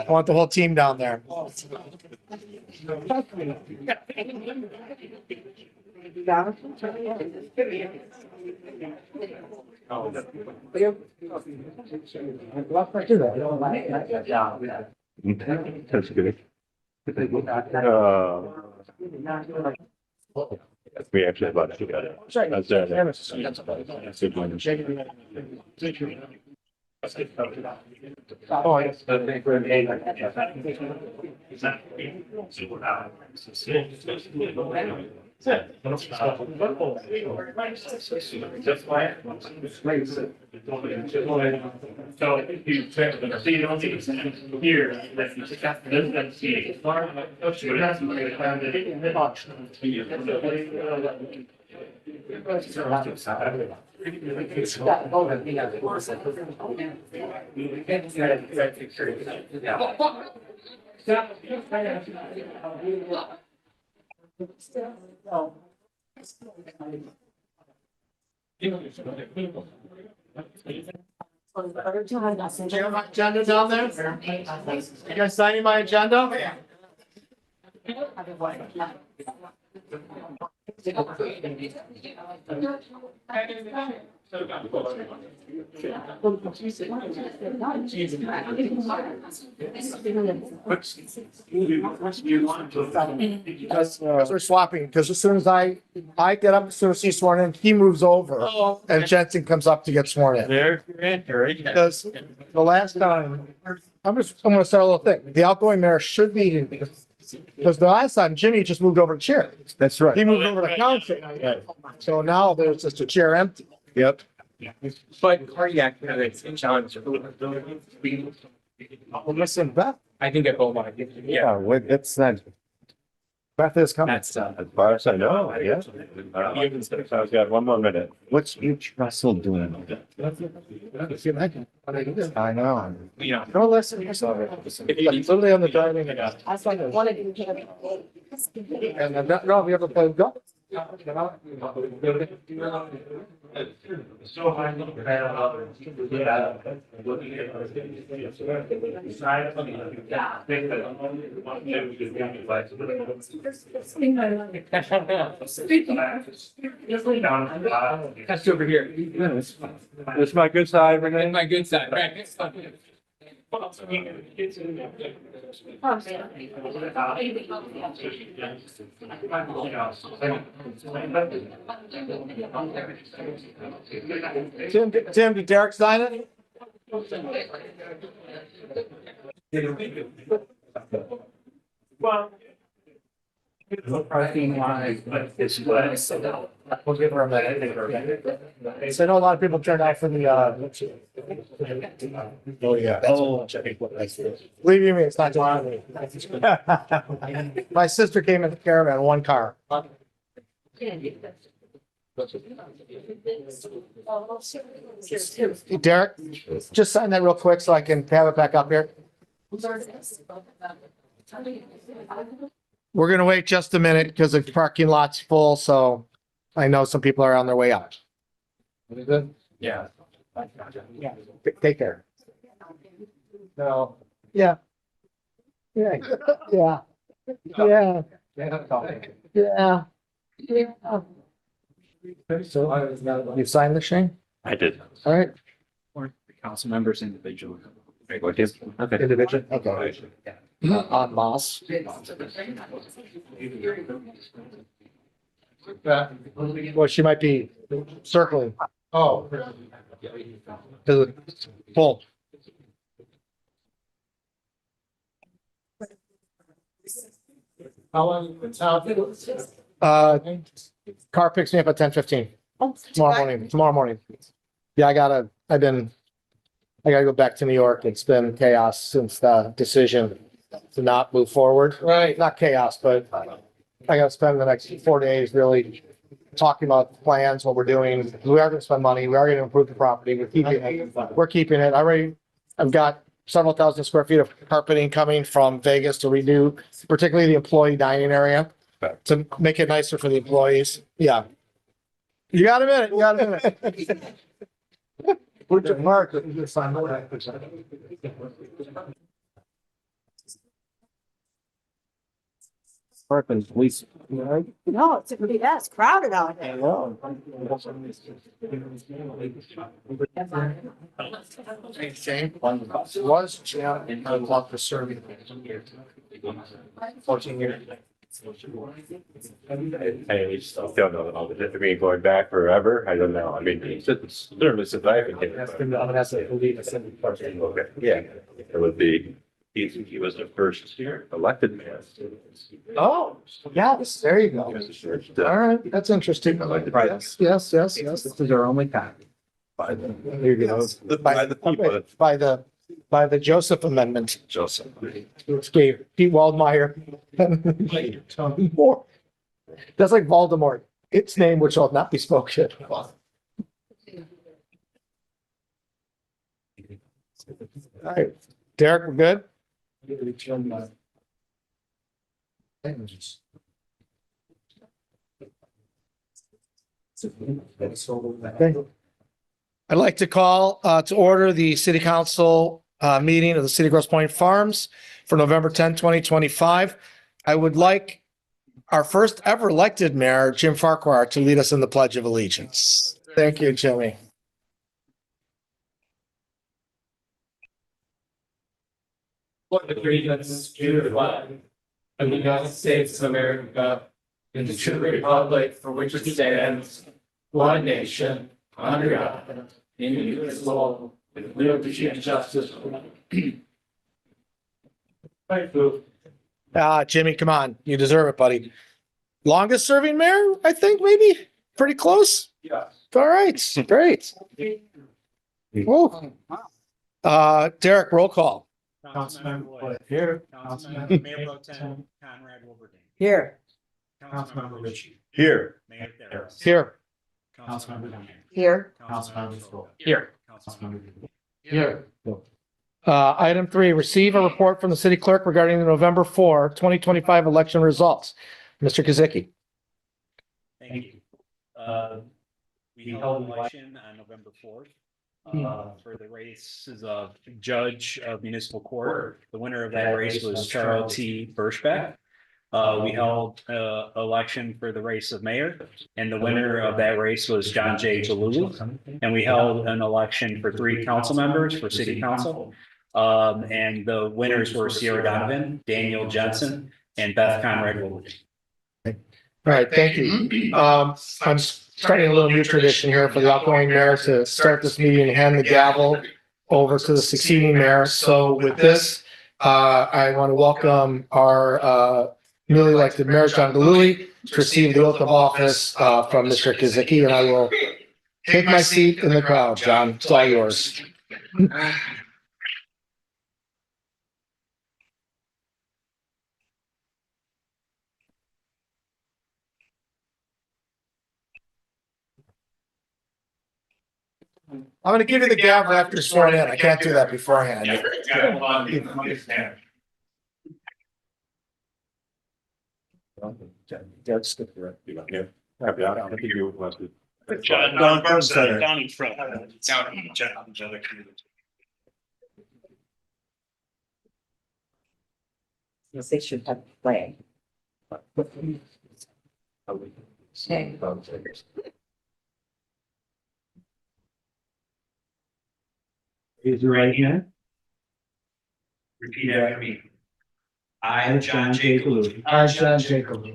I want the whole team down there. That's good. We actually about to get it. That's good one. Oh, yes. Do you have my agenda down there? You guys signing my agenda? Because we're swapping, because as soon as I get up, as soon as he's sworn in, he moves over and Jensen comes up to get sworn in. There, right? Because the last time, I'm gonna start a little thing. The outgoing mayor should be, because the last time Jimmy just moved over to chair. That's right. He moved over to council. So now there's just a chair empty. Yep. But cardiac, it's a challenge. Well, listen, Beth, I think at Beaumont. Yeah, it's not, Beth is coming. That's, as far as I know, yeah. I've got one more minute. What's each Russell doing? I know. you know, No, listen, it's literally on the driving. And That's why I wanted to have it. no, we ever played golf? that's over here. This my good side, And Renee? my good side, right? Tim, did Derek sign it? We'll give her a minute. So I know a lot of people turned out for the, oh, yeah. Believe you me, it's not just me. My sister came in the caravan, one car. Derek, just sign that real quick so I can have it back up here. We're gonna wait just a minute because the parking lot's full, so I know some people are on their way out. Yeah. Take care. No. Yeah. Yeah. Yeah. Yeah. Yeah. Yeah. So you signed the Shane? I did. All right. Or the council members individually. Okay. Individual. Okay. On Moss. Well, she might be circling. Oh. Full. How long? Car picks me up at 10:15 tomorrow morning. Yeah, I gotta go back to New York. It's been chaos since the decision to not move forward. Right. Not chaos, but I gotta spend the next 4 days really talking about plans, what we're doing. We are gonna spend money. We are gonna improve the property. We're keeping it. I've got several thousand square feet of carpeting coming from Vegas to redo, particularly the employee dining area, to make it nicer for the employees. Yeah. You got a minute, you got a minute. Where'd you mark? Parking police. No, it's it's crowded out there. Was Jim and I love for serving. 14 years. I still don't know. If I mean, going back forever, I don't know. I mean, certainly since I've been here. Okay, yeah, it would be, he was the first elected mayor. Oh, yes, there you go. He was the first, All right, that's interesting. Elected. Yes. This is our only copy. There you go. By the people. By the Joseph Amendment, Joseph. which gave Pete Waldmeyer. That's like Voldemort, its name which shall not be spoken. All right, Derek, we're good? Okay. I'd like to call to order the city council meeting of the City of Grosse Pointe Farms for November 10, 2025. I would like our first ever elected mayor, Jim Farquar, to lead us in the Pledge of Allegiance. Thank you, Jimmy. What allegiance to the flag of the United States of America and to the republic for which it stands, one nation, under God, indivisible, with liberty and justice for all. Thank you. Jimmy, come on. You deserve it, buddy. Longest serving mayor, I think, maybe? Pretty close? Yeah. All right, great. Whoa. Derek, roll call. Councilmember Boyd. Here. Councilmember Mayor Pro Tem Konrad-Wilberding. Here. Councilmember Ritchie. Here. Mayor Theos. Here. Councilmember Donaven. Here. Councilmember Grosse. Here. Councilmember Here. Item 3, receive a report from the city clerk regarding the November 4, 2025 election results. Mr. Kozicki. Thank you. We held an election on November 4th for the races of Judge of Municipal Court. The winner of that race was Charles T. Bersbeck. We held election for the race of mayor, and the winner of that race was John J. Gillooly. And we held an election for 3 council members for city council. And the winners were Sierra Donaven, Daniel Jensen, and Beth Konrad-Wilberding. All right, thank you. I'm starting a little new tradition here for the outgoing mayor to start this meeting and hand the gavel over to the succeeding mayor. So with this, I want to welcome our newly elected mayor, John Gillooly, to receive the oath of office from Mr. Kozicki, and I will take my seat in the crowd. John, it's all yours. I'm going to give you the gavel after you're sworn in. I can't do that beforehand. That's the correct. Yeah. I think you want to. Down down in front. Down in the other community. Yes, they should have flag. Okay. Raise your right hand. Repeat after me. I, John J. Gillooly, I, John Jacob,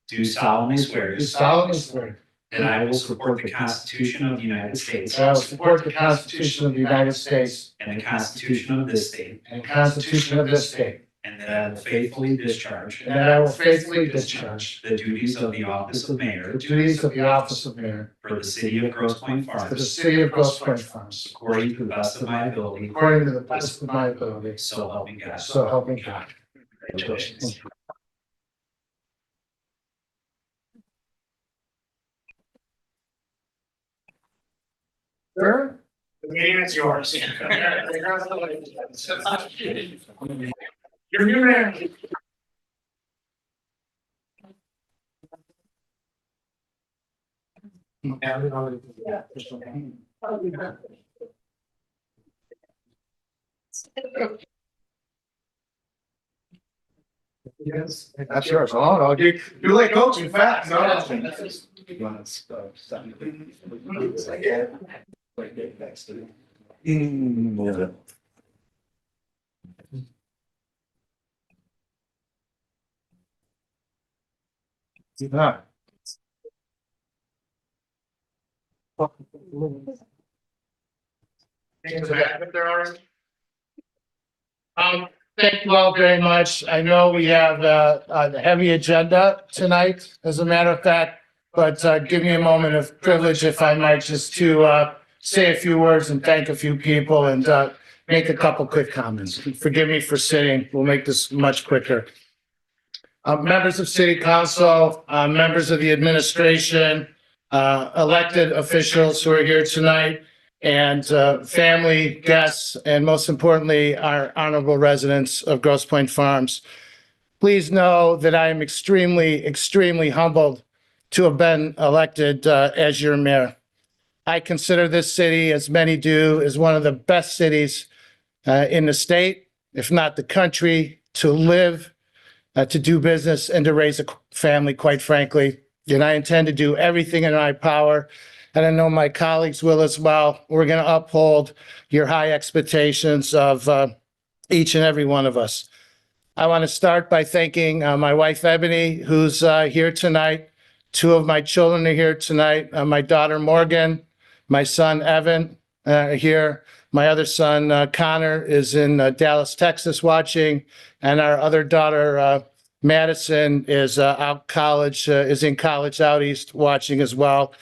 do solemnly swear do solemnly swear that I will support the Constitution of the United States that I will support the Constitution of the United States and the Constitution of this state, and the Constitution of this state, and that I will faithfully discharge and that I will faithfully discharge the duties of the office of mayor the duties of the office of mayor for the city of Grosse Pointe for the Farms city of Grosse Pointe Farms, according to the best of my ability, according to the best of my ability. so help me God. So help me God. Congratulations. Sure. The meeting is yours. You're new mayor. Yes, that's yours. Oh, no, you like coaching fast, no? Yeah. Things have happened there already? Thank you all very much. I know we have a heavy agenda tonight, as a matter of fact, but give me a moment of privilege, if I might, just to say a few words and thank a few people and make a couple quick comments. Forgive me for sitting. We'll make this much quicker. Members of City Council, members of the administration, elected officials who are here tonight, and family, guests, and most importantly, our honorable residents of Grosse Pointe Farms. Please know that I am extremely, extremely humbled to have been elected as your mayor. I consider this city, as many do, as one of the best cities in the state, if not the country, to live, to do business, and to raise a family, quite frankly. And I intend to do everything in my power, and I know my colleagues will as well. We're going to uphold your high expectations of each and every one of us. I want to start by thanking my wife, Ebony, who's here tonight. Two of my children are here tonight. My daughter, Morgan, my son, Evan, here. My other son, Connor, is in Dallas, Texas, watching. And our other daughter, Madison, is is in college out east, watching as well.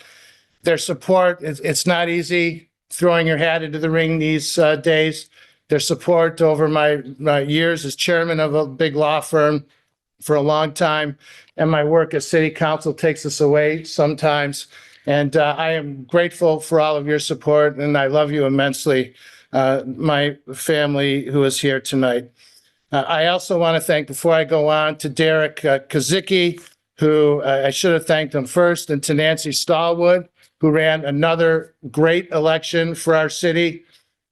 Their support, it's not easy throwing your hat into the ring these days. Their support over my years as chairman of a big law firm for a long time, and my work as city council takes us away sometimes. And I am grateful for all of your support, and I love you immensely, my family who is here tonight. I also want to thank, before I go on, to Derrick Kozicki, who I should have thanked him first, and to Nancy Stallwood, who ran another great election for our city.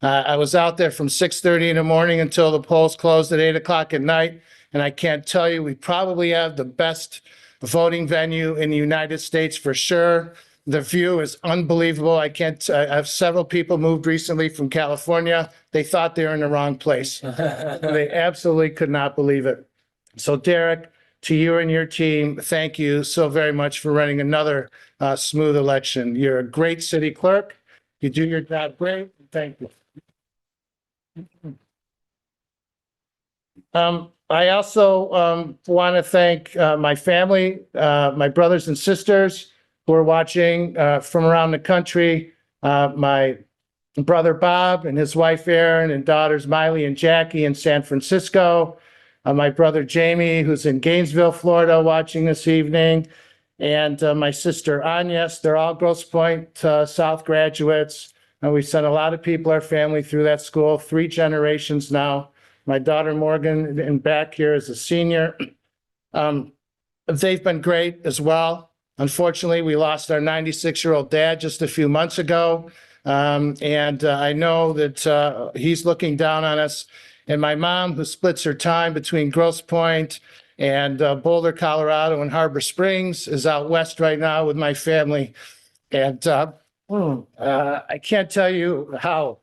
I was out there from 6:30 in the morning until the polls closed at 8 o'clock at night. And I can't tell you, we probably have the best voting venue in the United States for sure. The view is unbelievable. I have several people moved recently from California. They thought they were in the wrong place. They absolutely could not believe it. So Derrick, to you and your team, thank you so very much for running another smooth election. You're a great city clerk. You do your job great. Thank you. I also want to thank my family, my brothers and sisters who are watching from around the country. My brother Bob and his wife Erin and daughters Miley and Jackie in San Francisco. My brother Jamie, who's in Gainesville, Florida, watching this evening. And my sister Agnes. They're all Grosse Pointe South graduates. And we sent a lot of people, our family, through that school, 3 generations now. My daughter Morgan in back here is a senior. They've been great as well. Unfortunately, we lost our 96-year-old dad just a few months ago. And I know that he's looking down on us. And my mom, who splits her time between Grosse Pointe and Boulder, Colorado, and Harbor Springs, is out west right now with my family. And I can't tell you how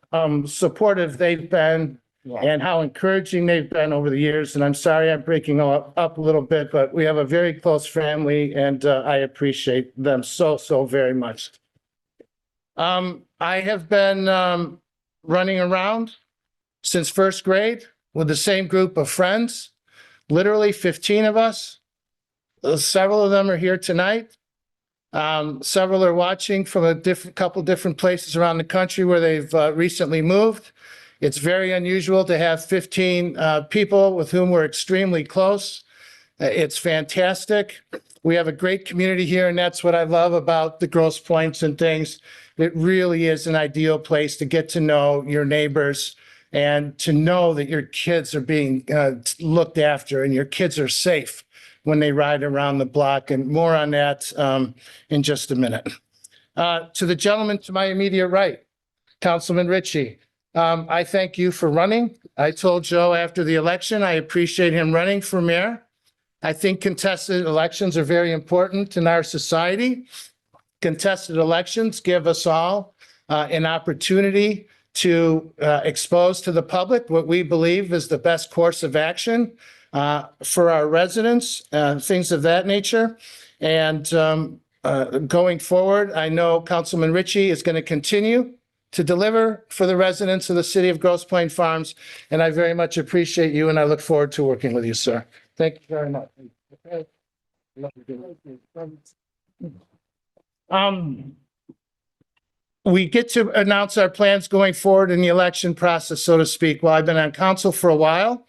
supportive they've been and how encouraging they've been over the years. And I'm sorry I'm breaking up a little bit, but we have a very close family, and I appreciate them so, so very much. I have been running around since first grade with the same group of friends, literally 15 of us. Several of them are here tonight. Several are watching from a couple different places around the country where they've recently moved. It's very unusual to have 15 people with whom we're extremely close. It's fantastic. We have a great community here, and that's what I love about the Grosse Pointes and things. It really is an ideal place to get to know your neighbors and to know that your kids are being looked after and your kids are safe when they ride around the block. And more on that in just a minute. To the gentleman to my immediate right, Councilman Ritchie, I thank you for running. I told Joe after the election, I appreciate him running for mayor. I think contested elections are very important in our society. Contested elections give us all an opportunity to expose to the public what we believe is the best course of action for our residents, things of that nature. And going forward, I know Councilman Ritchie is going to continue to deliver for the residents of the city of Grosse Pointe Farms. And I very much appreciate you and I look forward to working with you, sir. Thank you very much. We get to announce our plans going forward in the election process, so to speak. Well, I've been on council for a while.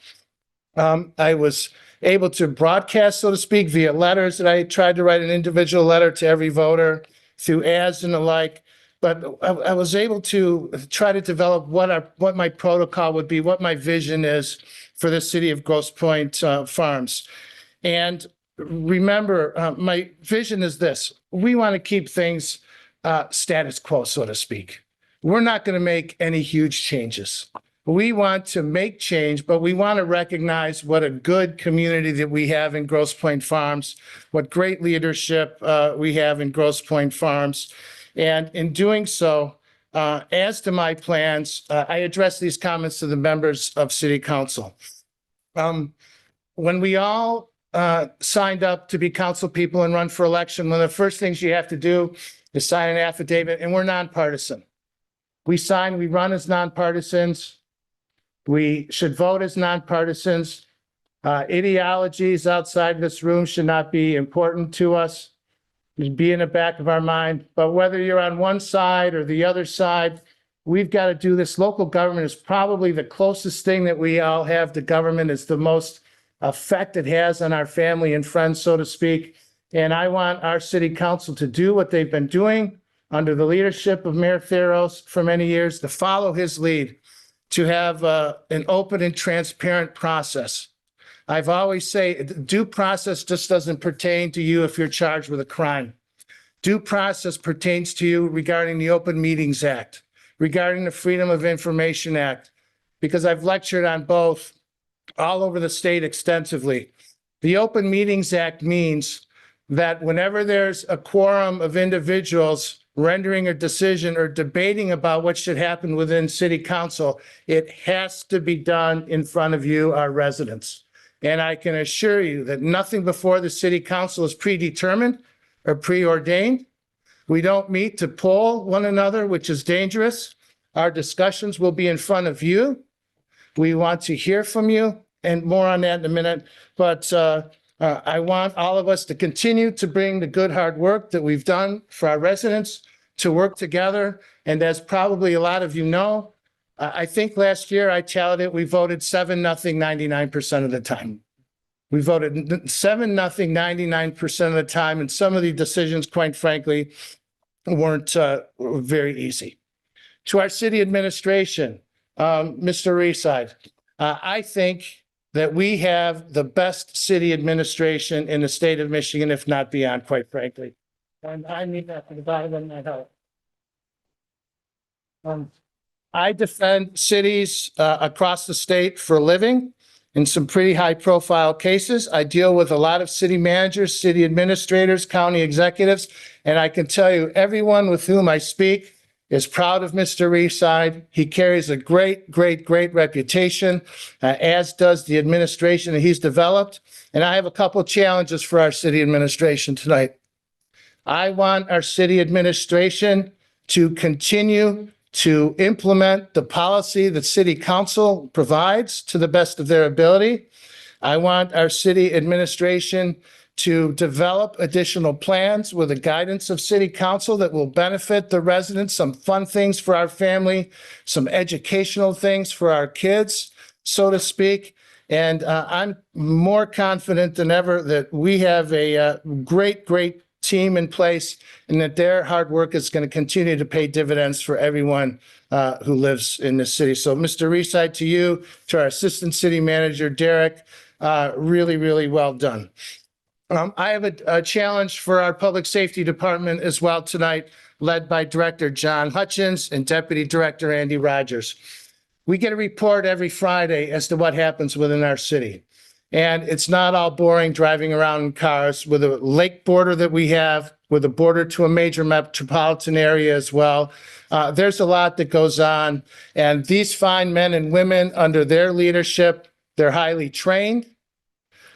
I was able to broadcast, so to speak, via letters that I tried to write an individual letter to every voter through ads and the like. But I was able to try to develop what my protocol would be, what my vision is for the city of Grosse Pointe Farms. And remember, my vision is this. We want to keep things status quo, so to speak. We're not going to make any huge changes. We want to make change, but we want to recognize what a good community that we have in Grosse Pointe Farms, what great leadership we have in Grosse Pointe Farms. And in doing so, as to my plans, I address these comments to the members of City Council. When we all signed up to be council people and run for election, one of the first things you have to do is sign an affidavit, and we're nonpartisan. We run as nonpartisans. We should vote as nonpartisans. Ideologies outside this room should not be important to us. It'd be in the back of our mind. But whether you're on one side or the other side, we've got to do this. Local government is probably the closest thing that we all have to government. It's the most effect it has on our family and friends, so to speak. And I want our city council to do what they've been doing under the leadership of Mayor Theos for many years, to follow his lead, to have an open and transparent process. I've always say due process just doesn't pertain to you if you're charged with a crime. Due process pertains to you regarding the Open Meetings Act, regarding the Freedom of Information Act, because I've lectured on both all over the state extensively. The Open Meetings Act means that whenever there's a quorum of individuals rendering a decision or debating about what should happen within city council, it has to be done in front of you, our residents. And I can assure you that nothing before the city council is predetermined or preordained. We don't meet to poll one another, which is dangerous. Our discussions will be in front of you. We want to hear from you, and more on that in a minute. But I want all of us to continue to bring the good hard work that we've done for our residents to work together. And as probably a lot of you know, I think last year I tallied it, we voted 7-0, 99% of the time. We voted 7-0, 99% of the time. And some of the decisions, quite frankly, weren't very easy. To our city administration, Mr. Reside, I think that we have the best city administration in the state of Michigan, if not beyond, quite frankly. And I need that for the bottom of my heart. I defend cities across the state for a living in some pretty high profile cases. I deal with a lot of city managers, city administrators, county executives, and I can tell you everyone with whom I speak is proud of Mr. Reside. He carries a great, great, great reputation, as does the administration that he's developed. And I have a couple of challenges for our city administration tonight. I want our city administration to continue to implement the policy that city council provides to the best of their ability. I want our city administration to develop additional plans with the guidance of city council that will benefit the residents, some fun things for our family, some educational things for our kids, so to speak. And I'm more confident than ever that we have a great, great team in place and that their hard work is going to continue to pay dividends for everyone who lives in this city. So Mr. Reside, to you, to our Assistant City Manager, Derrick, really, really well done. I have a challenge for our Public Safety Department as well tonight, led by Director John Hutchins and Deputy Director Andy Rogers. We get a report every Friday as to what happens within our city. And it's not all boring driving around in cars. With a lake border that we have, with a border to a major metropolitan area as well, there's a lot that goes on. And these fine men and women, under their leadership, they're highly trained.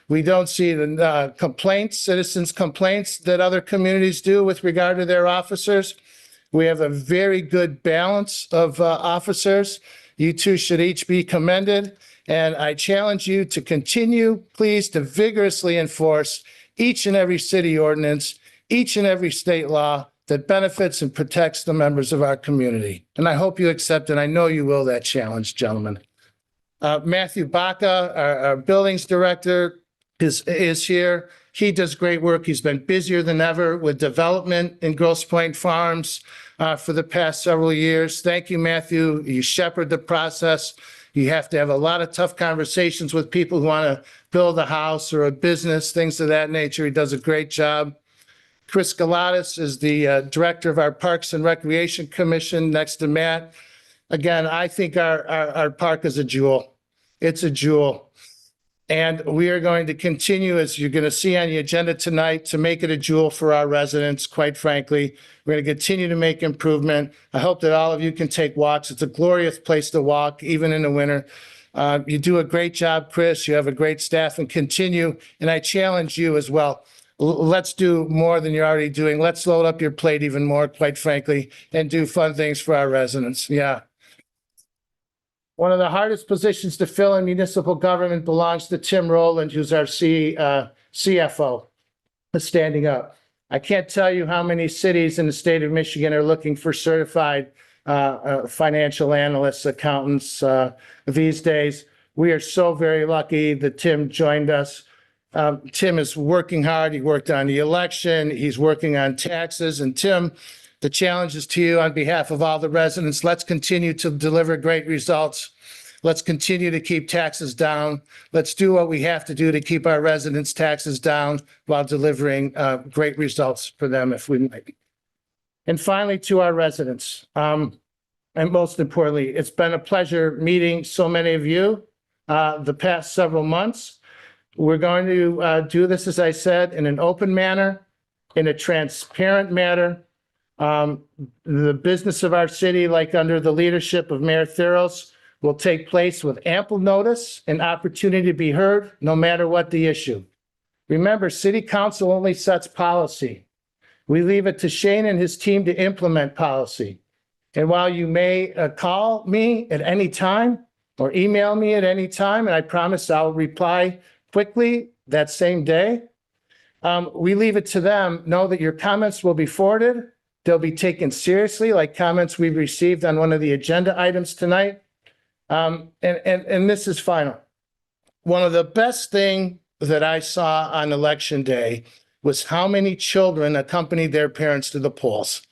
We don't see the complaints, citizens' complaints that other communities do with regard to their officers. We have a very good balance of officers. You two should each be commended. And I challenge you to continue, please, to vigorously enforce each and every city ordinance, each and every state law that benefits and protects the members of our community. And I hope you accept, and I know you will, that challenge, gentlemen. Matthew Baca, our buildings director, is here. He does great work. He's been busier than ever with development in Grosse Pointe Farms for the past several years. Thank you, Matthew. You shepherd the process. You have to have a lot of tough conversations with people who want to build a house or a business, things of that nature. He does a great job. Chris Galatis is the director of our Parks and Recreation Commission next to Matt. Again, I think our park is a jewel. It's a jewel. And we are going to continue, as you're going to see on the agenda tonight, to make it a jewel for our residents, quite frankly. We're going to continue to make improvement. I hope that all of you can take walks. It's a glorious place to walk, even in the winter. You do a great job, Chris. You have a great staff, and continue. And I challenge you as well. Let's do more than you're already doing. Let's load up your plate even more, quite frankly, and do fun things for our residents. Yeah. One of the hardest positions to fill in municipal government belongs to Tim Rowland, who's our CFO, standing up. I can't tell you how many cities in the state of Michigan are looking for certified financial analysts, accountants these days. We are so very lucky that Tim joined us. Tim is working hard. He worked on the election. He's working on taxes. And Tim, the challenge is to you on behalf of all the residents. Let's continue to deliver great results. Let's continue to keep taxes down. Let's do what we have to do to keep our residents' taxes down while delivering great results for them, if we might. And finally, to our residents, and most importantly, it's been a pleasure meeting so many of you the past several months. We're going to do this, as I said, in an open manner, in a transparent manner. The business of our city, like under the leadership of Mayor Theos, will take place with ample notice and opportunity to be heard, no matter what the issue. Remember, City Council only sets policy. We leave it to Shane and his team to implement policy. And while you may call me at any time or email me at any time, and I promise I'll reply quickly that same day, we leave it to them. Know that your comments will be forwarded. They'll be taken seriously, like comments we've received on one of the agenda items tonight. And this is final. One of the best things that I saw on election day was how many children accompanied their parents to the polls.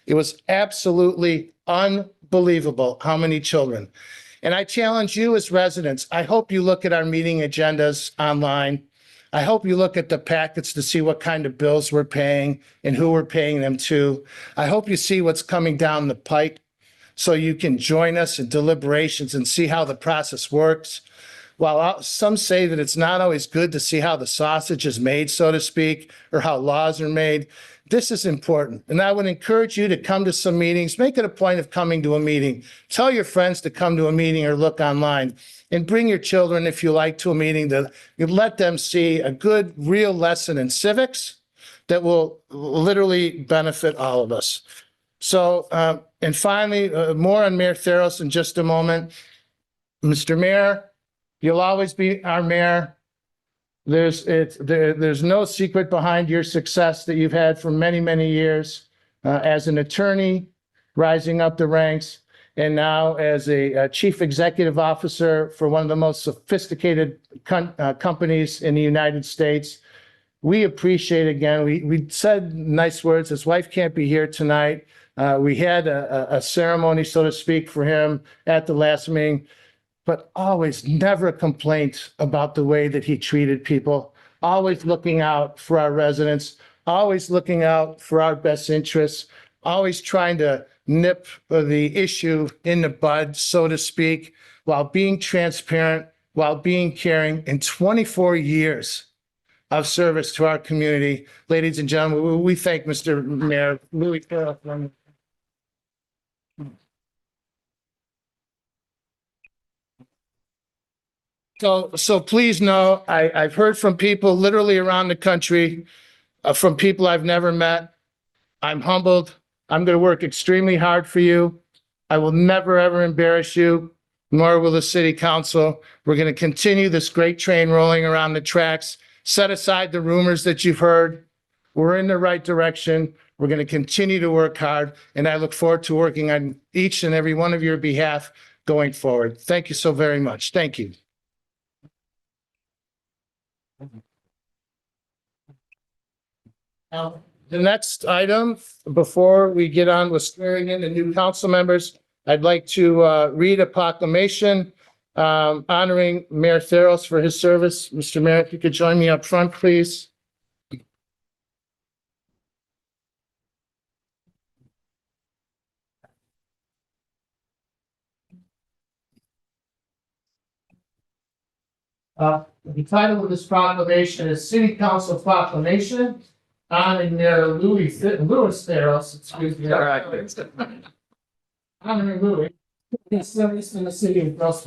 It was absolutely unbelievable how many children. And I challenge you as residents, I hope you look at our meeting agendas online. I hope you look at the packets to see what kind of bills we're paying and who we're paying them to. I hope you see what's coming down the pike so you can join us in deliberations and see how the process works. While some say that it's not always good to see how the sausage is made, so to speak, or how laws are made, this is important. And I would encourage you to come to some meetings. Make it a point of coming to a meeting. Tell your friends to come to a meeting or look online. And bring your children, if you like, to a meeting to let them see a good, real lesson in civics that will literally benefit all of us. So, and finally, more on Mayor Theos in just a moment. Mr. Mayor, you'll always be our mayor. There's no secret behind your success that you've had for many, many years as an attorney, rising up the ranks, and now as a chief executive officer for one of the most sophisticated companies in the United States. We appreciate, again, we said nice words. His wife can't be here tonight. We had a ceremony, so to speak, for him at the last meeting, but always never a complaint about the way that he treated people, always looking out for our residents, always looking out for our best interests, always trying to nip the issue in the bud, so to speak, while being transparent, while being caring in 24 years of service to our community. Ladies and gentlemen, we thank Mr. Mayor Louis Theos. So please know, I've heard from people literally around the country, from people I've never met. I'm humbled. I'm going to work extremely hard for you. I will never, ever embarrass you, nor will the city council. We're going to continue this great train rolling around the tracks. Set aside the rumors that you've heard. We're in the right direction. We're going to continue to work hard, and I look forward to working on each and every one of your behalf going forward. Thank you so very much. Thank you. Now, the next item, before we get on with swearing in the new council members, I'd like to read a proclamation honoring Mayor Theos for his service. Mr. Mayor, if you could join me up front, please. The title of this proclamation is City Council Proclamation honoring Mayor Louis Theos, excuse me. Honoring Louis, his service in the city of Grosse.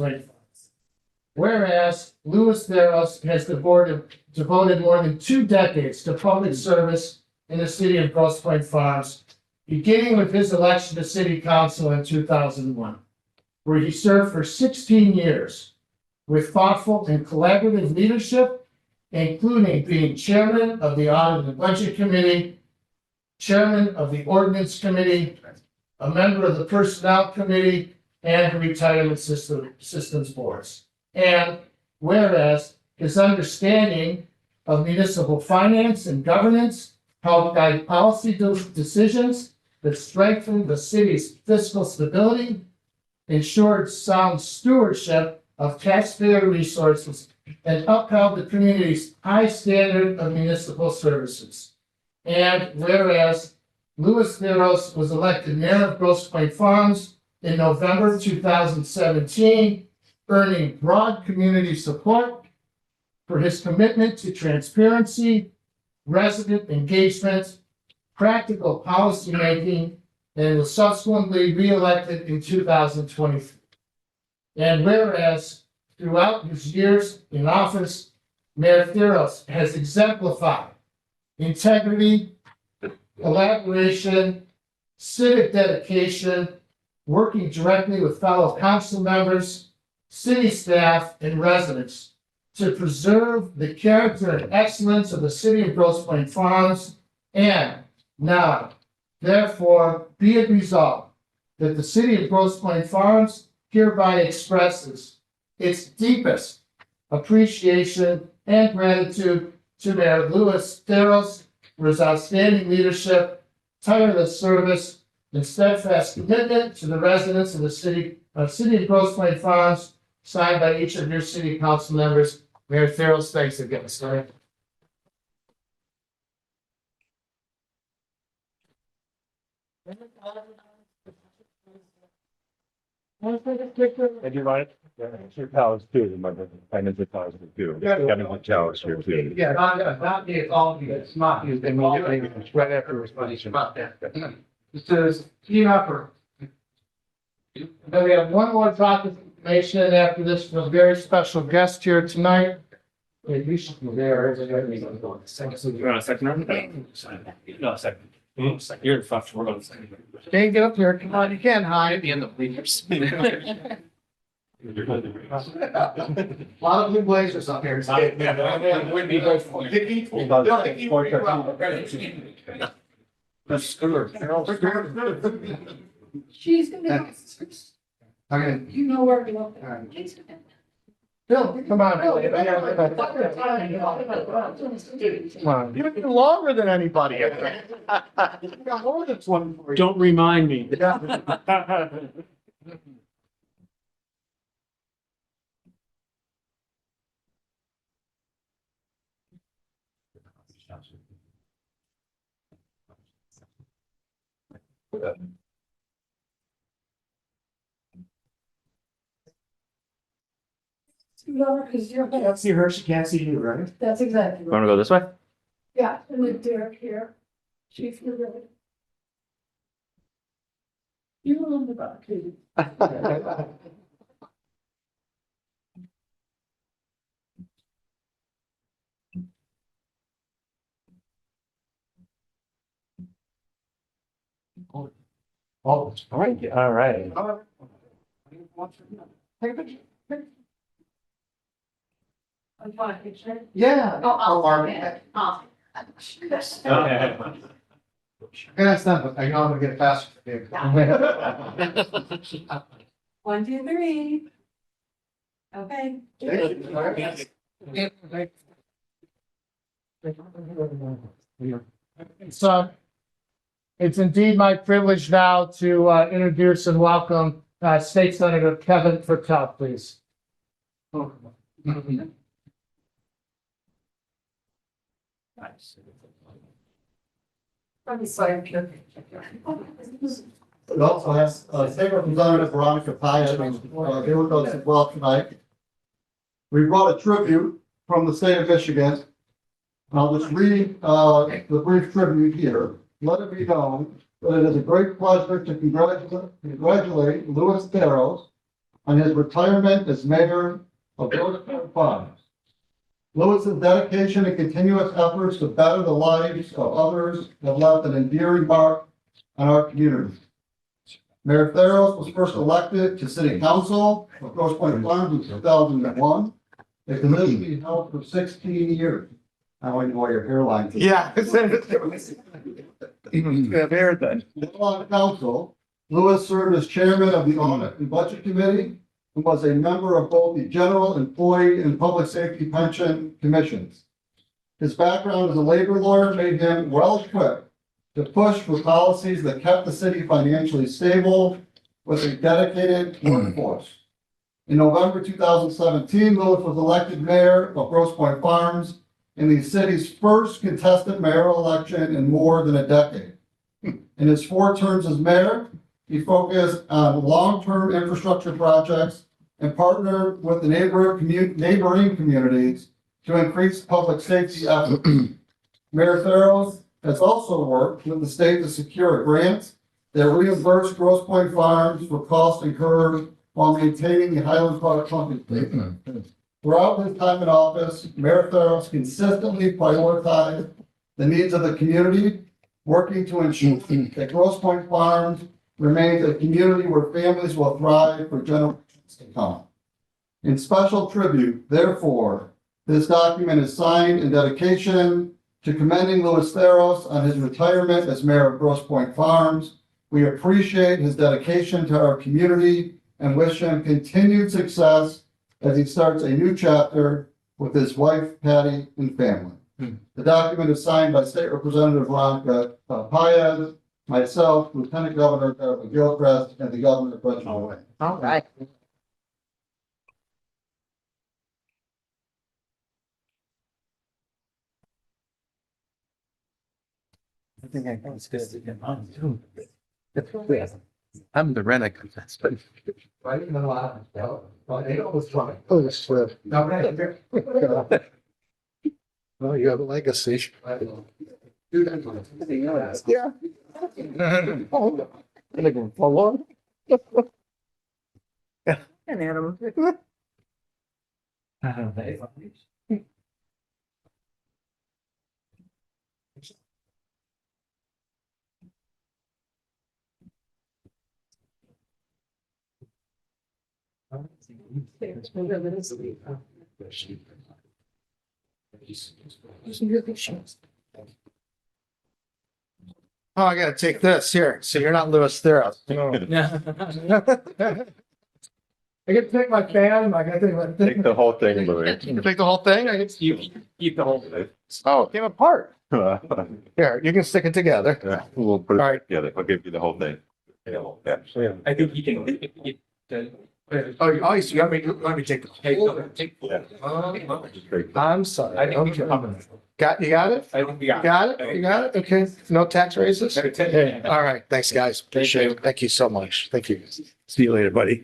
Whereas Louis Theos has devoted more than 2 decades to public service in the city of Grosse Pointe Farms, beginning with his election to city council in 2001, where he served for 16 years with thoughtful and collaborative leadership, including being chairman of the Audit and Budget Committee, chairman of the Ordinance Committee, a member of the Personnel Committee, and the Retirement Systems Boards. And whereas his understanding of municipal finance and governance helped guide policy decisions that strengthened the city's fiscal stability, ensured sound stewardship of taxpayer resources, and upheld the community's high standard of municipal services. And whereas Louis Theos was elected mayor of Grosse Pointe Farms in November 2017, earning broad community support for his commitment to transparency, resident engagement, practical policymaking, and was subsequently reelected in 2023. And whereas throughout his years in office, Mayor Theos has exemplified integrity, collaboration, civic dedication, working directly with fellow council members, city staff, and residents to preserve the character and excellence of the city of Grosse Pointe Farms. And now, therefore, be it resolved that the city of Grosse Pointe Farms hereby expresses its deepest appreciation and gratitude to Mayor Louis Theos for his outstanding leadership, tireless service, and steadfast commitment to the residents of the city of Grosse Pointe Farms, signed by each of your city council members. Mayor Theos, thanks again, sir. And you mind? Yeah, it's your palace too, my financial palace too. Having the towers here too. Yeah, not me, it's all you, it's not you, immediately, right after response. This is team effort. Then we have one more proclamation after this from a very special guest here tonight. Yeah, you should be there. You want a second? No, second. You're in front, we're going second. Can't get up here, come on, you can't hide. Be in the bleachers. A lot of blue blazers up here. Wouldn't be good for She's gonna. Okay, You know where to go. Bill, come on. Come on, you've been longer than anybody. You got more than 24. Don't remind me. No, because you're, Can't see her, she can't see you, right? that's exactly right. Want to go this way? Yeah, and then Derek here. Chief, you're right. You were on the back, Katie. Oh, all right. All right. I'm fine, picture. Yeah. Oh, Mark. Oh. Yeah, it's not, but I know I'm gonna get it faster. for 1, 2, 3. Okay. you. So it's indeed my privilege now to introduce and welcome State Senator Kevin Fertel, please. We also have State Representative Veronica Pius, here with us as well tonight. We brought a tribute from the state of Michigan. I'll just read the brief tribute here. Let it be known that it is a great pleasure to congratulate Louis Theos on his retirement as mayor of Grosse Farms. Louis's dedication and continuous efforts to better the lives of others have left an endearing mark on our community. Mayor Theos was first elected to City Council of Grosse Pointe Farms in 2001. A position he held for 16 years. How I know your hairline. Yeah. There then. While on council, Louis served as chairman of the Audit and Budget Committee and was a member of both the General Employee and Public Safety Pension Commissions. His background as a labor lawyer made him well equipped to push for policies that kept the city financially stable with a dedicated workforce. In November 2017, Louis was elected mayor of Grosse Pointe Farms in the city's first contested mayoral election in more than a decade. In his 4 terms as mayor, he focused on long-term infrastructure projects and partnered with the neighboring communities to increase public safety efforts. Mayor Theos has also worked with the state to secure a grant that reimbursed Grosse Pointe Farms for costs incurred while maintaining the Highland Park pumping station. Throughout his time in office, Mayor Theos consistently prioritized the needs of the community, working to ensure that Grosse Pointe Farms remains a community where families will thrive for generations to come. In special tribute, therefore, this document is signed in dedication to commending Louis Theos on his retirement as mayor of Grosse Pointe Farms. We appreciate his dedication to our community and wish him continued success as he starts a new chapter with his wife, Patty, and family. The document is signed by State Representative Veronica Pius, myself, Lieutenant Governor Derrick Kozicki, and the Governor of Renewal. All right. I think I was good to get on too. I'm the renegade. But I didn't know how to tell. Well, they always try. Oh, this, No, right. oh, you have a legacy. Do that. Yeah. Gonna go forward. And Adam. Oh, I gotta take this here. So you're not Louis Theos. I get to take my fan, I gotta take my. Take the whole thing, Louis. You can take the whole thing? I get You keep the whole thing. oh, it came apart. Here, you can stick it together. Yeah, we'll put All it right. together. I'll give you the whole thing. Yeah. I think you can. Oh, you want me to take the whole? Just break that. I'm sorry. I think we Okay. can. You got it? I think we You got. got it? You got it? Okay. No tax raises? Okay. All right. Thanks, guys. Appreciate it. Thank you so much. Thank you. see you later, buddy.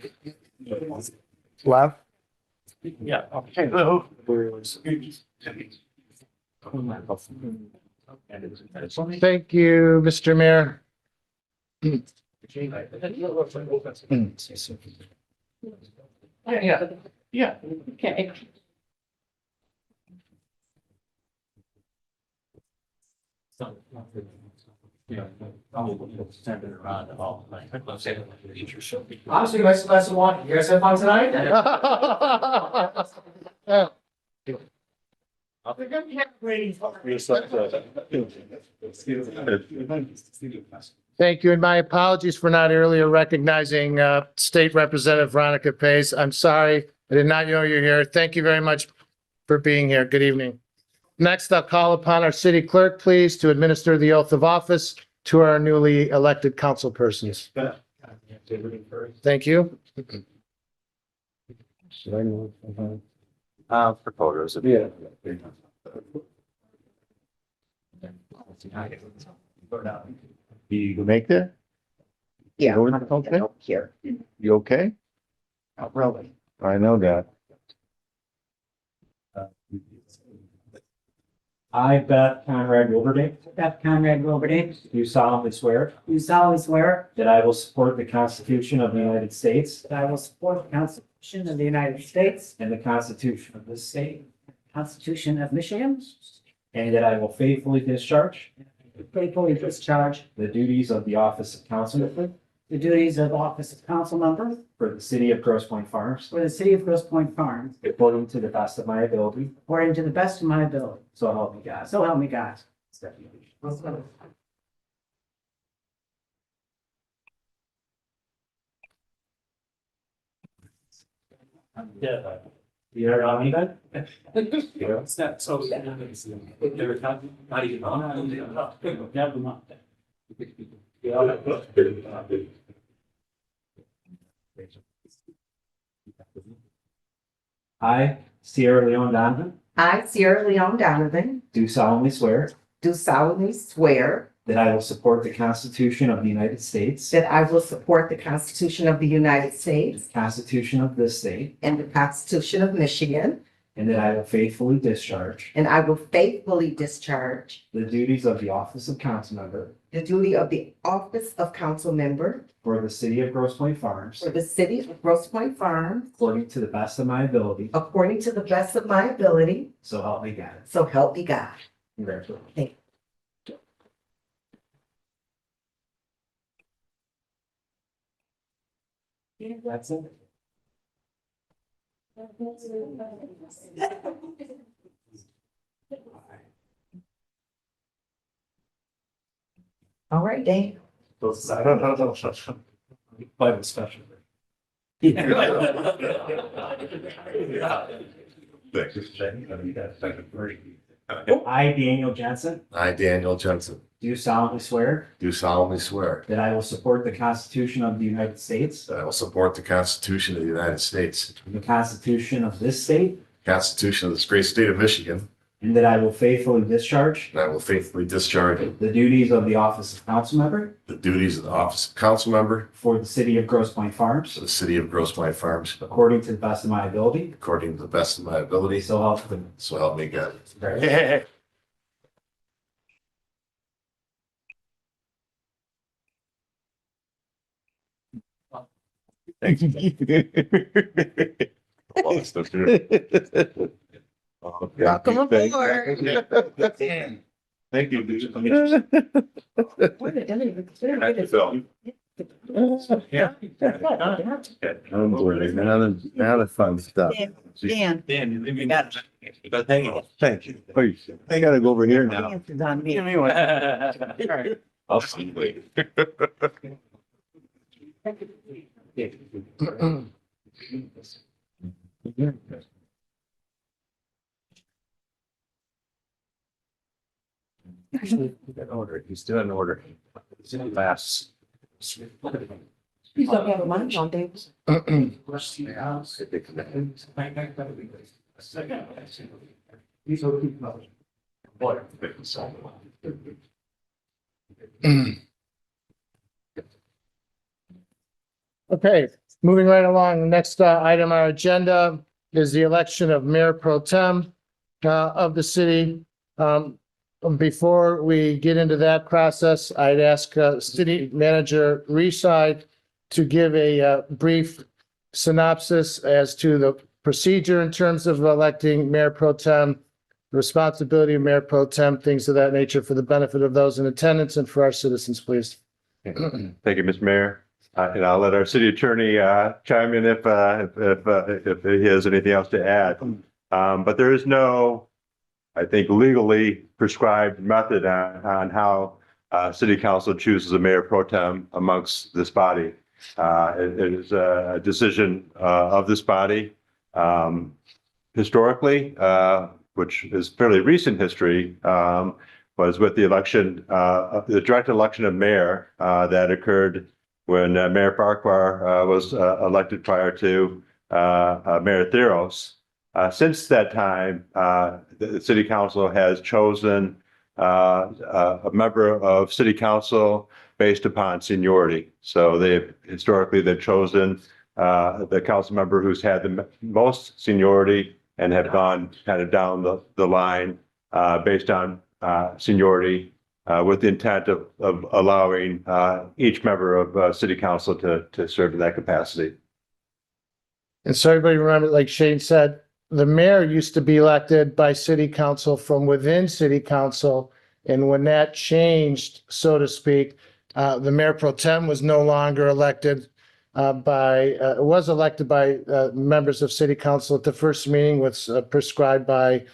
Lev? Yeah, okay. Hello. Thank you, Mr. Mayor. Yeah. Okay. Honestly, nice glass of wine. You guys have fun tonight? Thank you, and my apologies for not earlier recognizing State Representative Veronica Pace. I'm sorry, I did not know you're here. Thank you very much for being here. Good evening. Next, I'll call upon our city clerk, please, to administer the oath of office to our newly elected council persons. Thank you. Should I move? For photos. Yeah. You make that? Yeah. Okay. Here. You okay? Not really. I know that. I, Beth Konrad-Wilberding, Beth Konrad-Wilberding, do solemnly swear do solemnly swear that I will support the Constitution of the United States that I will support the Constitution of the United States, and the Constitution of this state, Constitution of Michigan, and that I will faithfully discharge faithfully discharge the duties of the office of council member the duties of office of council member for the city of Grosse Pointe Farms, for the city of Grosse Pointe Farms, according to the best of my ability, according to the best of my ability. so help me God. So help me God. Yeah. You heard on me then? It's not so. Never not even on. Never mind. I, Sierra Leone Donaven, I, Sierra Leone Donaven, do solemnly swear do solemnly swear that I will support the Constitution of the United States, that I will support the Constitution of the United States the Constitution of this state, and the Constitution of Michigan, and that I will faithfully discharge and I will faithfully discharge the duties of the office of council member the duty of the office of council member for the city of Grosse Pointe Farms, for the city of Grosse Pointe Farms, according to the best of my ability, according to the best of my ability, so help me God. so help me God. Congratulations. Thank you. That's it. All right, Dave. Bible special. I, Daniel Jensen, I, Daniel Jensen, do solemnly swear do solemnly swear that I will support the Constitution of the United States, that I will support the Constitution of the United States, the Constitution of this state, the Constitution of this great state of Michigan, and that I will faithfully discharge and I will faithfully discharge the duties of the office of council member the duties of the office of council member for the city of Grosse Pointe for Farms, the city of Grosse Pointe Farms, according to the best of my ability, according to the best of my ability, so help me. so help me God. Thank you. Welcome aboard. Thank you. Now the fun stuff. Dan, Dan, you got But hang on. Thank you. I gotta go over here now. Dan's on me. I'll see you later. In order, he's doing order. He's in fast. You don't have a mind on Dave. Okay, moving right along, the next item on our agenda is the election of Mayor Pro Tem of the city. Before we get into that process, I'd ask City Manager Reside to give a brief synopsis as to the procedure in terms of electing Mayor Pro Tem, the responsibility of Mayor Pro Tem, things of that nature for the benefit of those in attendance and for our citizens, please. Thank you, Mr. Mayor. And I'll let our city attorney chime in if he has anything else to add. But there is no, I think, legally prescribed method on how city council chooses a mayor pro tem amongst this body. It is a decision of this body. Historically, which is fairly recent history, was with the election, the direct election of mayor that occurred when Mayor Farquar was elected prior to Mayor Theos. Since that time, the city council has chosen a member of city council based upon seniority. So they've chosen the council member who's had the most seniority and have gone kind of down the line based on seniority with the intent of allowing each member of city council to serve in that capacity. And so everybody remember, like Shane said, the mayor used to be elected by city council from within city council. And when that changed, so to speak, the mayor pro tem was no longer elected was elected by members of city council at the first meeting, was prescribed by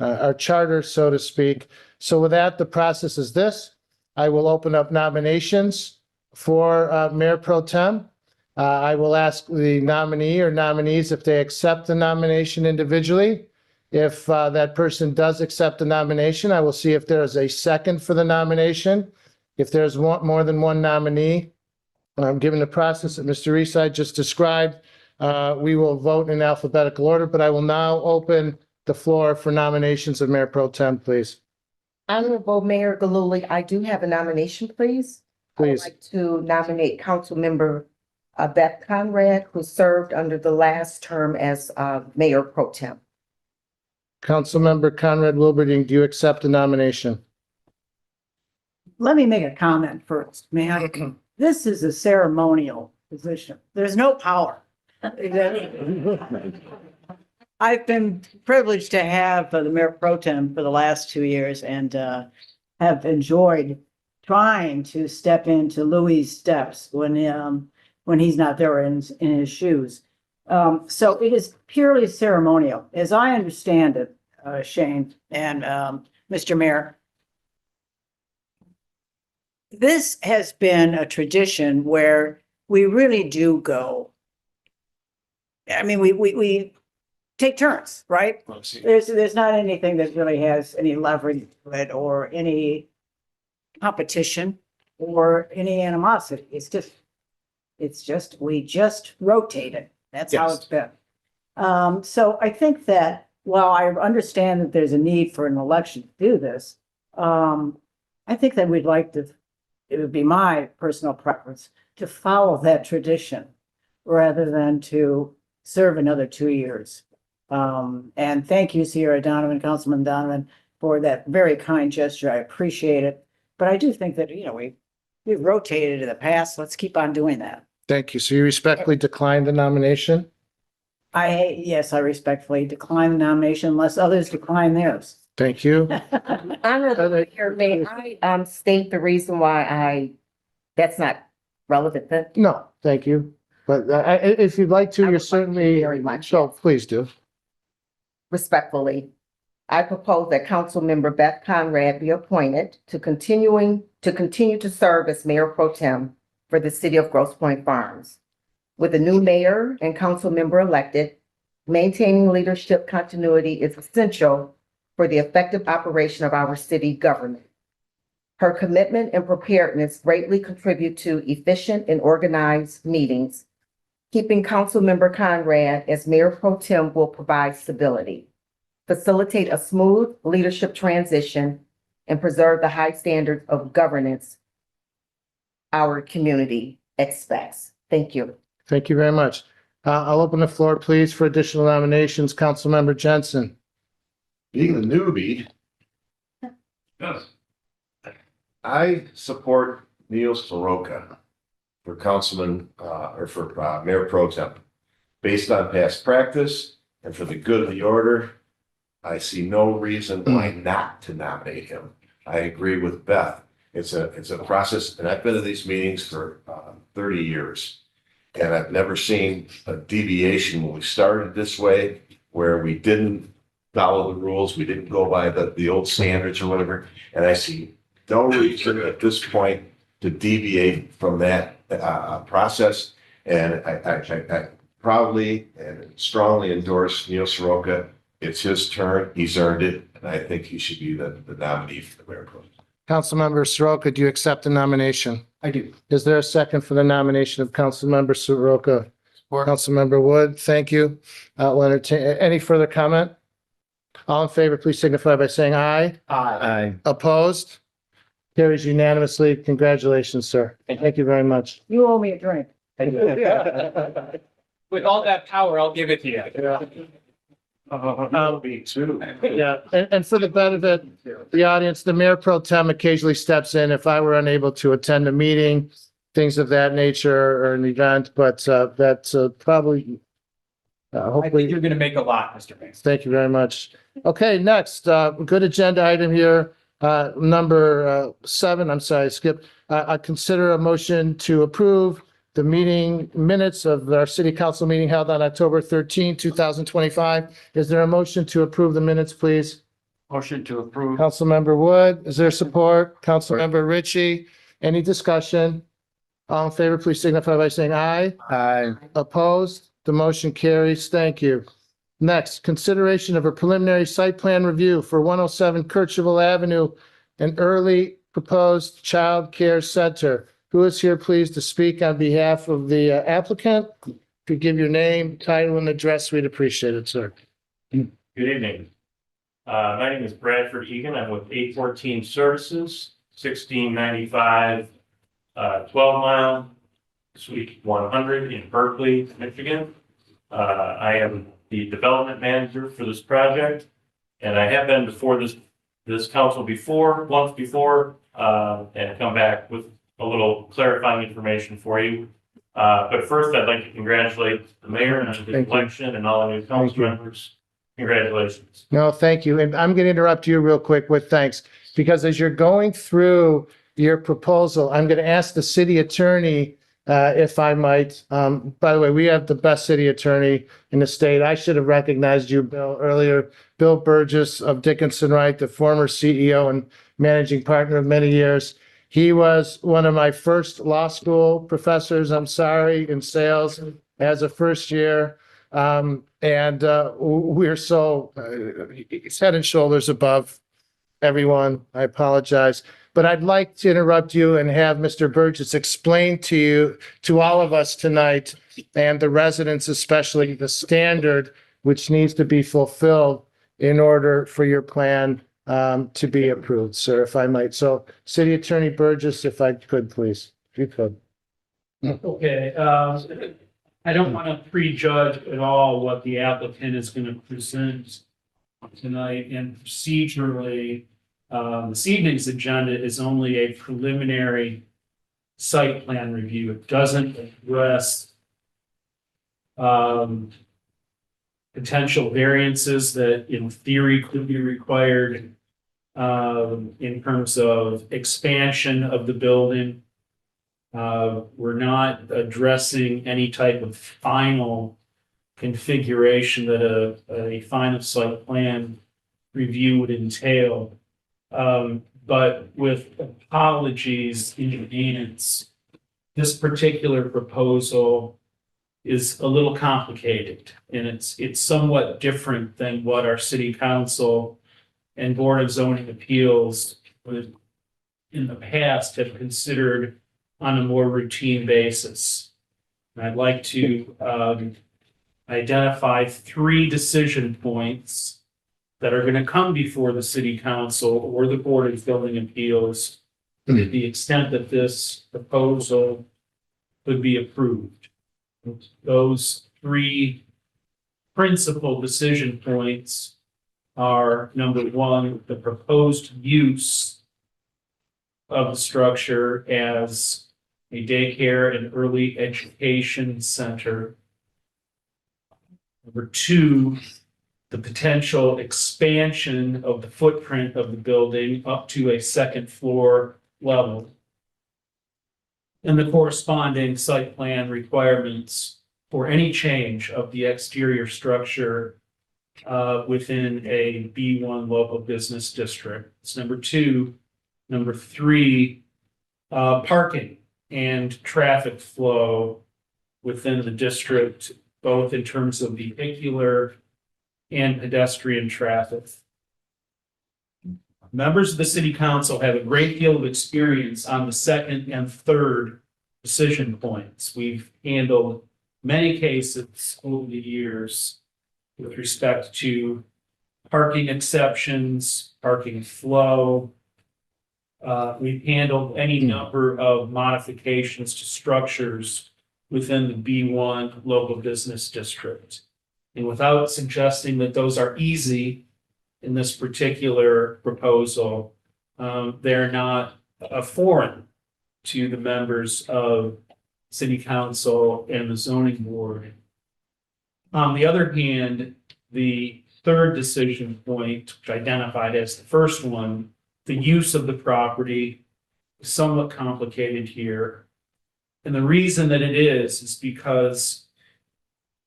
our charter, so to speak. So with that, the process is this. I will open up nominations for mayor pro tem. I will ask the nominee or nominees if they accept the nomination individually. If that person does accept the nomination, I will see if there is a second for the nomination. If there's more than one nominee, given the process that Mr. Reside just described, we will vote in alphabetical order, but I will now open the floor for nominations of Mayor Pro Tem, please. Honorable Mayor Gillooly, I do have a nomination, please. Please. I'd like to nominate Councilmember Beth Conrad, who served under the last term as Mayor Pro Tem. Councilmember Konrad-Wilberding, do you accept the nomination? Let me make a comment first, may I? This is a ceremonial position. There's no power. I've been privileged to have the Mayor Pro Tem for the last 2 years and have enjoyed trying to step into Louis' steps when he's not there in his shoes. So it is purely ceremonial. As I understand it, Shane and Mr. Mayor, this has been a tradition where we really do go. I mean, we take turns, right? There's not anything that really has any leverage to it or any competition or any animosity. We just rotate it. That's how it's been. So I think that while I understand that there's a need for an election to do this, I think that it would be my personal preference to follow that tradition rather than to serve another 2 years. And thank you, Sierra Donaven, Councilman Donaven, for that very kind gesture. I appreciate it. But I do think that, we've rotated in the past. Let's keep on doing that. Thank you. So you respectfully decline the nomination? Yes, I respectfully decline the nomination unless others decline theirs. Thank you. Honorable Mayor, may I state the reason why that's not relevant then? No, thank you. But if you'd like to, you're certainly. Very much. So please do. Respectfully, I propose that Councilmember Beth Conrad be appointed to continue to serve as Mayor Pro Tem for the city of Grosse Pointe Farms. With a new mayor and council member elected, maintaining leadership continuity is essential for the effective operation of our city government. Her commitment and preparedness greatly contribute to efficient and organized meetings. Keeping Councilmember Conrad as Mayor Pro Tem will provide stability, facilitate a smooth leadership transition, and preserve the high standards of governance our community expects. Thank you. Thank you very much. I'll open the floor, please, for additional nominations. Councilmember Jensen. Being the newbie, I support Neil Soroka for councilman, or for Mayor Pro Tem. Based on past practice and for the good of the order, I see no reason why not to nominate him. I agree with Beth. It's a process, and I've been to these meetings for 30 years. And I've never seen a deviation when we started this way, where we didn't follow the rules, we didn't go by the old standards or whatever. And I see no reason at this point to deviate from that process. And I proudly and strongly endorse Neil Soroka. It's his turn, he's earned it, and I think he should be the nominee for the mayor pro tem. Councilmember Soroka, do you accept the nomination? I do. Is there a second for the nomination of Councilmember Soroka? Councilmember Wood, thank you. I'll entertain, any further comment? All in favor, please signify by saying aye. Aye. Opposed? Carries unanimously. Congratulations, sir. Thank you very much. You owe me a drink. With all that power, I'll give it to you. Me too. Yeah, and for the benefit of the audience, the mayor pro tem occasionally steps in if I were unable to attend a meeting, things of that nature or an event, but that's probably I think hopefully, you're gonna make a lot, Mr. Mayor. thank you very much. Okay, next, good agenda item here, number 7, I'm sorry, I skipped. I consider a motion to approve the meeting minutes of our city council meeting held on October 13, 2025. Is there a motion to approve the minutes, please? Motion to approve. Councilmember Wood, is there support? Councilmember Ritchie, any discussion? All in favor, please signify by saying aye. Aye. Opposed? The motion carries. Thank you. Next, consideration of a preliminary site plan review for 107 Kercheval Avenue, an early proposed child care center. Who is here, please, to speak on behalf of the applicant? If you give your name, title, and address, we'd appreciate it, sir. Good evening. My name is Bradford Egan. I'm with 814 Services, 1695 12 Mile, Suite 100 in Berkeley, Michigan. I am the development manager for this project, and I have been before this council once before, and come back with a little clarifying information for you. But first, I'd like to congratulate the mayor on his election and all the new council members. Congratulations. No, thank you. And I'm going to interrupt you real quick with thanks, because as you're going through your proposal, I'm going to ask the city attorney, if I might. By the way, we have the best city attorney in the state. I should have recognized you, Bill, earlier. Bill Burgess of Dickinson Wright, the former CEO and managing partner of many years. He was one of my first law school professors, I'm sorry, in sales as a first year. We're so he's head and shoulders above everyone. I apologize. But I'd like to interrupt you and have Mr. Burgess explain to you, to all of us tonight, and the residents especially, the standard which needs to be fulfilled in order for your plan to be approved, sir, if I might. So, City Attorney Burgess, if I could, please, if you could. Okay, I don't want to prejudge at all what the applicant is going to present tonight, and procedurally, this evening's agenda is only a preliminary site plan review. It doesn't address potential variances that in theory could be required in terms of expansion of the building. We're not addressing any type of final configuration that a final site plan review would entail. But with apologies in advance, this particular proposal is a little complicated, and it's somewhat different than what our city council and Board of Zoning Appeals would in the past have considered on a more routine basis. And I'd like to identify 3 decision points that are going to come before the city council or the Board of Zoning Appeals to the extent that this proposal could be approved. Those three principal decision points are, number one, the proposed use of the structure as a daycare and early education center. Number two, the potential expansion of the footprint of the building up to a second floor level. And the corresponding site plan requirements for any change of the exterior structure within a B1 local business district. It's number two. Number three, parking and traffic flow within the district, both in terms of vehicular and pedestrian traffic. Members of the city council have a great deal of experience on the second and third decision points. We've handled many cases over the years with respect to parking exceptions, parking flow. We've handled any number of modifications to structures within the B1 local business district. And without suggesting that those are easy in this particular proposal, they're not foreign to the members of city council and the zoning board. On the other hand, the third decision point, which identified as the first one, the use of the property is somewhat complicated here. And the reason that it is because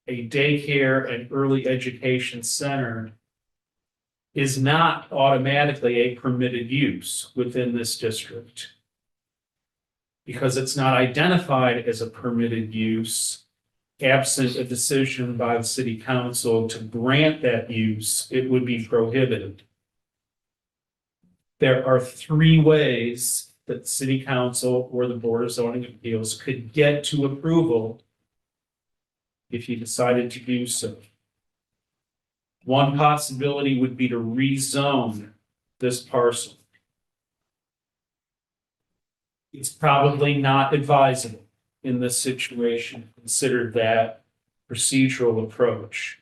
a daycare and early education center is not automatically a permitted use within this district. Because it's not identified as a permitted use, absent a decision by the city council to grant that use, it would be prohibited. There are three ways that city council or the Board of Zoning Appeals could get to approval if you decided to do so. One possibility would be to rezone this parcel. It's probably not advisable in this situation to consider that procedural approach.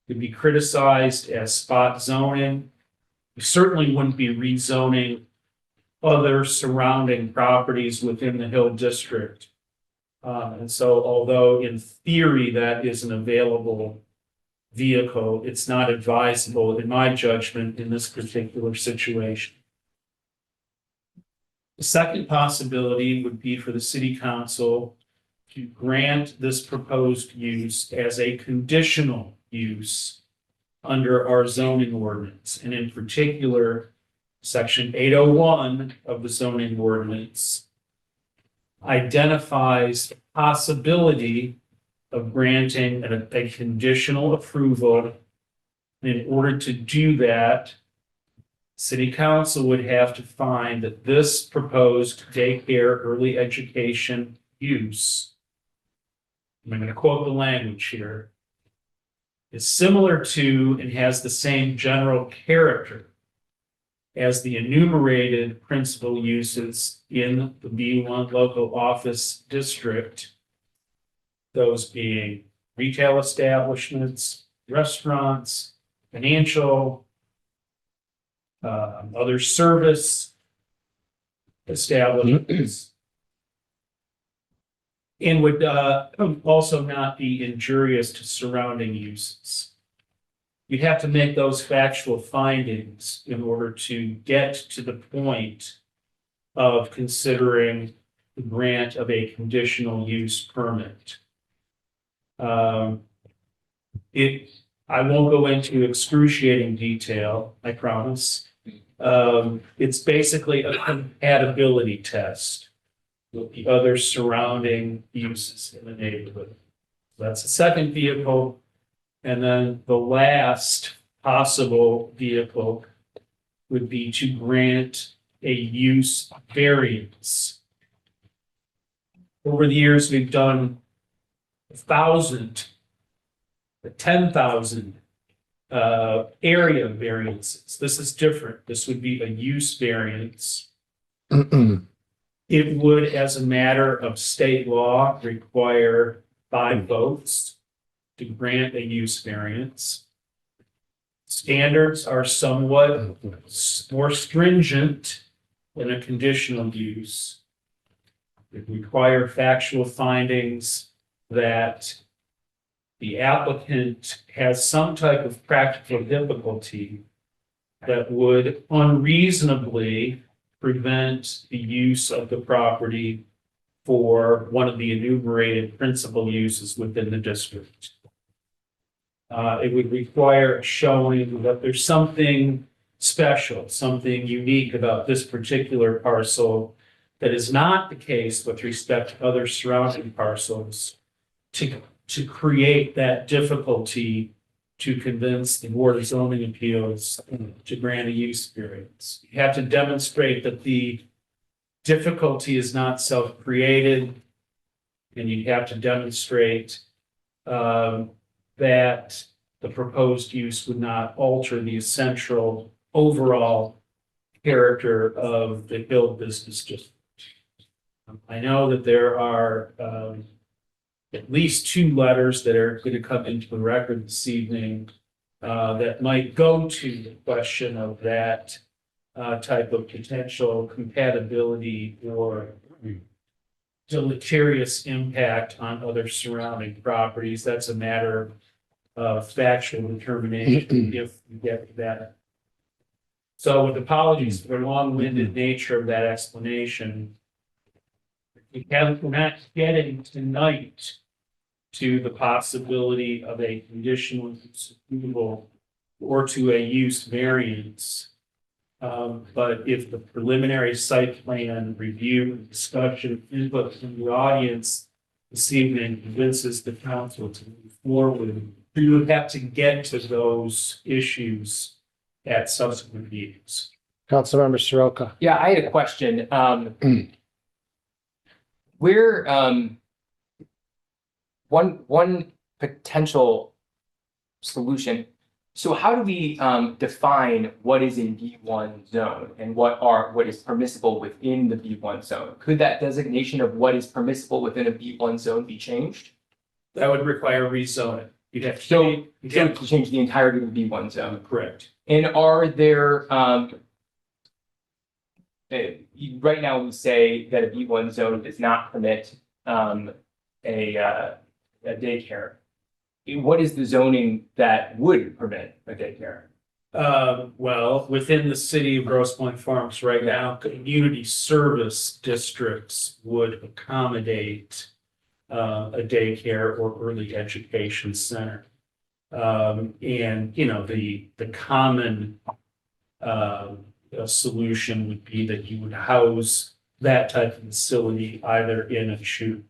It could be criticized as spot zoning. We certainly wouldn't be rezoning other surrounding properties within the Hill District. And so although in theory that is an available vehicle, it's not advisable in my judgment in this particular situation. The second possibility would be for the city council to grant this proposed use as a conditional use under our zoning ordinance, and in particular, section 801 of the zoning ordinance identifies the possibility of granting a conditional approval. In order to do that, city council would have to find that this proposed daycare early education use, I'm going to quote the language here, is similar to and has the same general character as the enumerated principal uses in the B1 local office district, those being retail establishments, restaurants, financial, other service establishments, and would also not be injurious to surrounding uses. You'd have to make those factual findings in order to get to the point of considering the grant of a conditional use permit. I won't go into excruciating detail, I promise. It's basically a compatibility test with the other surrounding uses in the neighborhood. That's the second vehicle. And then the last possible vehicle would be to grant a use variance. Over the years, we've done 1,000, 10,000 area variances. This is different. This would be a use variance. It would, as a matter of state law, require 5 votes to grant a use variance. Standards are somewhat more stringent than a conditional use. It require factual findings that the applicant has some type of practical difficulty that would unreasonably prevent the use of the property for one of the enumerated principal uses within the district. It would require showing that there's something special, something unique about this particular parcel that is not the case with respect to other surrounding parcels to create that difficulty to convince the Board of Zoning Appeals to grant a use variance. You have to demonstrate that the difficulty is not self-created, and you have to demonstrate that the proposed use would not alter the essential overall character of the Hill Business District. I know that there are at least 2 letters that are going to come into the record this evening that might go to the question of that type of potential compatibility or deleterious impact on other surrounding properties. That's a matter of factual determination if we get to that. So with apologies for the long-winded nature of that explanation, we're not getting tonight to the possibility of a conditional use approval or to a use variance. But if the preliminary site plan review and discussion input from the audience this evening convinces the council to move forward, we would have to get to those issues at subsequent meetings. Councilmember Soroka. Yeah, I had a question. Where one potential solution. So how do we define what is in B1 zone and what is permissible within the B1 zone? Could that designation of what is permissible within a B1 zone be changed? That would require rezoning. You'd have to. So to change the entirety of the B1 zone. Correct. And are there right now we say that a B1 zone does not permit a daycare. What is the zoning that would permit a daycare? Well, within the city of Grosse Pointe Farms right now, community service districts would accommodate a daycare or early education center. And, you know, the common solution would be that you would house that type of facility either in a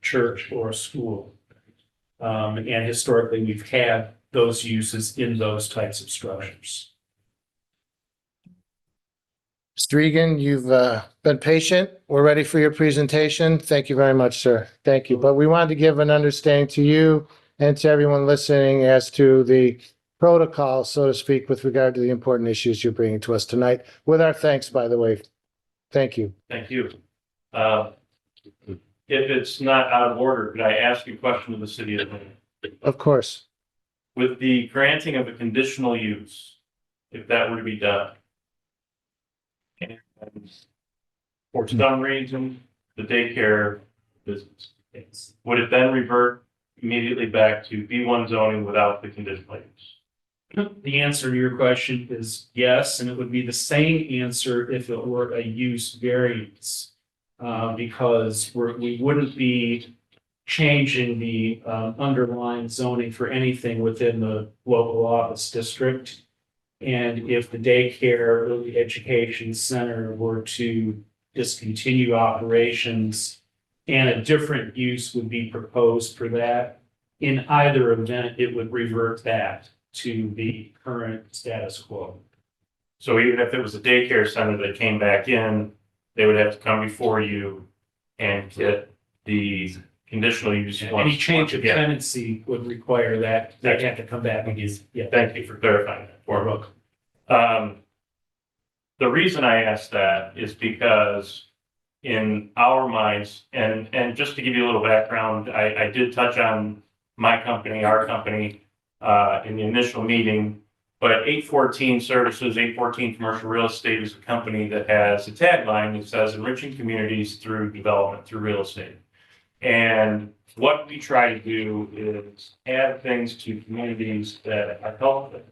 church or a school. And historically, we've had those uses in those types of structures. Mr. Egan, you've been patient. We're ready for your presentation. Thank you very much, sir. Thank you. But we wanted to give an understanding to you and to everyone listening as to the protocol, so to speak, with regard to the important issues you're bringing to us tonight. With our thanks, by the way. Thank you. Thank you. If it's not out of order, could I ask you a question of the city attorney? Of course. With the granting of a conditional use, if that were to be done, and for some reason, the daycare business, would it then revert immediately back to B1 zoning without the conditional use? The answer to your question is yes, and it would be the same answer if it were a use variance. Because we wouldn't be changing the underlying zoning for anything within the local office district. And if the daycare or the education center were to discontinue operations and a different use would be proposed for that, in either event, it would revert back to the current status quo. So even if it was a daycare center that came back in, they would have to come before you and get the conditional use. Any change of tenancy would require that they have to come back again. Yeah. Thank you for clarifying that for me. The reason I asked that is because in our minds, and just to give you a little background, I did touch on my company, our company. in the initial meeting. But 814 Services, 814 Commercial Real Estate is a company that has a tagline that says enriching communities through development, through real estate. And what we try to do is add things to communities that are helpful.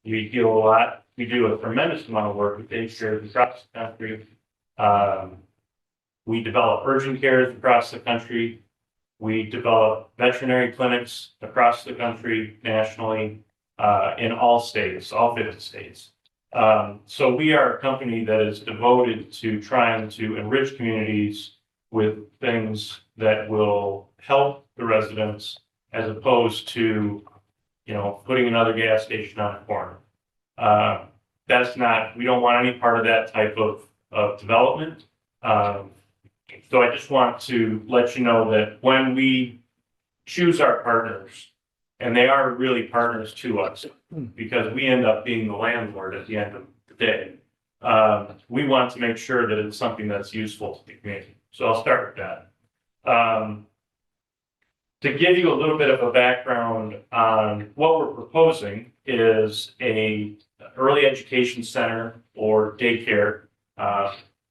We do a tremendous amount of work with daycares across the country. We develop urgent cares across the country. We develop veterinary clinics across the country, nationally, in all states, all 50 states. So we are a company that is devoted to trying to enrich communities with things that will help the residents as opposed to, putting another gas station on the corner. We don't want any part of that type of development. So I just want to let you know that when we choose our partners, and they are really partners to us because we end up being the landlord at the end of the day, we want to make sure that it's something that's useful to the community. So I'll start with that. To give you a little bit of a background on what we're proposing is a early education center or daycare.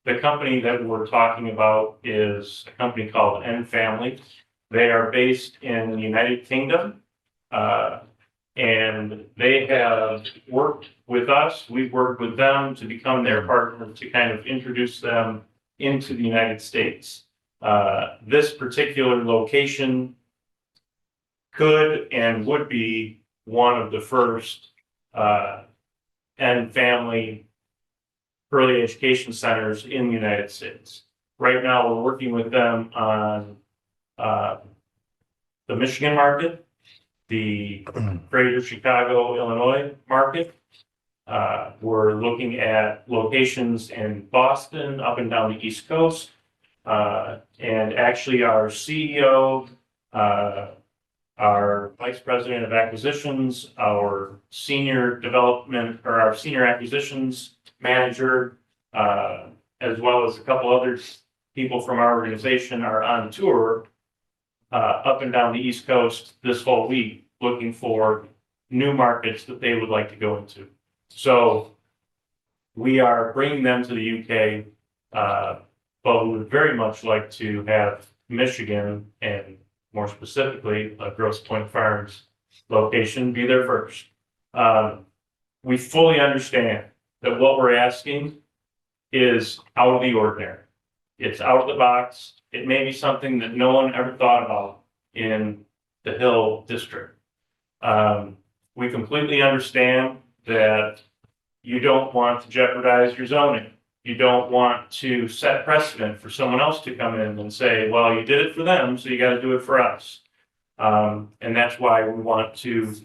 The company that we're talking about is a company called N Family. They are based in the United Kingdom, and they have worked with us. We've worked with them to become their partner to kind of introduce them into the United States. This particular location could and would be one of the first N Family early education centers in the United States. Right now, we're working with them on the Michigan market, the greater Chicago, Illinois market. We're looking at locations in Boston, up and down the East Coast. And actually our CEO, our Vice President of Acquisitions, our Senior Acquisitions Manager, as well as a couple other people from our organization are on tour up and down the East Coast this whole week, looking for new markets that they would like to go into. So we are bringing them to the UK, but we would very much like to have Michigan and more specifically, Grosse Pointe Farms location be there first. We fully understand that what we're asking is out of the ordinary. It's out of the box. It may be something that no one ever thought about in the Hill District. We completely understand that you don't want to jeopardize your zoning. You don't want to set precedent for someone else to come in and say, well, you did it for them, so you got to do it for us. And that's why we want to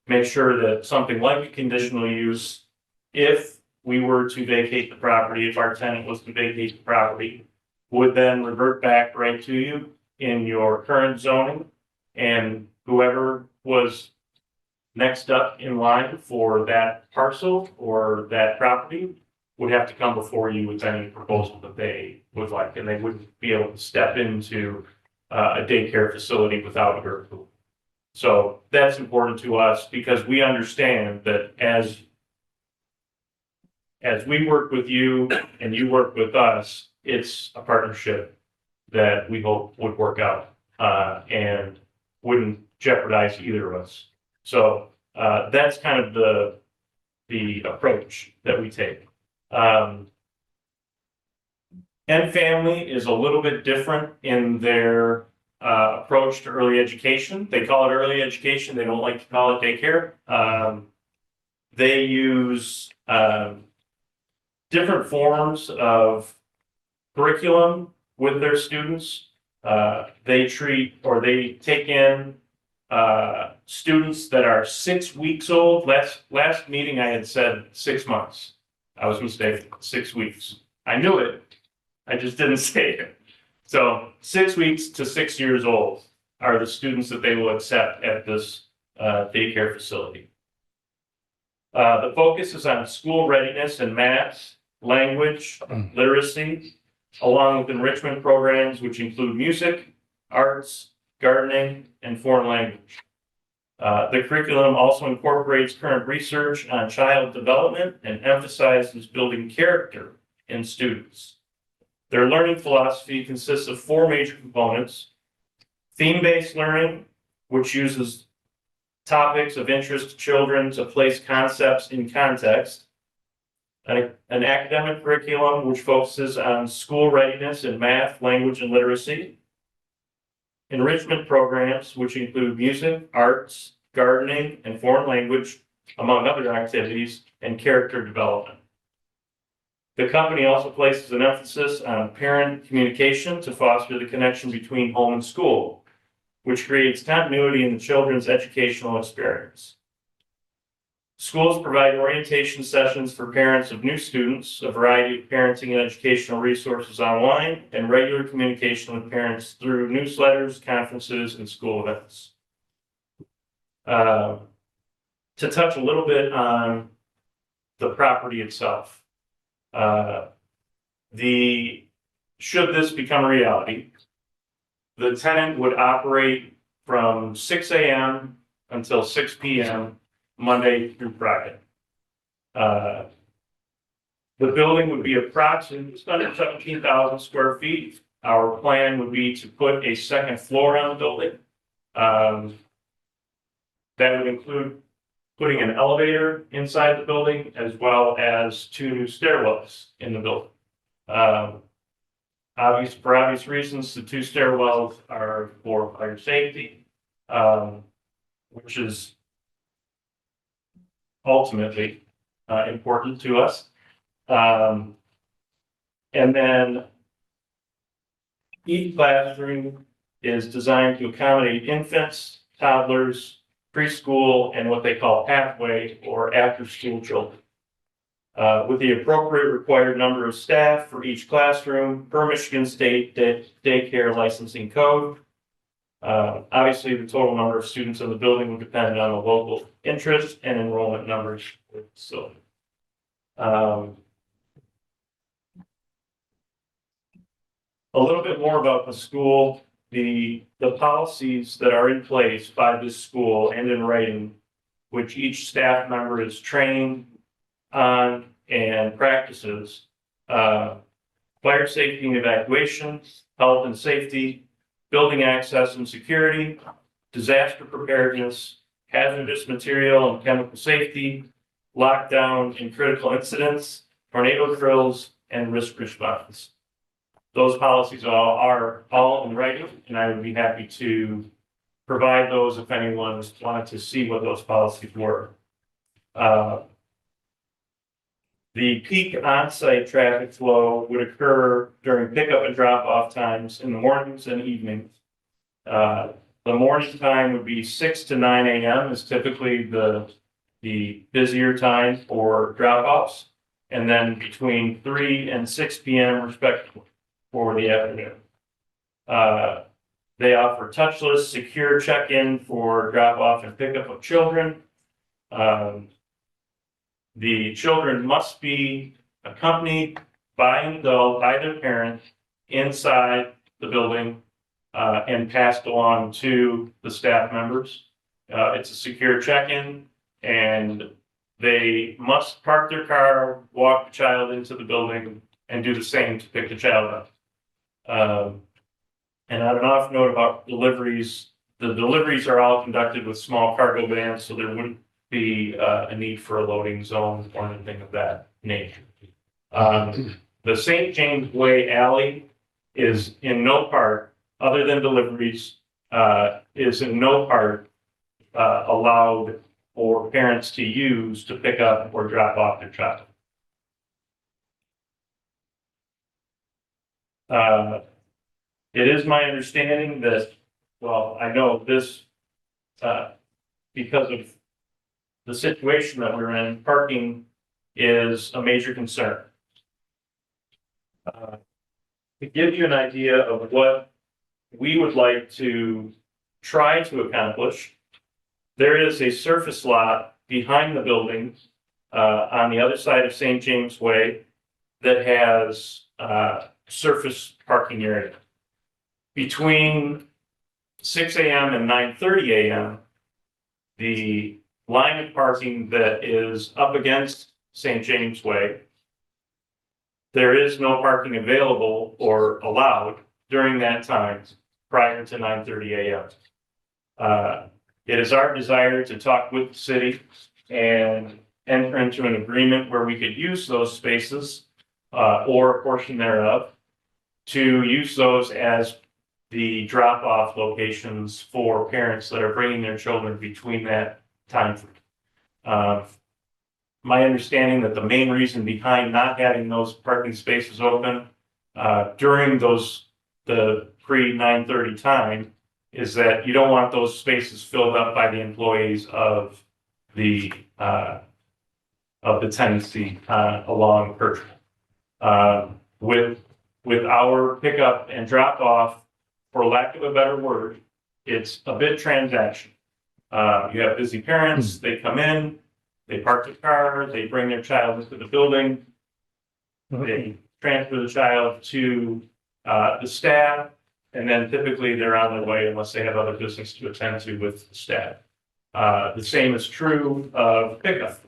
make sure that something like a conditional use, if we were to vacate the property, if our tenant was to vacate the property, would then revert back right to you in your current zoning, and whoever was next up in line for that parcel or that property would have to come before you with any proposal that they would like, and they wouldn't be able to step into a daycare facility without your approval. So that's important to us because we understand that as we work with you and you work with us, it's a partnership that we hope would work out and wouldn't jeopardize either of us. So that's kind of the approach that we take. N Family is a little bit different in their approach to early education. They call it early education. They don't like to call it daycare. They use different forms of curriculum with their students. They take in students that are 6 weeks old. Last meeting I had said 6 months. I was mistaken, 6 weeks. I knew it, I just didn't say it. So 6 weeks to 6 years old are the students that they will accept at this daycare facility. The focus is on school readiness and math, language, literacy, along with enrichment programs, which include music, arts, gardening, and foreign language. The curriculum also incorporates current research on child development and emphasizes building character in students. Their learning philosophy consists of four major components: theme-based learning, which uses topics of interest to children to place concepts in context; an academic curriculum, which focuses on school readiness in math, language, and literacy; enrichment programs, which include music, arts, gardening, and foreign language, among other activities, and character development. The company also places an emphasis on parent communication to foster the connection between home and school, which creates continuity in the children's educational experience. Schools provide orientation sessions for parents of new students, a variety of parenting and educational resources online, and regular communication with parents through newsletters, conferences, and school events. To touch a little bit on the property itself. Should this become a reality, the tenant would operate from 6 a.m. until 6 p.m. Monday through Friday. The building would be approximately just under 17,000 square feet. Our plan would be to put a second floor on the building. That would include putting an elevator inside the building, as well as 2 new stairwells in the building. For obvious reasons, the 2 stairwells are for fire safety, which is ultimately important to us. And then each classroom is designed to accommodate infants, toddlers, preschool, and what they call pathway or after-school children, with the appropriate required number of staff for each classroom per Michigan State daycare licensing code. Obviously, the total number of students in the building will depend on the local interest and enrollment numbers for the facility. A little bit more about the school. The policies that are in place by this school and in writing, which each staff member is trained on and practices, fire safety and evacuation, health and safety, building access and security, disaster preparedness, hazardous material and chemical safety, lockdown and critical incidents, tornado drills, and risk response. Those policies are all in writing, and I would be happy to provide those if anyone wanted to see what those policies were. The peak on-site traffic flow would occur during pickup and drop-off times in the mornings and evenings. The morning time would be 6 to 9 a.m. is typically the busier time for drop-offs, and then between 3 and 6 p.m. respectively for the afternoon. They offer touchless, secure check-in for drop-off and pickup of children. The children must be accompanied by an adult, by their parent, inside the building and passed along to the staff members. It's a secure check-in, and they must park their car, walk the child into the building, and do the same to pick the child up. And on an off note about deliveries, the deliveries are all conducted with small cargo vans, so there wouldn't be a need for a loading zone or anything of that nature. The St. James Way Alley is in no part, other than deliveries, is in no part allowed for parents to use to pick up or drop off their child. It is my understanding that, well, I know this because of the situation that we're in, parking is a major concern. To give you an idea of what we would like to try to accomplish, there is a surface lot behind the building on the other side of St. James Way that has surface parking area. Between 6 a.m. and 9:30 a.m., the line of parking that is up against St. James Way, there is no parking available or allowed during that time prior to 9:30 a.m. It is our desire to talk with the city and enter into an agreement where we could use those spaces or a portion thereof to use those as the drop-off locations for parents that are bringing their children between that time frame. My understanding that the main reason behind not having those parking spaces open during the pre-9:30 time is that you don't want those spaces filled up by the employees of the tenancy along Kercheval. With our pickup and drop off, for lack of a better word, it's a bit transaction. You have busy parents, they come in, they park their car, they bring their child into the building, they transfer the child to the staff, and then typically they're on their way unless they have other business to attend to with the staff. The same is true of pickup.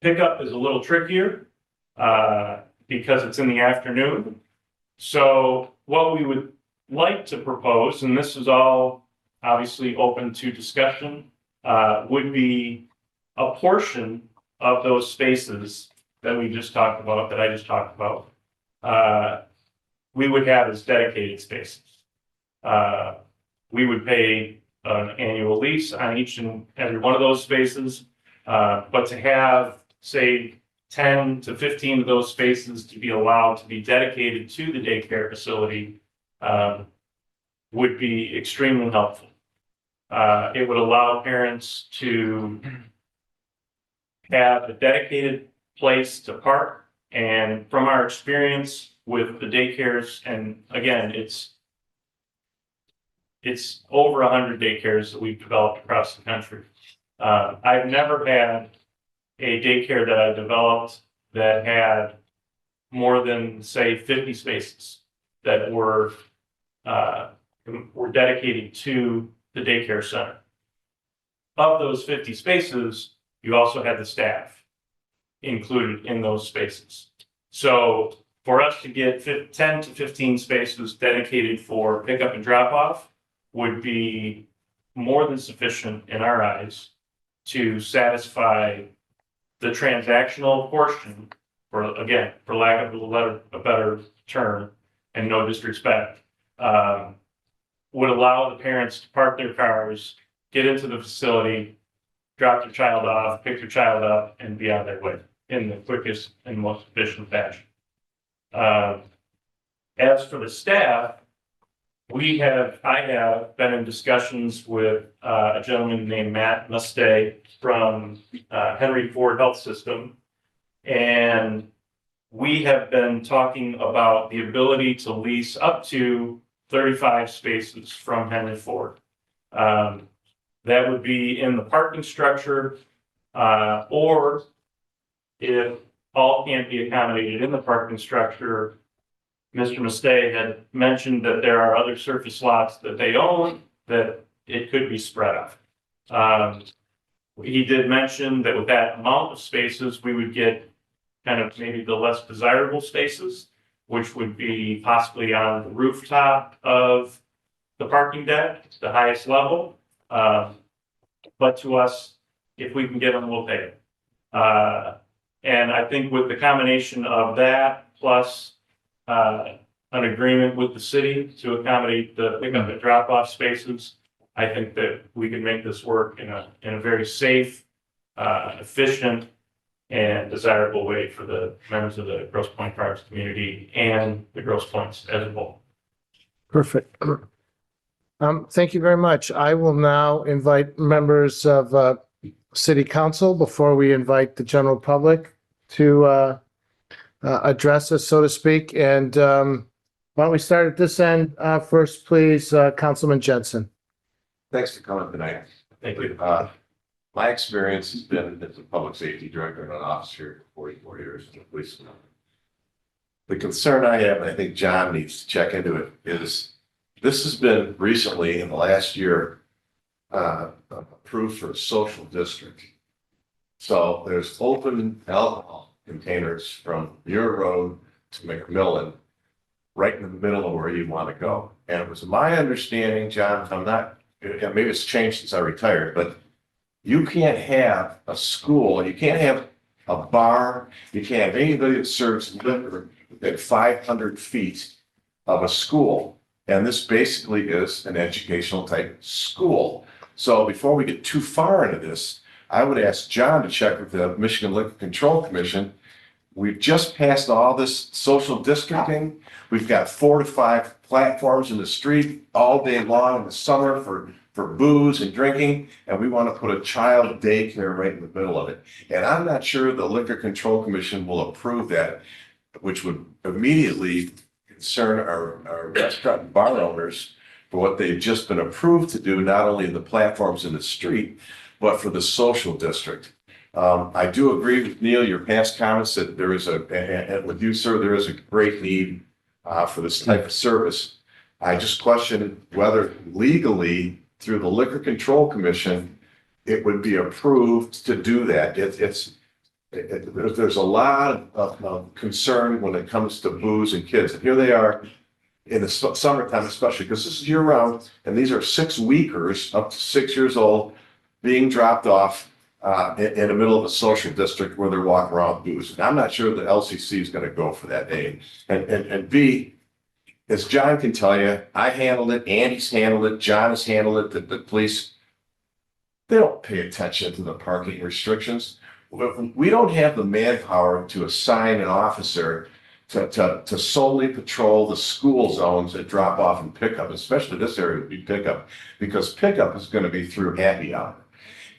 Pickup is a little trickier because it's in the afternoon. So what we would like to propose, and this is all obviously open to discussion, would be a portion of those spaces that we just talked about, that I just talked about, we would have as dedicated spaces. We would pay an annual lease on each and every one of those spaces, but to have, say, 10 to 15 of those spaces to be allowed to be dedicated to the daycare facility would be extremely helpful. It would allow parents to have a dedicated place to park. And from our experience with the daycares, and again, it's over 100 daycares that we've developed across the country. I've never had a daycare that I developed that had more than, say, 50 spaces that were dedicated to the daycare center. Of those 50 spaces, you also had the staff included in those spaces. So for us to get 10 to 15 spaces dedicated for pickup and drop off would be more than sufficient in our eyes to satisfy the transactional portion, for lack of a better term, and no disrespect, would allow the parents to park their cars, get into the facility, drop their child off, pick their child up, and be on their way in the quickest and most efficient fashion. As for the staff, I have been in discussions with a gentleman named Matt Mustay from Henry Ford Health System, and we have been talking about the ability to lease up to 35 spaces from Henry Ford. That would be in the parking structure, or if all can't be accommodated in the parking structure, Mr. Mustay had mentioned that there are other surface lots that they own that it could be spread out. He did mention that with that amount of spaces, we would get kind of maybe the less desirable spaces, which would be possibly on the rooftop of the parking deck, the highest level. But to us, if we can get them, we'll pay it. And I think with the combination of that plus an agreement with the city to accommodate the pickup and drop off spaces, I think that we can make this work in a very safe, efficient, and desirable way for the members of the Grosse Pointe Farms community and the Grosse Pointes as a whole. Perfect. Thank you very much. I will now invite members of City Council before we invite the general public to address us, so to speak. And why don't we start at this end first, please, Councilman Jensen. Thanks for coming tonight. Thank you. My experience has been as a public safety director and an officer for 44 years in the police. The concern I have, and I think John needs to check into it, is this has been recently in the last year approved for a social district. So there's open alcohol containers from your road to McMillan, right in the middle of where you want to go. And it was my understanding, John, I'm not, maybe it's changed since I retired, but you can't have a school, you can't have a bar, you can't have anybody that serves liquor at 500 feet of a school. And this basically is an educational type school. So before we get too far into this, I would ask John to check with the Michigan Liquor Control Commission. We've just passed all this social districting. We've got 4 to 5 platforms in the street all day long in the summer for booze and drinking, and we want to put a child daycare right in the middle of it. And I'm not sure the Liquor Control Commission will approve that, which would immediately concern our restaurant and bar owners for what they've just been approved to do, not only in the platforms in the street, but for the social district. I do agree with Neil, your past comments that there is and with you, sir, there is a great need for this type of service. I just question whether legally through the Liquor Control Commission, it would be approved to do that. There's a lot of concern when it comes to booze and kids. And here they are in the summertime, especially because this is year round, and these are 6-weekers up to 6 years old being dropped off in the middle of a social district where they're walking around with booze. And I'm not sure the LCC is going to go for that, A. And B, as John can tell you, I handled it, Andy's handled it, John has handled it, the police, they don't pay attention to the parking restrictions. We don't have the manpower to assign an officer to solely patrol the school zones that drop off and pickup, especially this area would be pickup, because pickup is going to be through happy hour.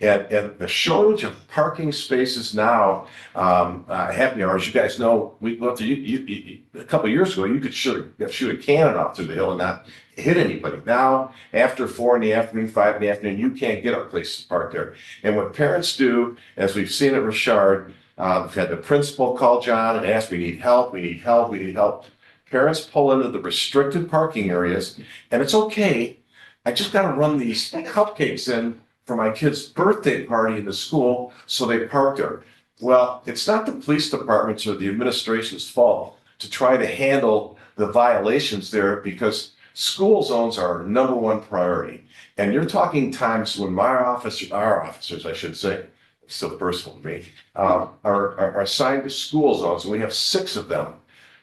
And the shortage of parking spaces now, happy hours, you guys know, a couple of years ago, you could shoot a cannon off through the hill and not hit anybody. Now, after 4 in the afternoon, 5 in the afternoon, you can't get a place to park there. And what parents do, as we've seen at Richard, we've had the principal call John and ask, we need help, we need help, we need help. Parents pull into the restricted parking areas, and it's okay. I just got to run these cupcakes in for my kid's birthday party in the school, so they park there. Well, it's not the police department's or the administration's fault to try to handle the violations there, because school zones are our #1 priority. And you're talking times when our officers, I should say, it's still personal to me, are assigned to school zones, and we have 6 of them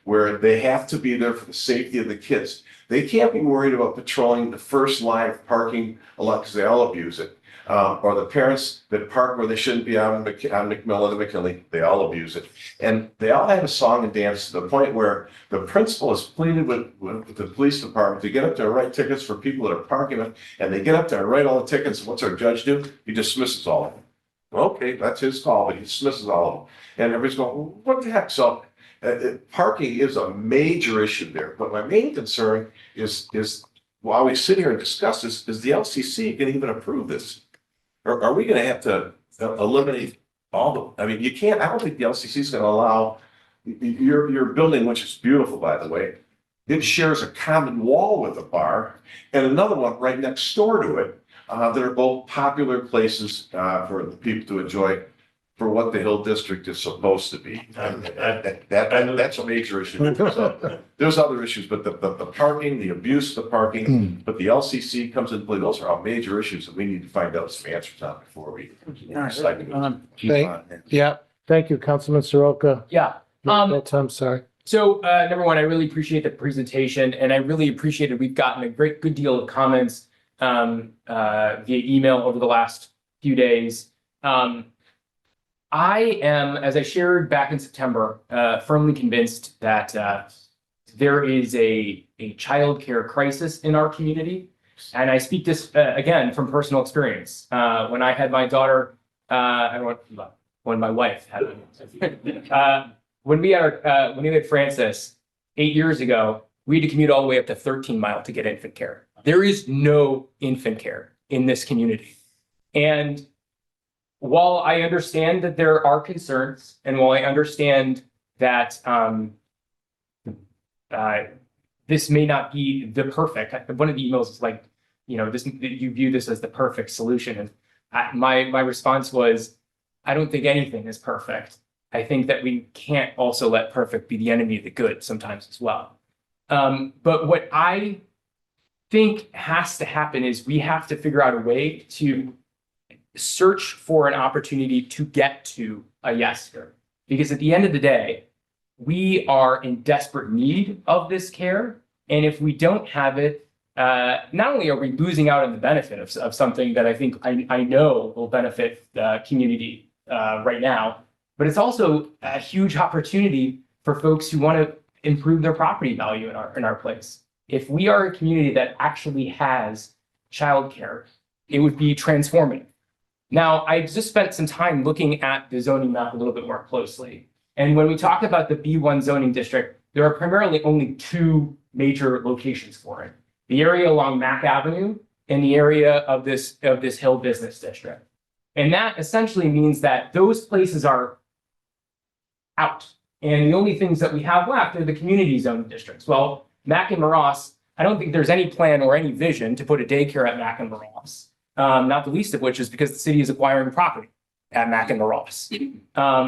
where they have to be there for the safety of the kids. They can't be worried about patrolling the first line of parking a lot because they all abuse it. Or the parents that park where they shouldn't be on McMillan and McKinley, they all abuse it. And they all have a song and dance to the point where the principal has pleaded with the police department to get up there and write tickets for people that are parking, and they get up there and write all the tickets. What's our judge do? He dismisses all of them. Okay, that's his call, but he dismisses all of them. And everybody's going, well, what the heck? So parking is a major issue there. But my main concern is while we sit here and discuss this, is the LCC can even approve this? Or are we going to have to eliminate all the, I mean, you can't, I don't think the LCC is going to allow your building, which is beautiful, by the way. It shares a common wall with a bar and another one right next door to it that are both popular places for the people to enjoy for what the Hill District is supposed to be. That's a major issue. So, there's other issues, but the parking, the abuse of the parking, but the LCC comes into play. Those are all major issues that we need to find out some answers on before we decide to go. Yeah, thank you, Councilman Soroka. Yeah. I'm sorry. So, number one, I really appreciate the presentation, and I really appreciated we've gotten a good deal of comments via email over the last few days. I am, as I shared back in September, firmly convinced that there is a childcare crisis in our community. And I speak this again from personal experience. When I had my daughter, when my wife had when we had Frances 8 years ago, we had to commute all the way up to 13 Mile to get infant care. There is no infant care in this community. And while I understand that there are concerns, and while I understand that this may not be the perfect, one of the emails is like, you view this as the perfect solution. And my response was, I don't think anything is perfect. I think that we can't also let perfect be the enemy of the good sometimes as well. But what I think has to happen is we have to figure out a way to search for an opportunity to get to a yes here. Because at the end of the day, we are in desperate need of this care. And if we don't have it, not only are we losing out on the benefit of something that I think I know will benefit the community right now, but it's also a huge opportunity for folks who want to improve their property value in our place. If we are a community that actually has childcare, it would be transformative. Now, I just spent some time looking at the zoning map a little bit more closely. And when we talk about the B1 zoning district, there are primarily only two major locations for it. The area along Mack Avenue and the area of this Hill Business District. And that essentially means that those places are out. And the only things that we have left are the community zone districts. Well, Mack and Ross, I don't think there's any plan or any vision to put a daycare at Mack and Ross. Not the least of which is because the city is acquiring property at Mack and Ross.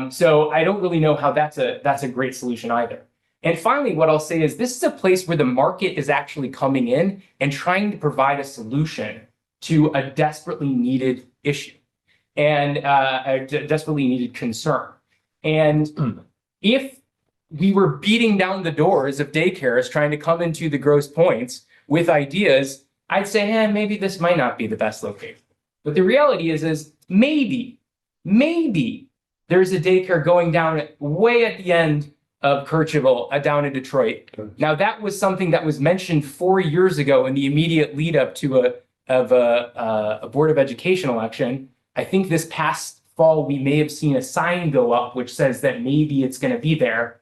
So I don't really know how that's a great solution either. And finally, what I'll say is this is a place where the market is actually coming in and trying to provide a solution to a desperately needed issue and a desperately needed concern. And if we were beating down the doors of daycares trying to come into the Grosse Pointes with ideas, I'd say, maybe this might not be the best location. But the reality is maybe there's a daycare going down way at the end of Kercheval down in Detroit. Now, that was something that was mentioned 4 years ago in the immediate lead up to a Board of Education election. I think this past fall, we may have seen a sign go up which says that maybe it's going to be there.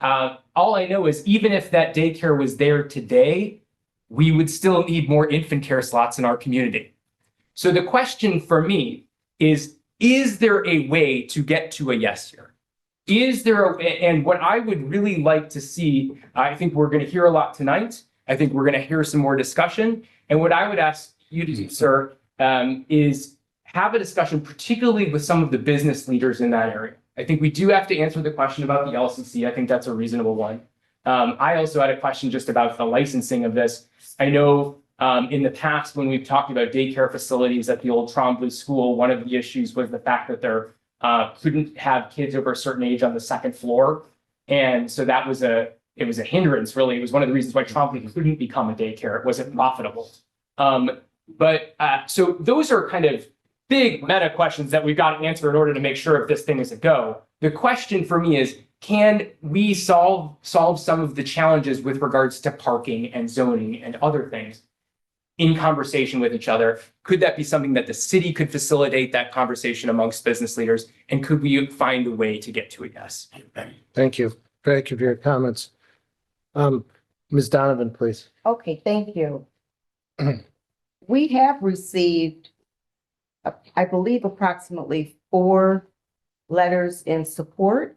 All I know is even if that daycare was there today, we would still need more infant care slots in our community. So the question for me is there a way to get to a yes here? And what I would really like to see, I think we're going to hear a lot tonight. I think we're going to hear some more discussion. And what I would ask you to do, sir, is have a discussion, particularly with some of the business leaders in that area. I think we do have to answer the question about the LCC. I think that's a reasonable one. I also had a question just about the licensing of this. I know in the past, when we've talked about daycare facilities at the old Trombley School, one of the issues was the fact that there couldn't have kids over a certain age on the second floor. And so it was a hindrance, really. It was one of the reasons why Trombley couldn't become a daycare. It wasn't profitable. So those are kind of big meta questions that we've got to answer in order to make sure if this thing is a go. The question for me is, can we solve some of the challenges with regards to parking and zoning and other things in conversation with each other? Could that be something that the city could facilitate that conversation amongst business leaders? And could we find a way to get to a yes? Thank you. Thank you for your comments. Ms. Donaven, please. Okay, thank you. We have received, I believe, approximately 4 letters in support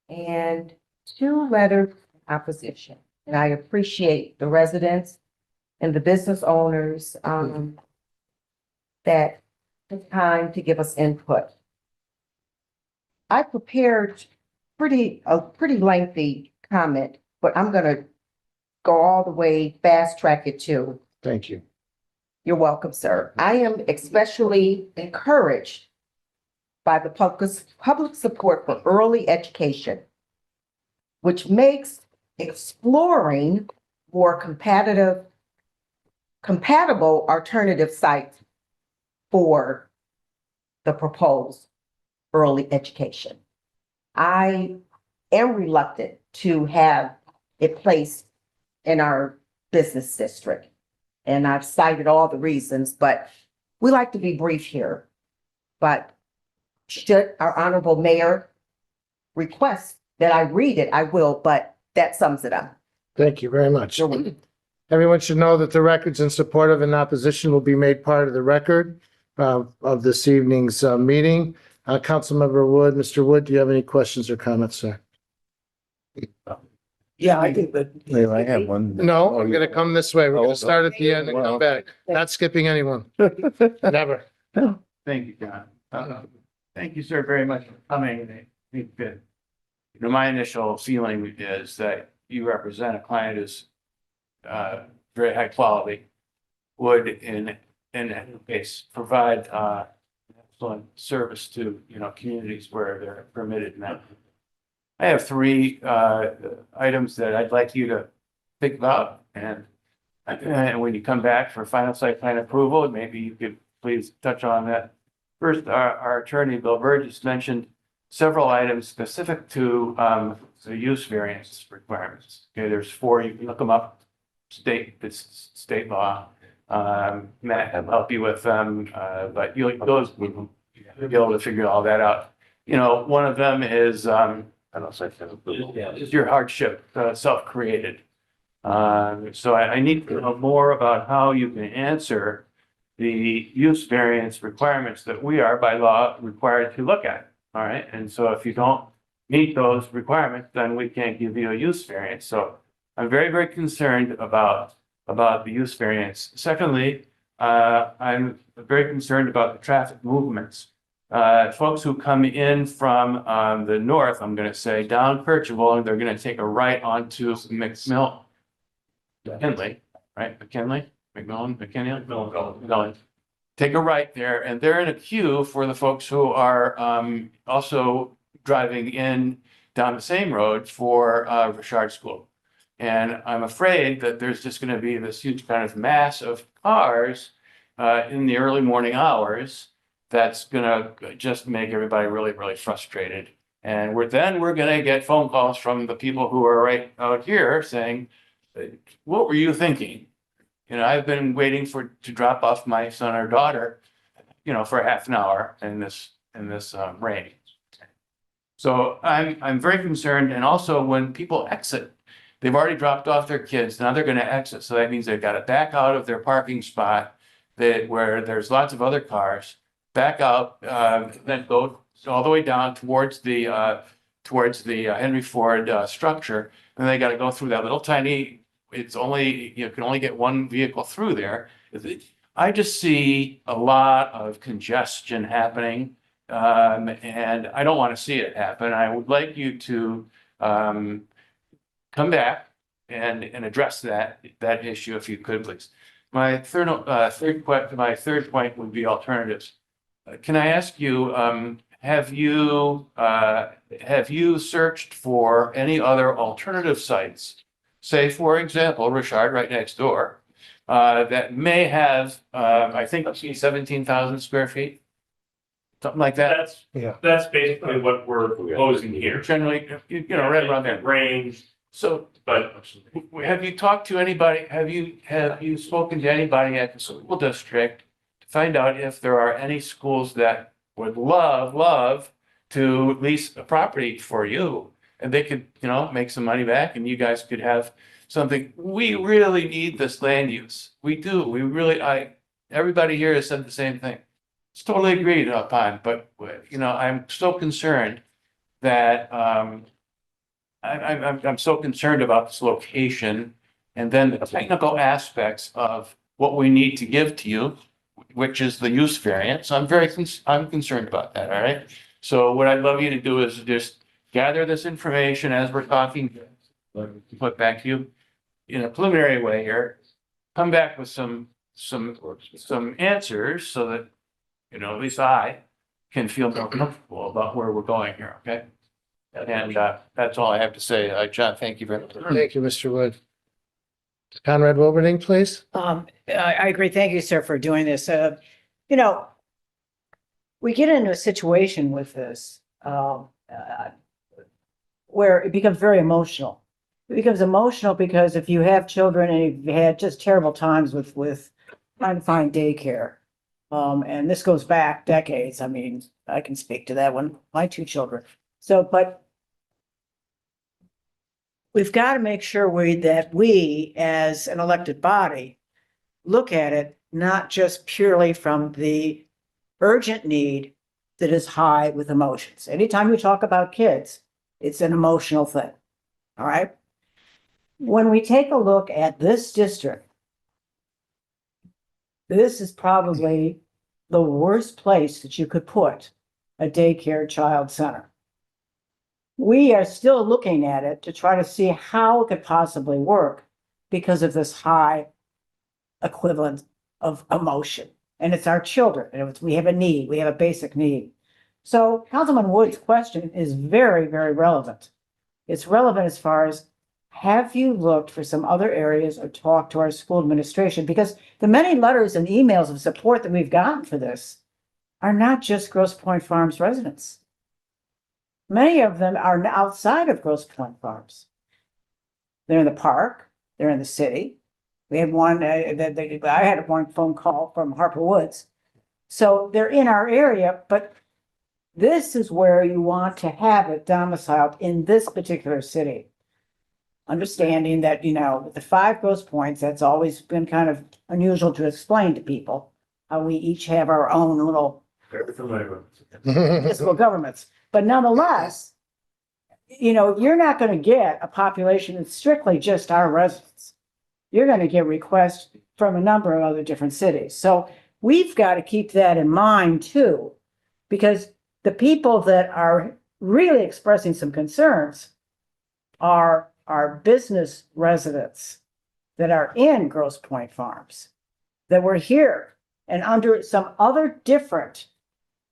and 2 letters in opposition. And I appreciate the residents and the business owners that took time to give us input. I prepared a pretty lengthy comment, but I'm going to go all the way fast track it too. Thank you. You're welcome, sir. I am especially encouraged by the public support for early education, which makes exploring more compatible alternative sites for the proposed early education. I am reluctant to have it placed in our business district. And I've cited all the reasons, but we like to be brief here. But should our honorable mayor request that I read it, I will, but that sums it up. Thank you very much. Everyone should know that the records in support of and opposition will be made part of the record of this evening's meeting. Councilmember Wood, Mr. Wood, do you have any questions or comments, sir? Yeah, I think that. I have one. No, I'm gonna come this way. We're gonna start at the end and come back. Not skipping anyone. Never. Thank you, John. Thank you, sir, very much for coming. I think that, you know, my initial feeling is that you represent a client who's very high quality, would in any case provide excellent service to, you know, communities where they're permitted now. I have three items that I'd like you to think about, and when you come back for final site plan approval, maybe you could please touch on that. First, our attorney, Bill Burgess, mentioned several items specific to the use variance requirements. Okay, there's four, you can look them up, it's state law. Matt can help you with them, but you'll be able to figure all that out. You know, one of them is is your hardship self-created? So I need to know more about how you can answer the use variance requirements that we are by law required to look at. All right, and so if you don't meet those requirements, then we can't give you a use variance. So I'm very, very concerned about the use variance. Secondly, I'm very concerned about the traffic movements. Folks who come in from the north, I'm going to say down Kercheval, and they're going to take a right onto McKinley, right? McKinley. Take a right there, and they're in a queue for the folks who are also driving in down the same road for Richard School. And I'm afraid that there's just going to be this huge kind of mass of cars in the early morning hours that's going to just make everybody really, really frustrated. And we're going to get phone calls from the people who are right out here saying, what were you thinking? You know, I've been waiting to drop off my son or daughter, you know, for half an hour in this rain. So I'm very concerned. And also when people exit, they've already dropped off their kids. Now they're going to exit. So that means they've got to back out of their parking spot where there's lots of other cars, back out, then go all the way down towards the Henry Ford structure. And they got to go through that little tiny, you can only get one vehicle through there. I just see a lot of congestion happening. And I don't want to see it happen. I would like you to come back and address that issue if you could, please. My third point would be alternatives. Can I ask you, have you searched for any other alternative sites? Say, for example, Richard right next door, that may have, I think, 17,000 square feet, something like that. That's basically what we're proposing here. Generally, you know, right around there. Range, So but have you talked to anybody? Have you spoken to anybody at the school district to find out if there are any schools that would love to lease a property for you? And they could, you know, make some money back and you guys could have something. We really need this land use. We do. We really, everybody here has said the same thing. It's totally agreed upon, but, you know, I'm so concerned that, I'm so concerned about this location and then the technical aspects of what we need to give to you, which is the use variance. I'm concerned about that. All right. So what I'd love you to do is just gather this information as we're talking, put back to you in a preliminary way here, come back with some answers so that, you know, at least I can feel more comfortable about where we're going here. Okay. And that's all I have to say. John, thank you very much. Thank you, Mr. Wood. Konrad-Wilberding, please. I agree. Thank you, sir, for doing this. You know, we get into a situation with this where it becomes very emotional. It becomes emotional because if you have children and you've had just terrible times with trying to find daycare, and this goes back decades. I mean, I can speak to that one, my two children. So, but we've got to make sure that we, as an elected body, look at it not just purely from the urgent need that is high with emotions. Anytime we talk about kids, it's an emotional thing. All right. when we take a look at this district, this is probably the worst place that you could put a daycare child center. We are still looking at it to try to see how it could possibly work because of this high equivalent of emotion. And it's our children, and we have a need, we have a basic need. So Councilman Wood's question is very, very relevant. It's relevant as far as, have you looked for some other areas or talked to our school administration? Because the many letters and emails of support that we've gotten for this are not just Grosse Pointe Farms residents. Many of them are outside of Grosse Pointe Farms. They're in the park, they're in the city. We had one, I had one phone call from Harper Woods. So they're in our area, but this is where you want to have it domiciled in this particular city. Understanding that, you know, with the 5 Grosse Pointes, that's always been kind of unusual to explain to people, how we each have our own little municipal governments. But nonetheless, you know, you're not going to get a population that's strictly just our residents. You're going to get requests from a number of other different cities. So we've got to keep that in mind too, because the people that are really expressing some concerns are our business residents that are in Grosse Pointe Farms, that were here and under some other different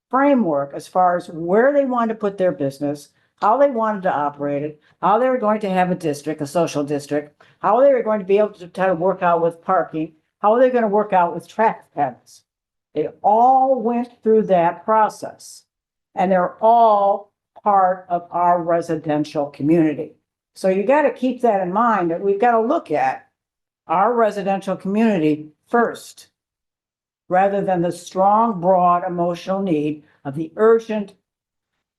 framework as far as where they wanted to put their business, how they wanted to operate it, how they were going to have a district, a social district, how they were going to be able to try to work out with parking, how are they going to work out with traffic patterns. They all went through that process, and they're all part of our residential community. So you got to keep that in mind, that we've got to look at our residential community first, rather than the strong, broad emotional need of the urgent,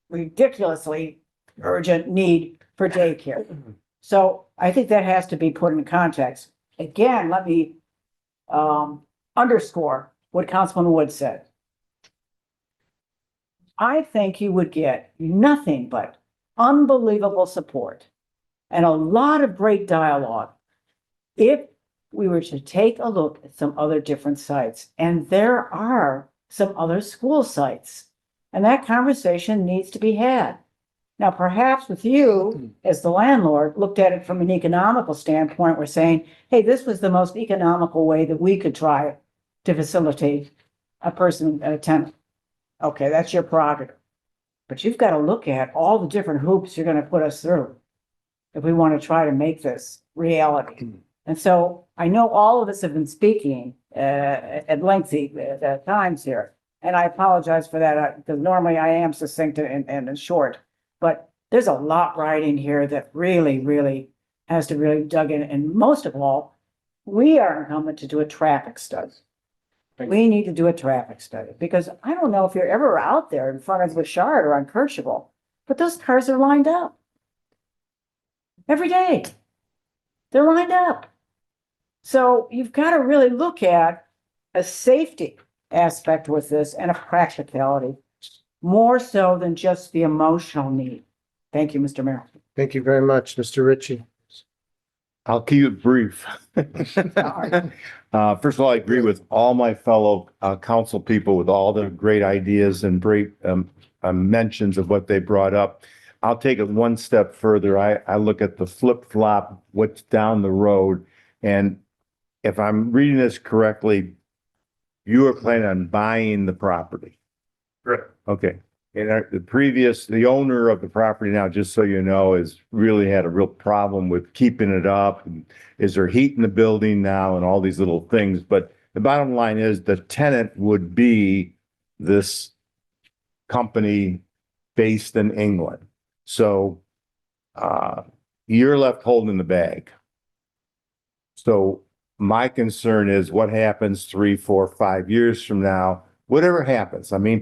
ridiculously urgent need for daycare. So I think that has to be put in context. Again, let me underscore what Councilman Wood said. I think you would get nothing but unbelievable support and a lot of great dialogue if we were to take a look at some other different sites. And there are some other school sites, and that conversation needs to be had. Now, perhaps with you as the landlord looked at it from an economical standpoint, we're saying, hey, this was the most economical way that we could try to facilitate a person, a tenant. Okay, that's your prerogative. But you've got to look at all the different hoops you're going to put us through if we want to try to make this reality. And so I know all of us have been speaking at lengthy times here, and I apologize for that because normally I am succinct and short, but there's a lot right in here that really, really has to really dug in. And most of all, we are incumbent to do a traffic study. We need to do a traffic study because I don't know if you're ever out there in front of Bouchard or on Kercheval, but those cars are lined up every day. They're lined up. So you've got to really look at a safety aspect with this and a practicality, more so than just the emotional need. Thank you, Mr. Mayor. Thank you very much, Mr. Ritchie. I'll keep it brief. First of all, I agree with all my fellow council people with all the great ideas and great mentions of what they brought up. I'll take it one step further. I look at the flip-flop, what's down the road. And if I'm reading this correctly, you are planning on buying the property. Correct. Okay. And the owner of the property now, just so you know, has really had a real problem with keeping it up. And is there heat in the building now and all these little things? But the bottom line is the tenant would be this company based in England. So you're left holding the bag. So my concern is what happens 3, 4, 5 years from now, whatever happens. I mean,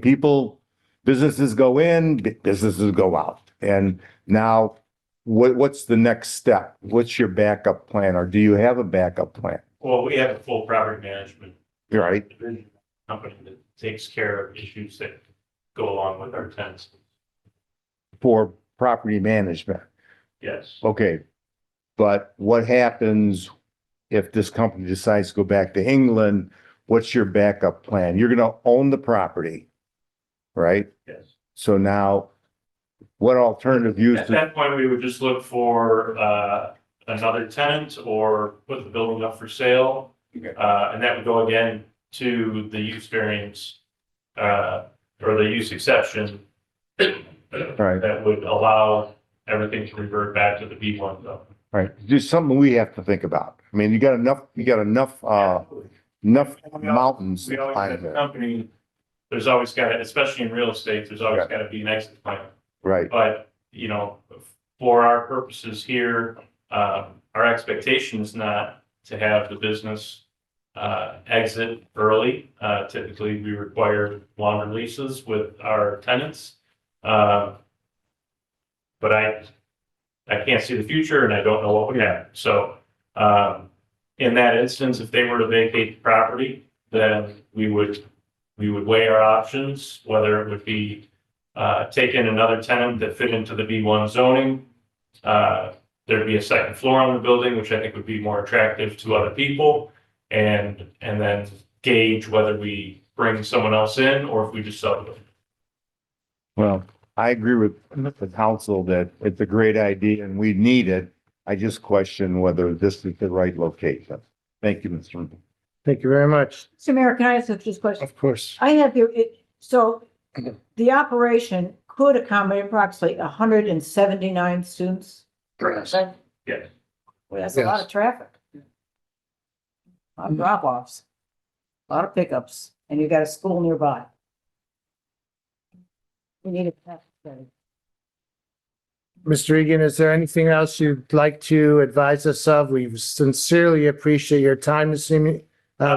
businesses go in, businesses go out. And now what's the next step? What's your backup plan? Or do you have a backup plan? Well, we have a full property management Right. company that takes care of issues that go along with our tenants. For property management. Yes. Okay. But what happens if this company decides to go back to England? What's your backup plan? You're gonna own the property, right? Yes. So now, what alternative use? At that point, we would just look for another tenant or put the building up for sale. And that would go again to the use variance or the use exception. Right. That would allow everything to revert back to the B1 zone. Right, just something we have to think about. I mean, you got enough mountains We always behind have a there, company, there's always got to, especially in real estate, there's always got to be an exit plan. right? But, you know, for our purposes here, our expectation is not to have the business exit early. Typically, we require longer leases with our tenants. But I can't see the future and I don't know what would happen. So, in that instance, if they were to vacate the property, then we would weigh our options, whether it would be take in another tenant that fit into the B1 zoning. There'd be a second floor on the building, which I think would be more attractive to other people, and then gauge whether we bring someone else in or if we just sell the building. Well, I agree with the council that it's a great idea and we need it. I just question whether this is the right location. Thank you, Mr. Ringo. Thank you very much. Mr. Mayor, can I ask just a question? Of course. I have here, so the operation could accommodate approximately 179 students? Yes. Yes. Well, that's a lot of traffic. A lot of drop-offs, a lot of pickups, and you got a school nearby. We need a traffic study. Mr. Egan, is there anything else you'd like to advise us of? We sincerely appreciate your time this evening. I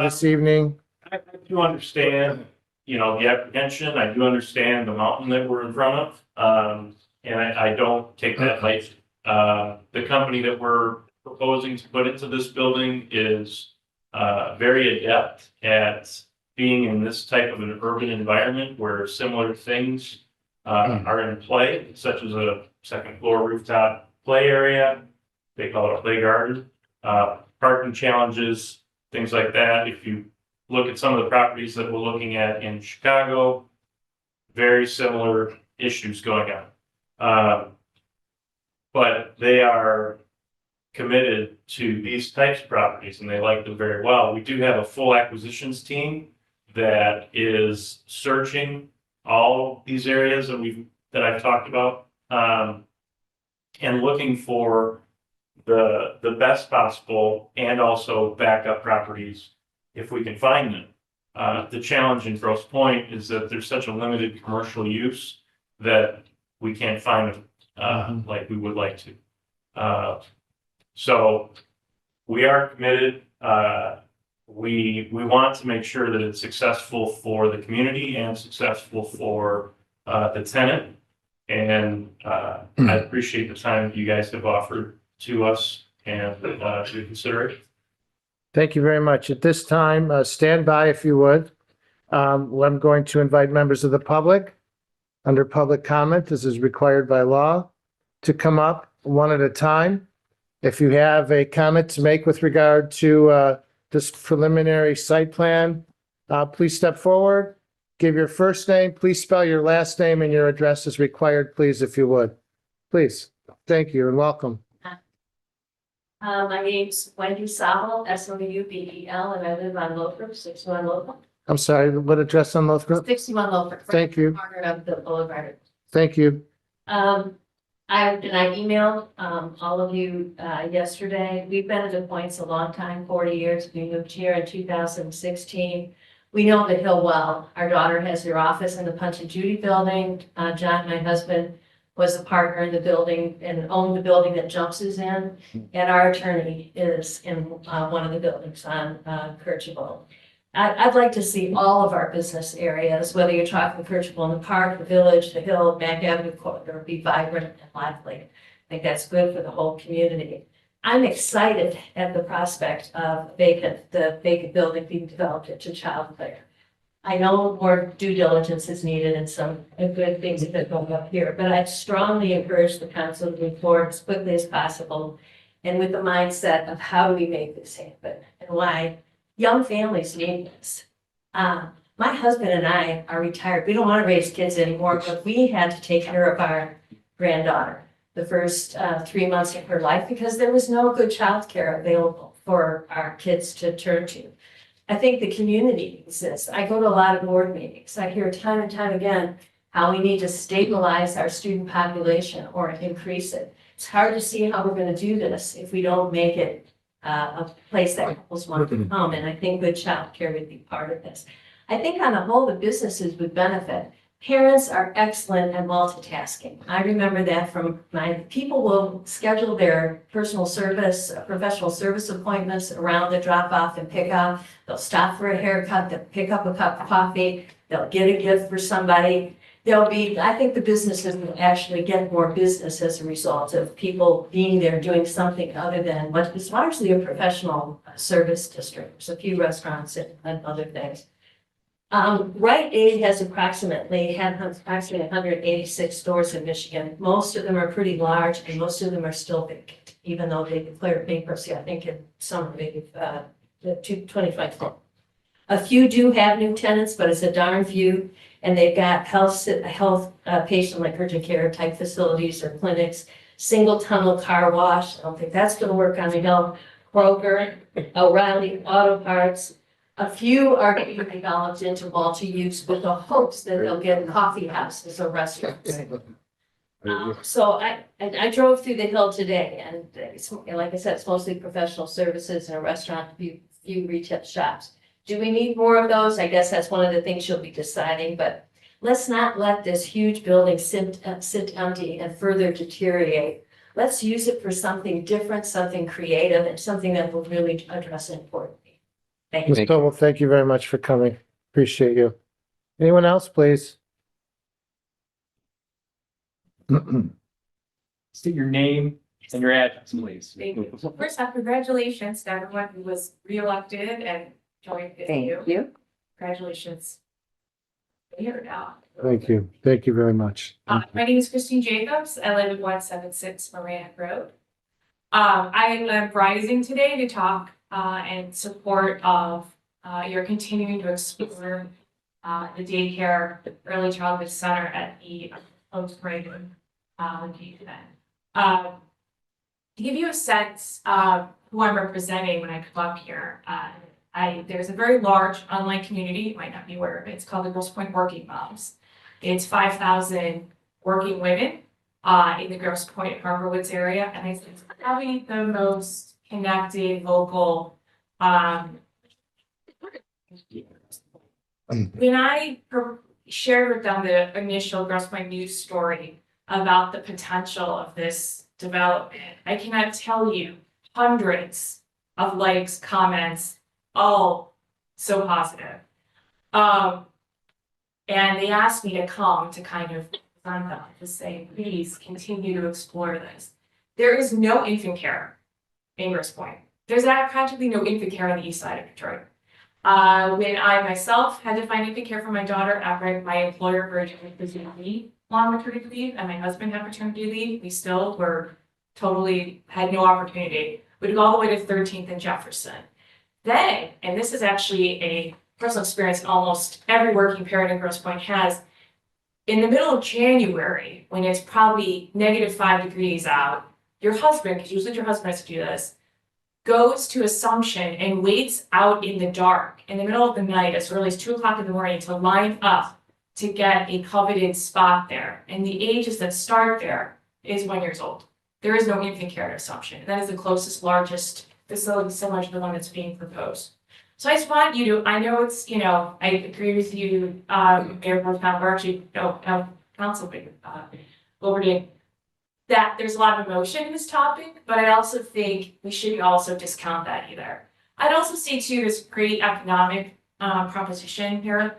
do understand, you know, the apprehension. I do understand the mountain that we're in front of. And I don't take that lightly. The company that we're proposing to put into this building is very adept at being in this type of an urban environment where similar things are in play, such as a second floor rooftop play area. They call it a play garden, parking challenges, things like that. If you look at some of the properties that we're looking at in Chicago, very similar issues going on. But they are committed to these types of properties and they like them very well. We do have a full acquisitions team that is searching all these areas that I've talked about, and looking for the best possible and also backup properties if we can find them. The challenge in Grosse Pointe is that there's such a limited commercial use that we can't find them like we would like to. So we are committed. We want to make sure that it's successful for the community and successful for the tenant. And I appreciate the time that you guys have offered to us and to consider it. Thank you very much. At this time, stand by if you would. I'm going to invite members of the public under public comment, this is required by law, to come up one at a time. If you have a comment to make with regard to this preliminary site plan, please step forward, give your first name, please spell your last name and your address is required, please, if you would. Please. Thank you and welcome. My name's Wendy Sobel, Soubel, and I live on Lothrop, 61 Lothrop. I'm sorry, what address on Lothrop? 61 Lothrop. Thank you. Corner of the boulevard. Thank you. I emailed all of you yesterday. We've been at the Points a long time, 40 years. We moved here in 2016. We know the Hill well. Our daughter has her office in the Punch and Judy building. John, my husband, was a partner in the building and owned the building that Jumps is in. And our attorney is in one of the buildings on Kercheval. I'd like to see all of our business areas, whether you're talking Kercheval in the park, the village, the Hill, Mack Avenue corridor, be vibrant and lively. I think that's good for the whole community. I'm excited at the prospect of the vacant building being developed into Childcare. I know more due diligence is needed and some good things have been going up here, but I strongly encourage the council to move forward as quickly as possible and with the mindset of how do we make this happen and why young families need this. My husband and I are retired. We don't want to raise kids anymore, but we had to take care of our granddaughter the first 3 months of her life because there was no good childcare available for our kids to turn to. I think the community exists. I go to a lot of board meetings. I hear time and time again how we need to stabilize our student population or increase it. It's hard to see how we're going to do this if we don't make it a place that couples want to come. And I think good childcare would be part of this. I think on the whole, the businesses would benefit. Parents are excellent at multitasking. I remember that from people will schedule their professional service appointments around the drop off and pick up. They'll stop for a haircut, they'll pick up a cup of coffee, they'll get a gift for somebody. I think the businesses will actually get more business as a result of people being there doing something other than what is largely a professional service district. There's a few restaurants and other things. Rite Aid has approximately 186 stores in Michigan. Most of them are pretty large and most of them are still vacant, even though they declared bankruptcy, I think in summer, maybe 2024. A few do have new tenants, but it's a darn few. And they've got health patient like urgent care type facilities or clinics, single tunnel car wash. I don't think that's going to work on the Hill. Kroger, O'Reilly Auto Parts. A few are being developed into multi-use with the hopes that they'll get coffee houses or restaurants. So I drove through the Hill today and it's, like I said, it's mostly professional services and a restaurant, a few retail shops. Do we need more of those? I guess that's one of the things you'll be deciding, but let's not let this huge building sit empty and further deteriorate. Let's use it for something different, something creative, and something that will really address an important need. Thank you. Ms. Coble, thank you very much for coming. Appreciate you. Anyone else, please? State your name and your address, please. Thank you. First off, congratulations to everyone who was reelected and joined with you. Thank you. Congratulations. Here now. Thank you. Thank you very much. My name is Christine Jacobs. I live at 176 Moran Road. I am rising today to talk in support of your continuing to explore the daycare, early childhood center at the post-grade location. To give you a sense of who I'm representing when I come up here, there's a very large online community, you might not be aware of it. It's called the Grosse Pointe Working Moms. It's 5,000 working women in the Grosse Pointe Harbor Woods area, and it's probably the most connected local. When I shared with them the initial Grosse Pointe news story about the potential of this development, I cannot tell you hundreds of likes, comments, all so positive. And they asked me to come to kind of present them, to say, please continue to explore this. There is no infant care in Grosse Pointe. There's practically no infant care on the east side of Detroit. When I myself had to find infant care for my daughter after my employer originally presumed me long maternity leave and my husband had maternity leave, we still had no opportunity. We'd go all the way to 13th and Jefferson. Then, and this is actually a personal experience almost every working parent in Grosse Pointe has, in the middle of January, when it's probably -5 degrees out, your husband, because usually your husband has to do this, goes to Assumption and waits out in the dark in the middle of the night as early as 2 o'clock in the morning to line up to get a coveted spot there. And the ages that start there is 1 year old. There is no infant care at Assumption. That is the closest, largest facility similar to the one that's being proposed. So I just want you to, I know it's, I agree with you, Mayor Pro Tem, or actually, Councilman Wilberding, that there's a lot of emotion in this topic, but I also think we shouldn't also discount that either. I'd also say too, this great economic proposition here.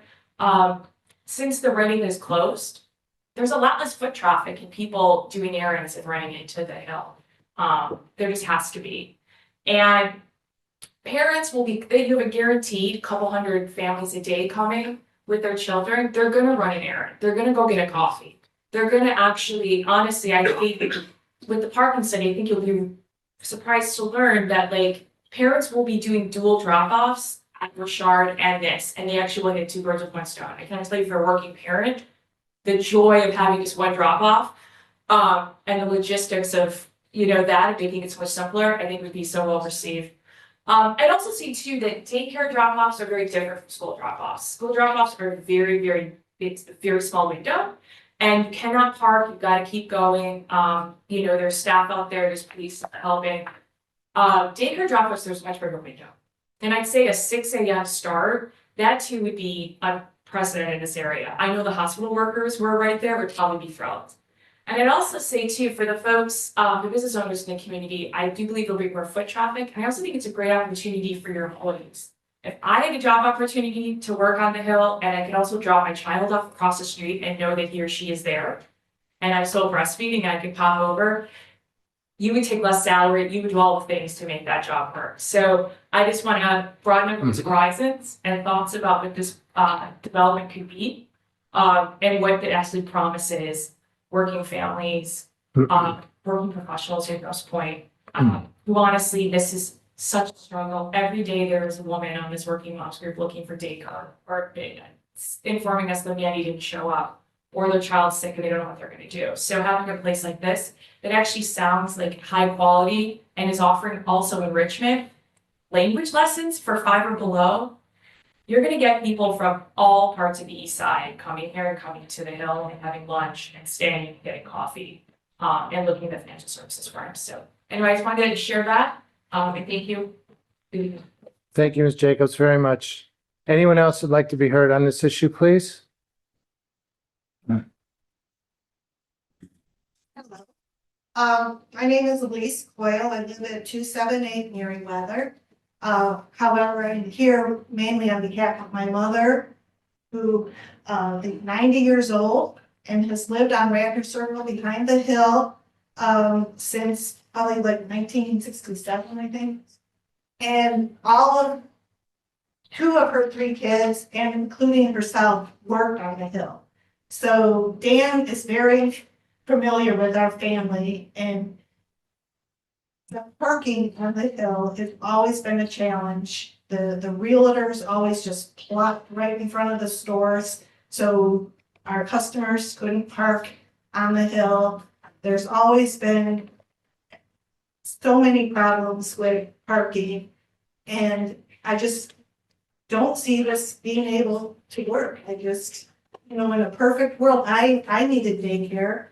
Since the Reading is closed, there's a lot less foot traffic and people doing errands and running into the Hill. There just has to be. And parents you have a guaranteed couple hundred families a day coming with their children. They're gonna run an errand. They're gonna go get a coffee. They're gonna actually, honestly, I think with the parking study, I think you'll be surprised to learn that like parents will be doing dual drop-offs at Richard and this, and they actually will get two birds with one stone. I can tell you for a working parent, the joy of having just one drop-off, and the logistics of, you know, that, making it so much simpler, I think would be so well received. I'd also say too that daycare drop-offs are very different from school drop-offs. School drop-offs are it's a very small window, and you cannot park, you've got to keep going. You know, there's staff out there, there's police helping. Daycare drop-offs, there's a much bigger window. And I'd say a 6 a.m. start, that too would be unprecedented in this area. I know the hospital workers who are right there would probably be thrilled. And I'd also say too, for the folks, the business owners in the community, I do believe there'll be more foot traffic. And I also think it's a great opportunity for your employees. If I had a job opportunity to work on the Hill and I could also drop my child off across the street and know that he or she is there, and I'm still breastfeeding, I could pop over, you would take less salary, you would do all the things to make that job work. So I just want to broaden everyone's horizons and thoughts about what this development could be, and what it actually promises working families, working professionals at Grosse Pointe, who honestly, this is such a struggle. Every day there is a woman on this working moms group looking for daycare or informing us the nanny didn't show up or their child's sick and they don't know what they're going to do. So having a place like this that actually sounds like high quality and is offering also enrichment, language lessons for 5 or below, you're going to get people from all parts of the east side coming here and coming to the Hill and having lunch and staying and getting coffee, and looking at the financial services firms. So anyway, I just wanted to share that. And thank you. Thank you, Ms. Jacobs, very much. Anyone else would like to be heard on this issue, please? My name is Elise Coyle. I live at 278 Merriweather. However, I'm here mainly on behalf of my mother, who is 90 years old and has lived on Radnor Circle behind the Hill since probably like 1967, I think. And two of her 3 kids, and including herself, worked on the Hill. So Dan is very familiar with our family, and the parking on the Hill has always been a challenge. The realtors always just plop right in front of the stores, so our customers couldn't park on the Hill. There's always been so many problems with parking, and I just don't see this being able to work. I just, you know, in a perfect world, I needed daycare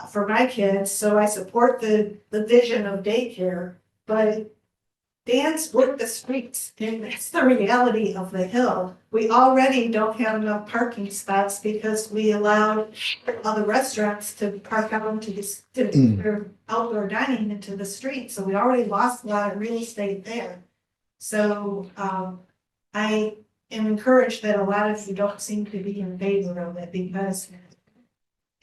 for my kids, so I support the vision of daycare, but Dan's worked the streets, and that's the reality of the Hill. We already don't have enough parking spots because we allowed other restaurants to park out into their outdoor dining into the street, so we already lost a lot of real estate there. So I am encouraged that a lot of you don't seem to be in favor of it, because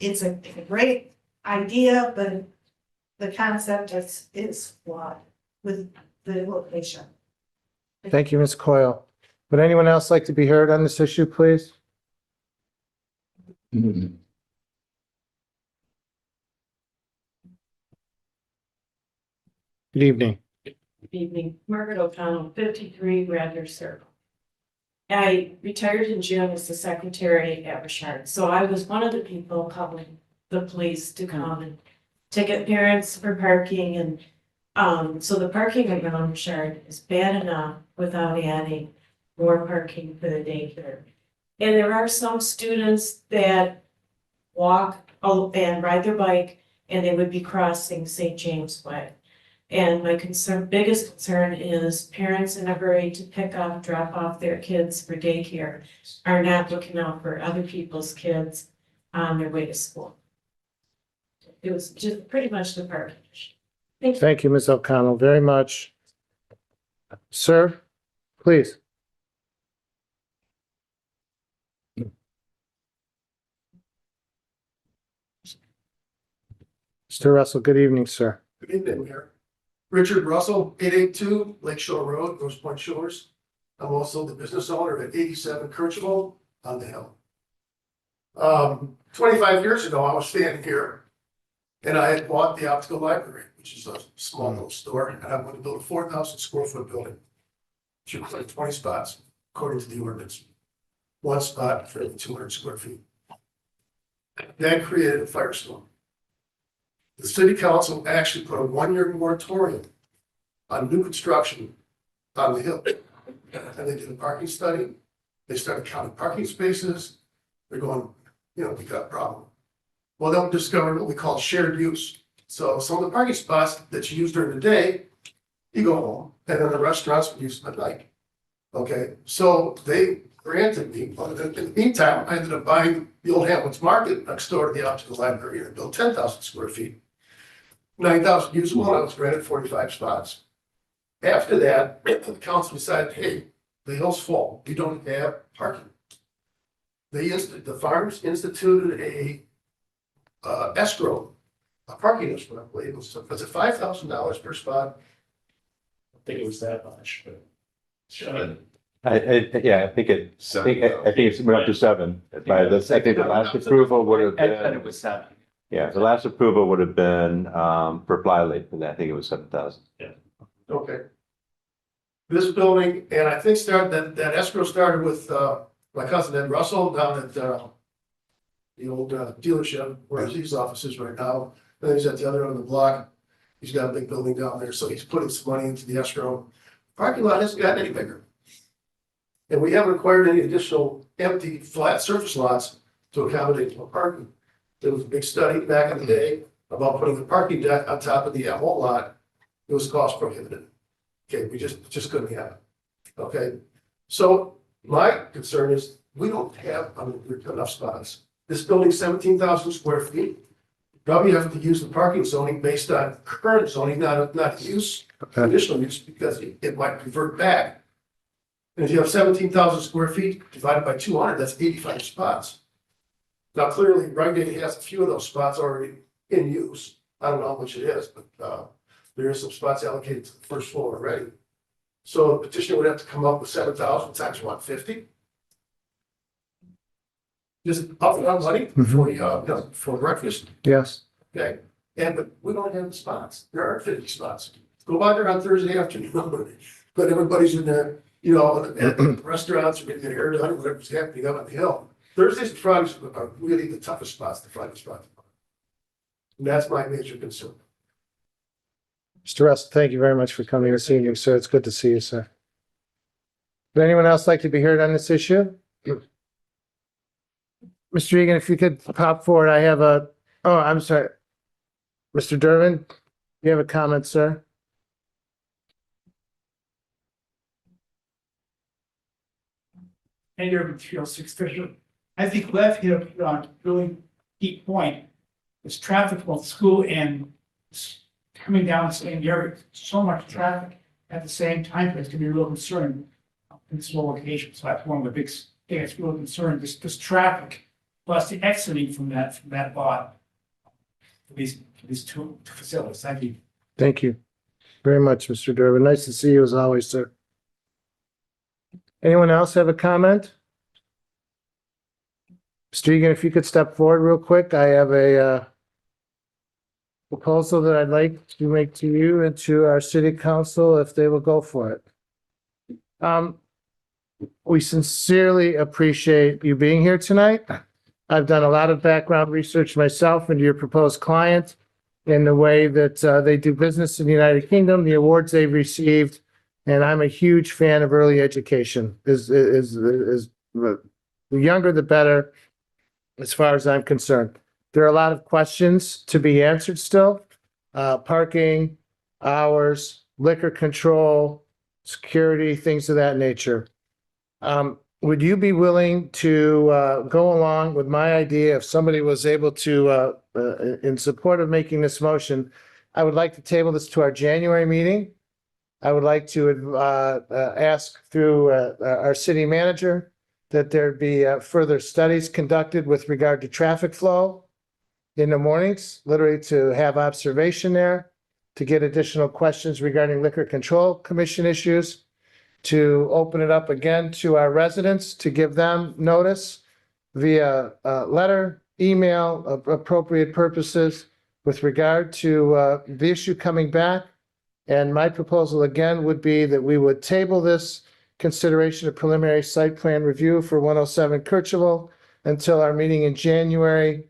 it's a great idea, but the concept is flawed with the location. Thank you, Ms. Coyle. Would anyone else like to be heard on this issue, please? Good evening. Good evening, Margaret O'Connell, 53 Radnor Circle. I retired in June as the secretary at Richard, so I was one of the people calling the police to come and ticket parents for parking, and so the parking around Richard is bad enough without adding more parking for the daycare. And there are some students that walk and ride their bike, and they would be crossing St. James Way. And my biggest concern is parents in a hurry to pick up, drop off their kids for daycare are not looking out for other people's kids on their way to school. It was just pretty much the parking issue. Thank you, Ms. O'Connell, very much. Sir, please. Mr. Russell, good evening, sir. Good evening, Mayor. Richard Russell, 882 Lakeshore Road, Grosse Pointe Shores. I'm also the business owner at 87 Kercheval on the Hill. 25 years ago, I was standing here And I had bought the optical library, which is a small little store, and I wanted to build a 4,000 square foot building. Should be like 20 spots, according to the ordinance. One spot for every 200 square feet. That created a firestorm. The city council actually put a 1-year moratorium on new construction on the hill. And they did a parking study. They started counting parking spaces. They're going, we got a problem. Well, they'll discover what we call shared use. So some of the parking spots that you use during the day, you go home, and then the restaurants would use them at night. Okay, so they granted me, but in the meantime, I ended up buying the old Hamlin's Market next door to the optical library and built 10,000 square feet. 9,000 usable, and I was granted 45 spots. After that, the council decided, hey, the hill's full, we don't have parking. The farmers instituted a escrow, a parking escrow, I believe. It's a $5,000 per spot. I think it was that much, but. I think it's went up to 7. By this, I think the last approval would have And been, it was 7. yeah, the last approval would have been, for Flyleaf, and I think it was 7,000. Okay. This building, and I think that escrow started with, my cousin Ed Russell down at, the old dealership where his office is right now. Then he's at the other end of the block. He's got a big building down there, so he's putting some money into the escrow. Parking lot hasn't gotten any bigger. And we haven't acquired any additional empty flat surface lots to accommodate more parking. There was a big study back in the day about putting a parking deck on top of the whole lot. It was cost prohibitive. Okay, we just couldn't have it. Okay, so my concern is we don't have enough spots. This building's 17,000 square feet. Probably have to use the parking zoning based on current zoning, not use, additional use, because it might revert back. And if you have 17,000 square feet divided by 200, that's 85 spots. Now, clearly, Rygate has a few of those spots already in use. I don't know how much it is, but there is some spots allocated to the first floor already. So the petitioner would have to come up with 7,000 times 150. Just up and down money for breakfast. Yes. Okay, but we don't have the spots. There aren't 50 spots. Go by there on Thursday afternoon, but everybody's in there, at the restaurants or getting their hair done, whatever's happening up on the hill. Thursdays and Fridays are really the toughest spots to find a spot. And that's my major concern. Mr. Russell, thank you very much for coming this evening, sir. It's good to see you, sir. Would anyone else like to be heard on this issue? Mr. Egan, if you could pop forward, I have I'm sorry. Mr. Donaven, you have a comment, sir? And your material 650. I think Beth hit on really key point. It's traffic both school and coming down the same area. So much traffic at the same time, it's gonna be a real concern in this whole location. So that's one of the big things that's real concerned. This traffic plus the exiting from that lot. For these two facilities. Thank you. Thank you very much, Mr. Durbin. Nice to see you as always, sir. Anyone else have a comment? Mr. Egan, if you could step forward real quick, I have a proposal that I'd like to make to you and to our city council if they will go for it. We sincerely appreciate you being here tonight. I've done a lot of background research myself into your proposed client in the way that they do business in the United Kingdom, the awards they've received, and I'm a huge fan of early education. The younger the better, as far as I'm concerned. There are a lot of questions to be answered still. Parking, hours, liquor control, security, things of that nature. Would you be willing to go along with my idea if somebody was able to, in support of making this motion, I would like to table this to our January meeting. I would like to ask through our city manager that there be further studies conducted with regard to traffic flow in the mornings, literally to have observation there, to get additional questions regarding Liquor Control Commission issues, to open it up again to our residents, to give them notice via letter, email, appropriate purposes, with regard to the issue coming back. And my proposal again would be that we would table this consideration of preliminary site plan review for 107 Kercheval until our meeting in January.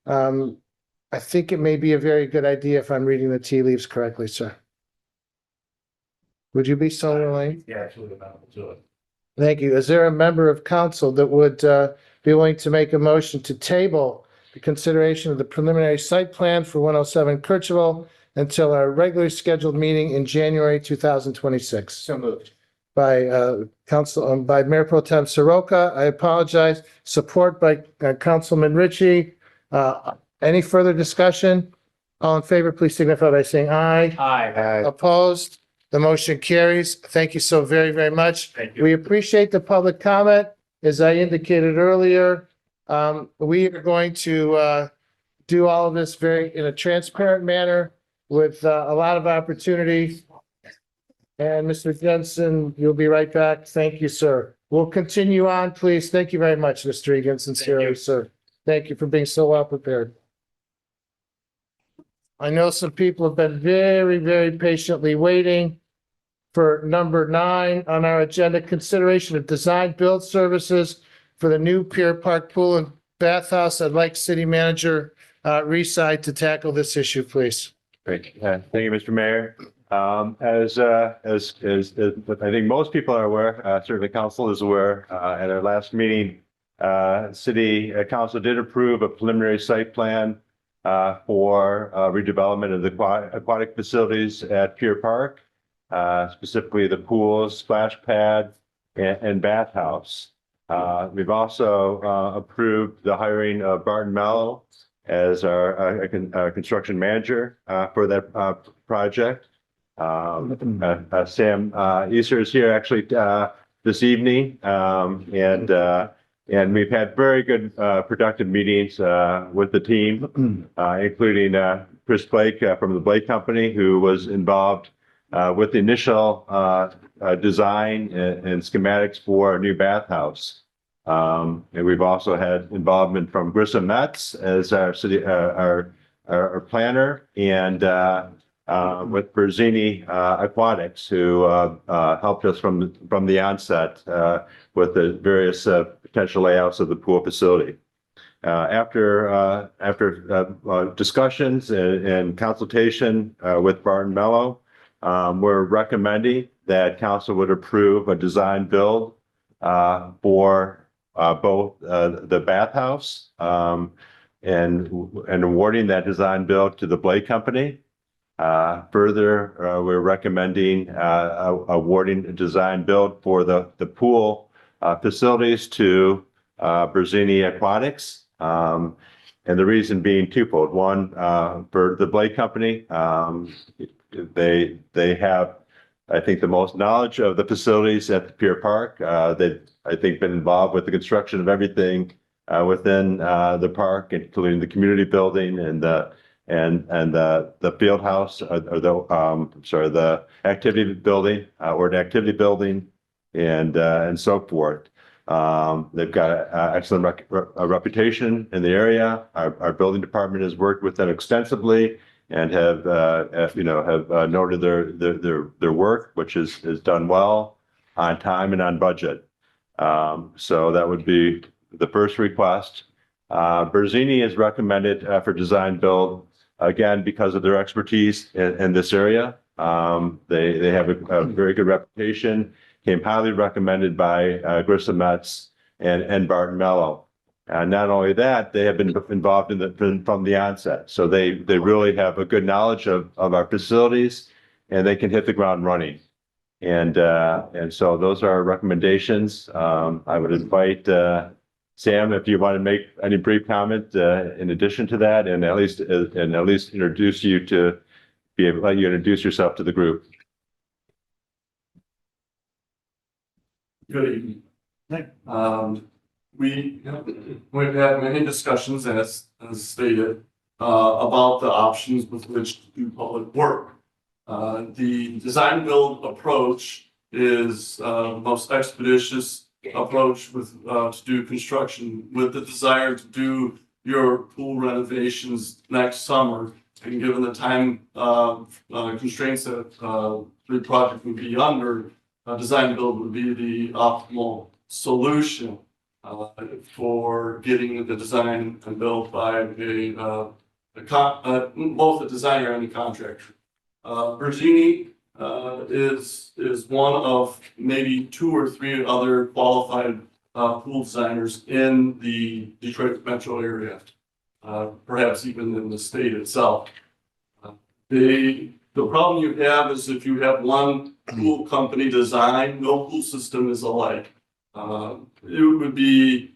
I think it may be a very good idea if I'm reading the tea leaves correctly, sir. Would you be so willing? Yeah, absolutely available to it. Thank you. Is there a member of council that would be willing to make a motion to table the consideration of the preliminary site plan for 107 Kercheval until our regularly scheduled meeting in January 2026? So moved. By Mayor Pro Tem Soroka. I apologize. Support by Councilman Ritchie. Any further discussion? All in favor, please signify by saying aye. Aye. Opposed? The motion carries. Thank you so very, very much. Thank you. We appreciate the public comment. As I indicated earlier, we are going to do all of this in a transparent manner with a lot of opportunity. And Mr. Jensen, you'll be right back. Thank you, sir. We'll continue on, please. Thank you very much, Mr. Egan, sincerely, sir. Thank you for being so well prepared. I know some people have been very, very patiently waiting for number 9 on our agenda, consideration of design build services for the new Pier Park Pool and Bathhouse. I'd like City Manager Reside to tackle this issue, please. Great. Thank you, Mr. Mayor. As I think most people are aware, certainly council is aware, at our last meeting, City Council did approve a preliminary site plan for redevelopment of the aquatic facilities at Pier Park, specifically the pools, splash pad, and bathhouse. We've also approved the hiring of Barton Mello as our construction manager for that project. Sam Easter is here actually this evening, and we've had very good productive meetings with the team, including Chris Blake from the Blake Company, who was involved with the initial design and schematics for a new bathhouse. And we've also had involvement from Grosse as our city our planner, and with Berzini Aquatics, who helped us from the onset with the various potential layouts of the pool facility. After discussions and consultation with Barton Mello, we're recommending that council would approve a design build for both the bathhouse and awarding that design build to the Blake Company. Further, we're recommending awarding a design build for the pool facilities to Berzini Aquatics. And the reason being twofold. One, for the Blake Company, they have, I think, the most knowledge of the facilities at the Pier Park. They've, I think, been involved with the construction of everything within the park, including the community building and the field house, or the activity building, or the activity building, and so forth. They've got an excellent reputation in the area. Our building department has worked with them extensively and have noted their work, which is done well, on time and on budget. So that would be the first request. Berzini is recommended for design build, again, because of their expertise in this area. They have a very good reputation, came highly recommended by Grosse and Barton Mello. Not only that, they have been involved from the onset. So they really have a good knowledge of our facilities, and they can hit the ground running. And so those are our recommendations. I would invite Sam, if you want to make any brief comment in addition to that, and at least introduce you to let you introduce yourself to the group. Good evening. We've had many discussions, as stated, about the options with which to do public work. The design build approach is the most expeditious approach to do construction, with the desire to do your pool renovations next summer and given the time constraints that the project would be under, design build would be the optimal solution for getting the design and built by both the designer and the contractor. Bergini is one of maybe 2 or 3 other qualified pool designers in the Detroit metro area, perhaps even in the state itself. The problem you have is if you have one pool company design, no pool system is alike. It would be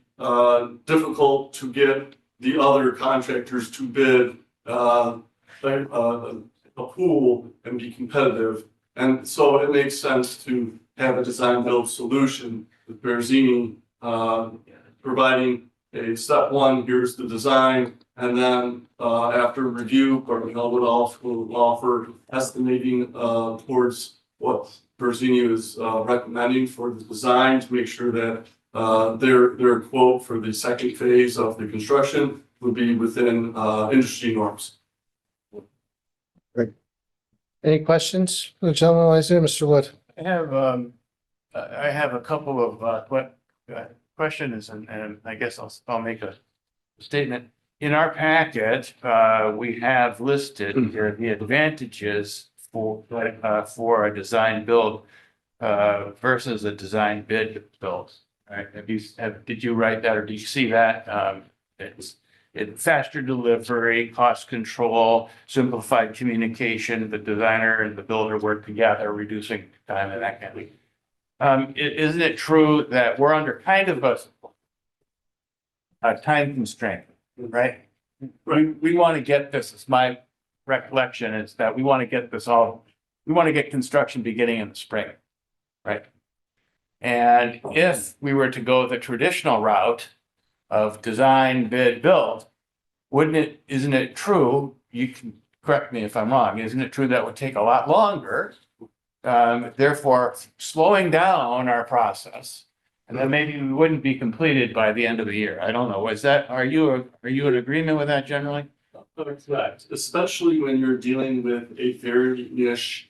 difficult to get the other contractors to bid a pool and be competitive. And so it makes sense to have a design build solution with Berzini providing a step one, here's the design, and then after review, Cornell would also offer estimating towards what Berzini is recommending for the design to make sure that their quote for the second phase of the construction would be within industry norms. Great. Any questions for the gentleman right there, Mr. Wood? I have a couple of questions, and I guess I'll make a statement. In our packet, we have listed here the advantages for a design build versus a design bid build. Right? Did you write that, or do you see that? It's faster delivery, cost control, simplified communication. The designer and the builder work together, reducing time and that kind of thing. Isn't it true that we're under kind of a time constraint, right? We want to get this, it's my recollection is that we want to get we want to get construction beginning in the spring, right? And if we were to go the traditional route of design, bid, build, isn't it true, you can correct me if I'm wrong, isn't it true that would take a lot longer? Therefore, slowing down our process, and then maybe we wouldn't be completed by the end of the year. I don't know. Are you in agreement with that generally? Correct, especially when you're dealing with a very niche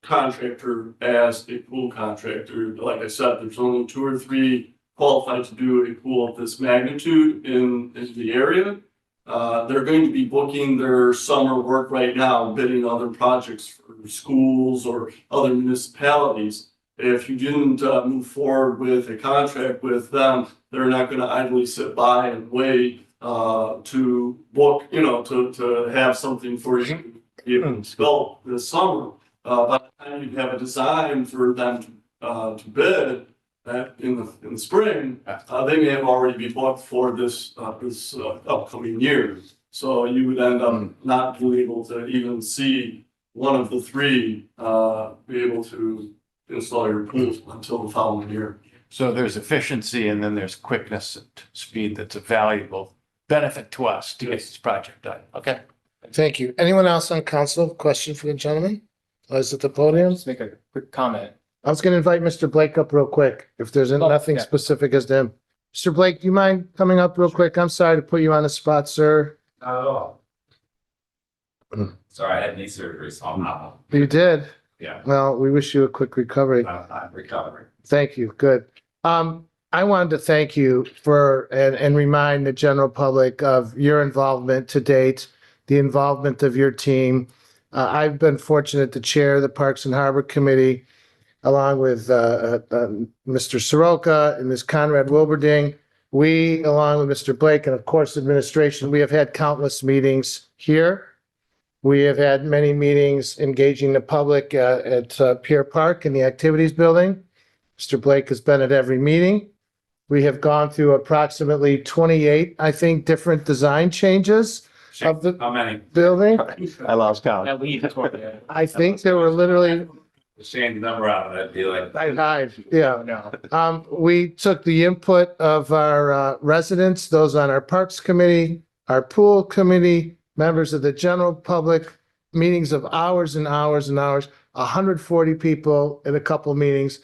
contractor as a pool contractor. Like I said, there's only 2 or 3 qualified to do a pool of this magnitude in the area. They're going to be booking their summer work right now, bidding other projects for schools or other municipalities. If you didn't move forward with a contract with them, they're not going to idly sit by and wait to book, to have something for you to build this summer. By the time you have a design for them to bid in the spring, they may have already been booked for this upcoming year. So you would end up not being able to even see one of the 3 be able to install your pool until the following year. So there's efficiency and then there's quickness and speed that's a valuable benefit to us to get this project done. Okay. Thank you. Anyone else on council? Question for the gentleman? Is it the podium? Just make a quick comment. I was going to invite Mr. Blake up real quick, if there's nothing yeah. specific as to him. Mr. Blake, do you mind coming up real quick? I'm sorry to put you on the spot, sir. Not at all. Sorry, I had knee surgery, so I'm not. You did? Yeah. Well, we wish you a quick recovery. I'm recovering. Thank you. Good. I wanted to thank you and remind the general public of your involvement to date, the involvement of your team. I've been fortunate to chair the Parks and Harbor Committee along with Mr. Soroka and Ms. Konrad-Wilberding. We, along with Mr. Blake and of course administration, we have had countless meetings here. We have had many meetings engaging the public at Pier Park in the activities building. Mr. Blake has been at every meeting. We have gone through approximately 28, I think, different design changes of the How many? building. I lost count. I think there were literally Change the number out of it, be like. Yeah. We took the input of our residents, those on our Parks Committee, our Pool Committee, members of the general public, meetings of hours and hours and hours, 140 people in a couple meetings.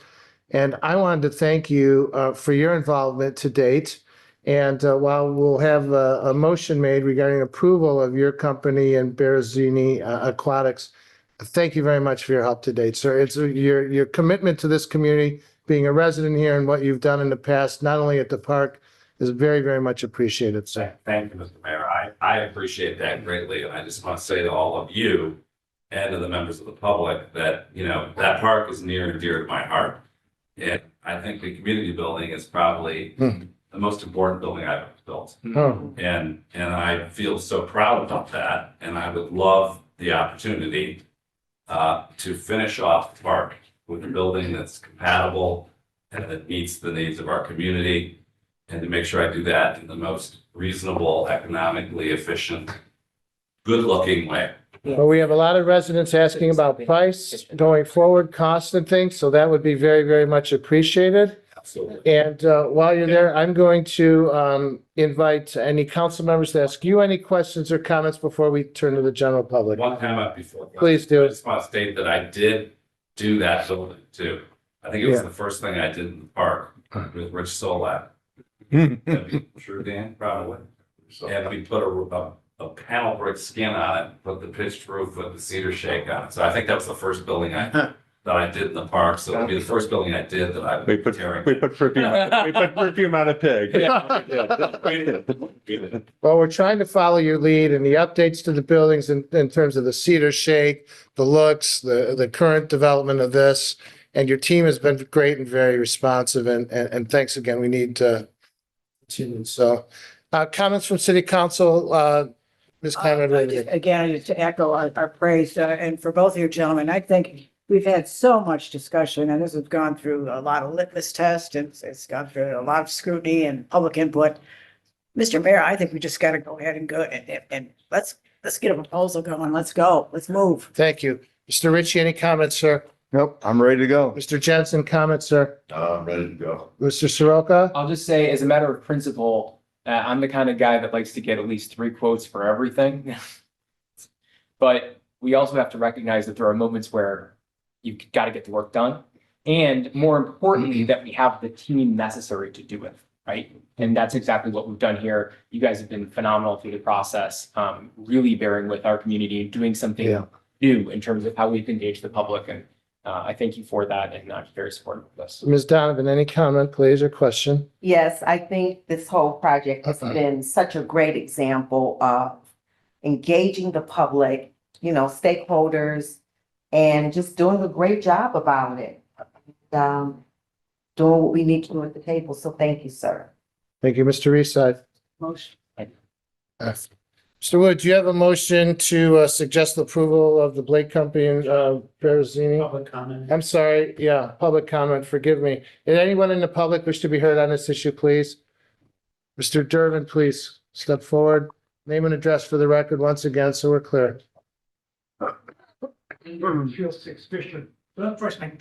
And I wanted to thank you for your involvement to date And while we'll have a motion made regarding approval of your company and Berzini Aquatics, thank you very much for your help to date, sir. It's your commitment to this community, being a resident here and what you've done in the past, not only at the park, is very, very much appreciated, sir. Thank you, Mr. Mayor. I appreciate that greatly. And I just want to say to all of you and to the members of the public that, you know, that park is near and dear to my heart. And I think the community building is probably the most important building I've ever built. Oh. And I feel so proud about that. And I would love the opportunity to finish off the park with a building that's compatible and that meets the needs of our community, and to make sure I do that in the most reasonable, economically efficient, good-looking way. Well, we have a lot of residents asking about price going forward, costs and things, so that would be very, very much appreciated. Absolutely. And while you're there, I'm going to invite any council members to ask you any questions or comments before we turn to the general public. One comment before. Please do. I just want to state that I did do that building too. I think it was Yeah. the first thing I did in the park with Rich Solak. True, Dan, probably. And we put a panel brick skin on it, put the pitched roof with the cedar shake on it. So I think that was the first building that I did in the park. So it'll be the first building I did that I We put perfume on a pig. Well, we're trying to follow your lead and the updates to the buildings in terms of the cedar shake, the looks, the current development of this. And your team has been great and very responsive, and thanks again. We need to continue. So, comments from city council, Ms. Konrad-Wilberding. Again, just to echo our praise, and for both of you gentlemen, I think we've had so much discussion, and this has gone through a lot of litmus tests, and it's gone through a lot of scrutiny and public input. Mr. Mayor, I think we just got to go ahead and go, and let's get a proposal going. Let's go. Let's move. Thank you. Mr. Ritchie, any comments, sir? Nope, I'm ready to go. Mr. Jensen, comments, sir? I'm ready to go. Mr. Soroka? I'll just say, as a matter of principle, I'm the kind of guy that likes to get at least 3 quotes for everything. But we also have to recognize that there are moments where you've got to get the work done. And more importantly, that we have the team necessary to do it, right? And that's exactly what we've done here. You guys have been phenomenal through the process, really bearing with our community and doing something new in terms of how we've engaged the public. And I thank you for that, and I'm very supportive of this. Ms. Donaven, any comment, please, or question? Yes, I think this whole project has been such a great example of engaging the public, you know, stakeholders, and just doing a great job about it. Doing what we need to do at the table. So thank you, sir. Thank you, Mr. Reeside. Motion. Mr. Wood, do you have a motion to suggest the approval of the Blake Company and Berzini? Public comment. I'm sorry, yeah, public comment, forgive me. Did anyone in the public wish to be heard on this issue, please? Mr. Dervin, please step forward. Name and address for the record once again, so we're clear. Feel suspicion. But first, I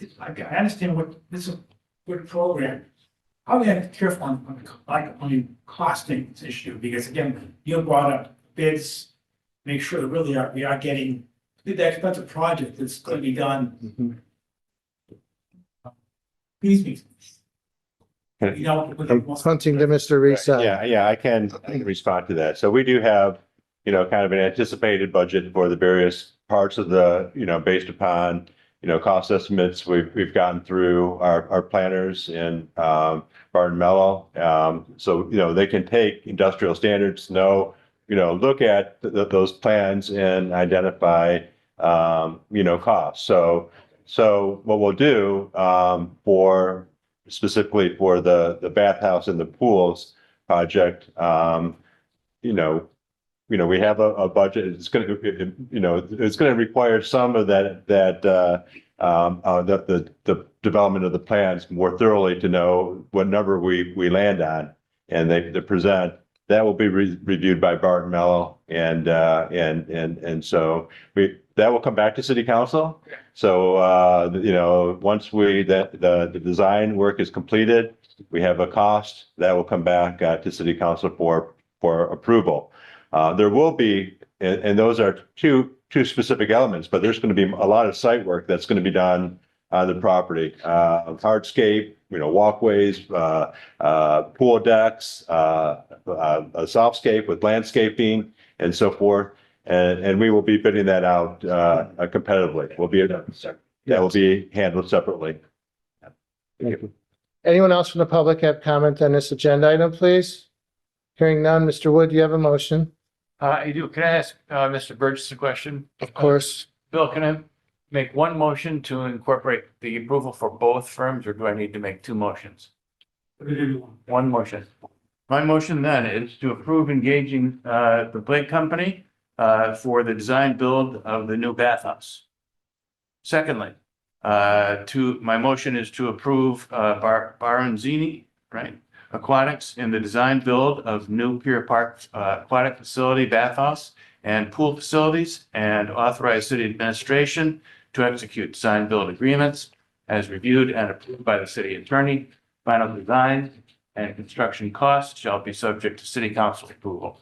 understand what this is a good program. How we have to be careful on costing this issue, because again, you brought up bids, make sure that really we are getting the expensive project that's going to be done. Please. You know, I'm hunting to Mr. Reeside. Yeah, I can respond to that. So we do have, you know, kind of an anticipated budget for the various parts of the, you know, based upon, you know, cost estimates. We've gotten through our planners in Barton Mello. So, you know, they can take industrial standards, look at those plans and identify, you know, costs. So what we'll do specifically for the bathhouse and the pools project, we have a budget. It's going to require some of the development of the plans more thoroughly to know what number we land on, and they present. That will be reviewed by Barton Mello, and so that will come back to City Council. So once the design work is completed, we have a cost that will come back to City Council for approval. There will be, and those are two specific elements, but there's going to be a lot of site work that's going to be done on the property. Hardscape, walkways, pool decks, a softscape with landscaping and so forth. And we will be bidding that out competitively. That will be handled separately. Thank you. Anyone else from the public have comment on this agenda item, please? Hearing none, Mr. Wood, you have a motion? I do. Can I ask, Mr. Burgess a question? Of course. Bill, can I make one motion to incorporate the approval for both firms, or do I need to make two motions? One motion. My motion then is to approve engaging, the Blake Company, for the design build of the new bathhouse. Secondly, my motion is to approve, Baronzini, right? Aquatics in the design build of new Pier Park, aquatic facility, bathhouse and pool facilities, and authorize city administration to execute design build agreements as reviewed and approved by the city attorney. Final design and construction costs shall be subject to city council approval.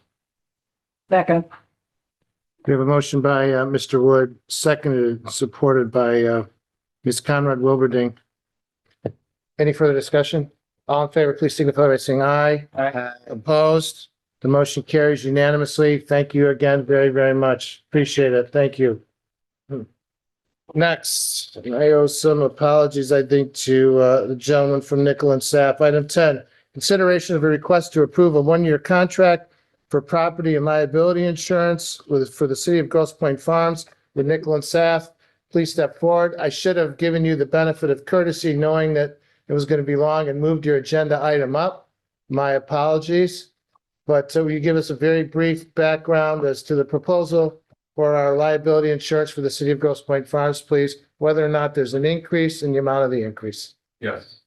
Second. We have a motion by Mr. Wood, seconded, supported by Ms. Konrad-Wilberding. Any further discussion? All in favor, please signify by saying aye. Aye. Opposed? The motion carries unanimously. Thank you again very, very much. Appreciate it. Thank you. Next, I owe some apologies, I think, to the gentleman from Nickel and Saf. Item 10, consideration of a request to approve a one-year contract for property and liability insurance for the city of Grosse Pointe Farms with Nickel and Saf. Please step forward. I should have given you the benefit of courtesy, knowing that it was going to be long, and moved your agenda item up. My apologies. But will you give us a very brief background as to the proposal for our liability insurance for the city of Grosse Pointe Farms, please? Whether or not there's an increase in the amount of the increase. Yes.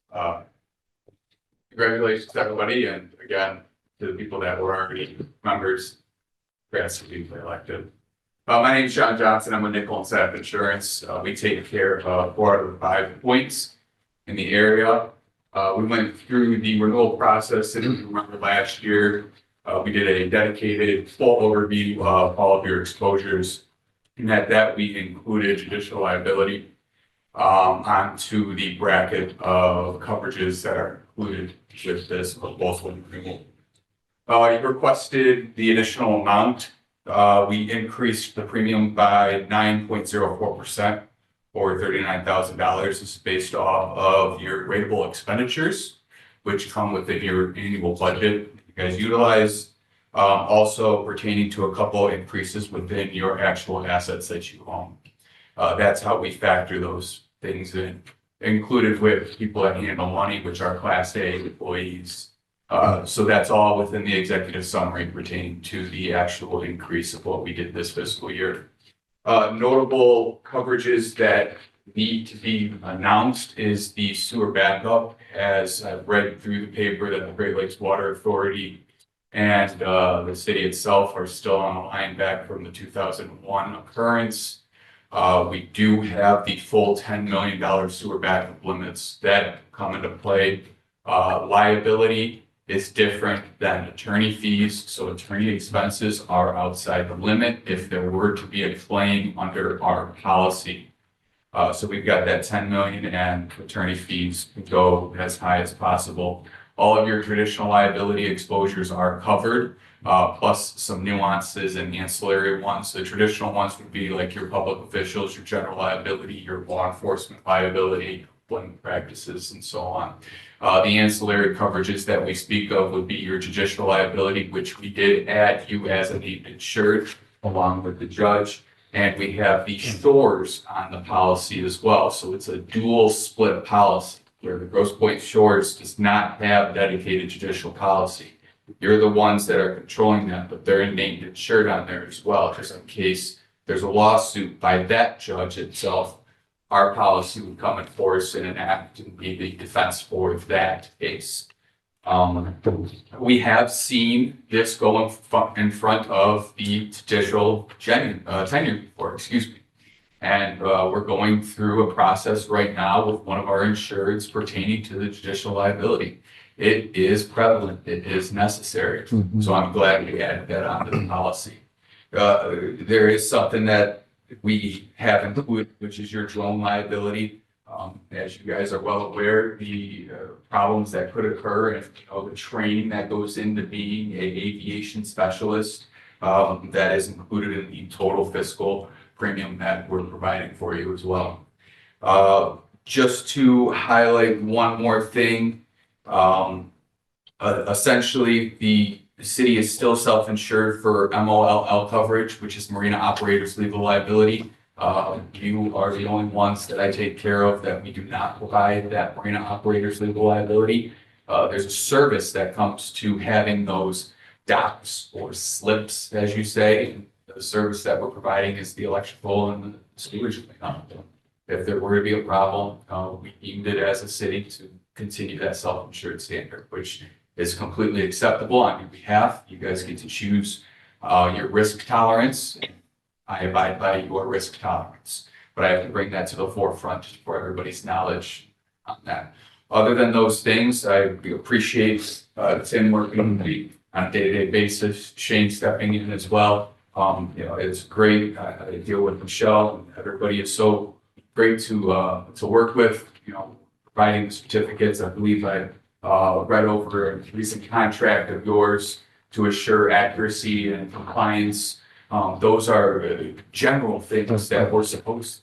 Congratulations, everybody. And again, to the people that were already members, congrats to be elected. My name is John Johnson. I'm with Nickel and Saf Insurance. We take care of 4 out of the 5 points in the area. We went through the renewal process, and if you remember last year, we did a dedicated full overview of all of your exposures. And at that, we included judicial liability onto the bracket of coverages that are included with this proposal renewal. You requested the additional amount. We increased the premium by 9.04%. or $39,000. This is based off of your rateable expenditures, which come within your annual budget you guys utilize. Also pertaining to a couple increases within your actual assets that you own. That's how we factor those things in. Included with people that handle money, which are Class A employees. So that's all within the executive summary pertaining to the actual increase of what we did this fiscal year. Notable coverages that need to be announced is the sewer backup. As I've read through the paper that the Great Lakes Water Authority and the city itself are still on a line back from the 2001 occurrence. We do have the full $10 million sewer backup limits that come into play. Liability is different than attorney fees. So attorney expenses are outside the limit if there were to be a claim under our policy. So we've got that 10 million, and attorney fees can go as high as possible. All of your traditional liability exposures are covered, plus some nuances and ancillary ones. The traditional ones would be like your public officials, your general liability, your law enforcement liability, employment practices, and so on. The ancillary coverages that we speak of would be your judicial liability, which we did add you as a named insured along with the judge. And we have the shores on the policy as well. So it's a dual split policy where the Grosse Pointe Shores does not have dedicated judicial policy. You're the ones that are controlling that, but they're named insured on there as well, just in case there's a lawsuit by that judge itself. Our policy would come in force and enact and be the defense for that case. We have seen this go in front of the judicial tenure before, excuse me. And we're going through a process right now with one of our insureds pertaining to the judicial liability. It is prevalent, it is necessary. So I'm glad we added that onto the policy. There is something that we have included, which is your drone liability. As you guys are well aware, the problems that could occur and, the training that goes into being a aviation specialist, that is included in the total fiscal premium that we're providing for you as well. Just to highlight one more thing, essentially the city is still self-insured for MOLL coverage, which is Marina Operators Legal Liability. You are the only ones that I take care of that we do not provide that Marina Operators Legal Liability. There's a service that comes to having those docs or slips, as you say. The service that we're providing is the electrical and the sewage cleanup. If there were to be a problem, we deemed it as a city to continue that self-insured standard, which is completely acceptable on your behalf. You guys get to choose your risk tolerance. I abide by your risk tolerance, but I have to bring that to the forefront for everybody's knowledge on that. Other than those things, I appreciate Tim working with me on a day-to-day basis, Shane stepping in as well. It's great. I deal with Michelle, and everybody is so great to work with. Providing the certificates. I believe I read over a recent contract of yours to assure accuracy and compliance. Those are general things that we're supposed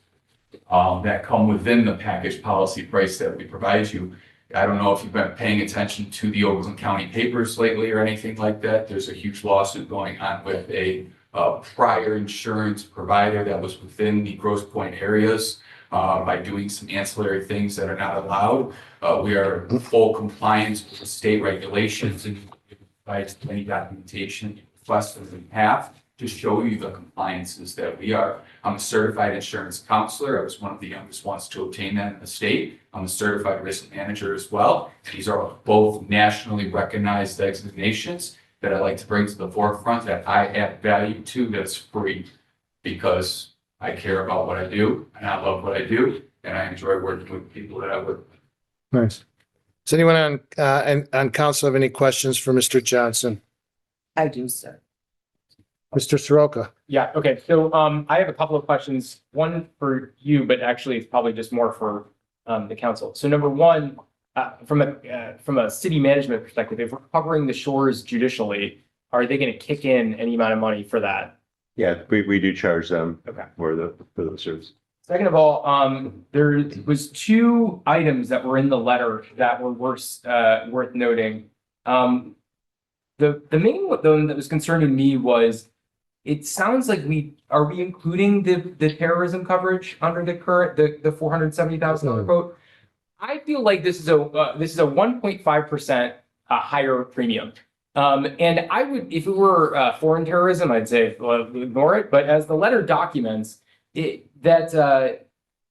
to, that come within the package policy price that we provide you. I don't know if you've been paying attention to the Oakland County papers lately or anything like that. There's a huge lawsuit going on with a prior insurance provider that was within the Grosse Pointe areas by doing some ancillary things that are not allowed. We are in full compliance with the state regulations and provides any documentation request that we have to show you the compliances that we are. I'm a certified insurance counselor. I was one of the youngest ones to obtain that in the state. I'm a certified risk manager as well. These are both nationally recognized designations that I like to bring to the forefront that I add value to that's free because I care about what I do and I love what I do and I enjoy working with people that I work with. Nice. Does anyone on council have any questions for Mr. Johnson? I do, sir. Mr. Soroka? Yeah, okay, so I have a couple of questions, one for you, but actually it's probably just more for the council. So number one, from a city management perspective, if we're covering the shores judicially, are they going to kick in any amount of money for that? Yeah, we do charge them Okay. for the service. Second of all, there was two items that were in the letter that were worth noting. The main one that was concerning me was it sounds like we including the terrorism coverage under the current the $470,000 quote. I feel like this is a 1.5% higher premium. And I would, if it were foreign terrorism, I'd say well, ignore it. But as the letter documents, it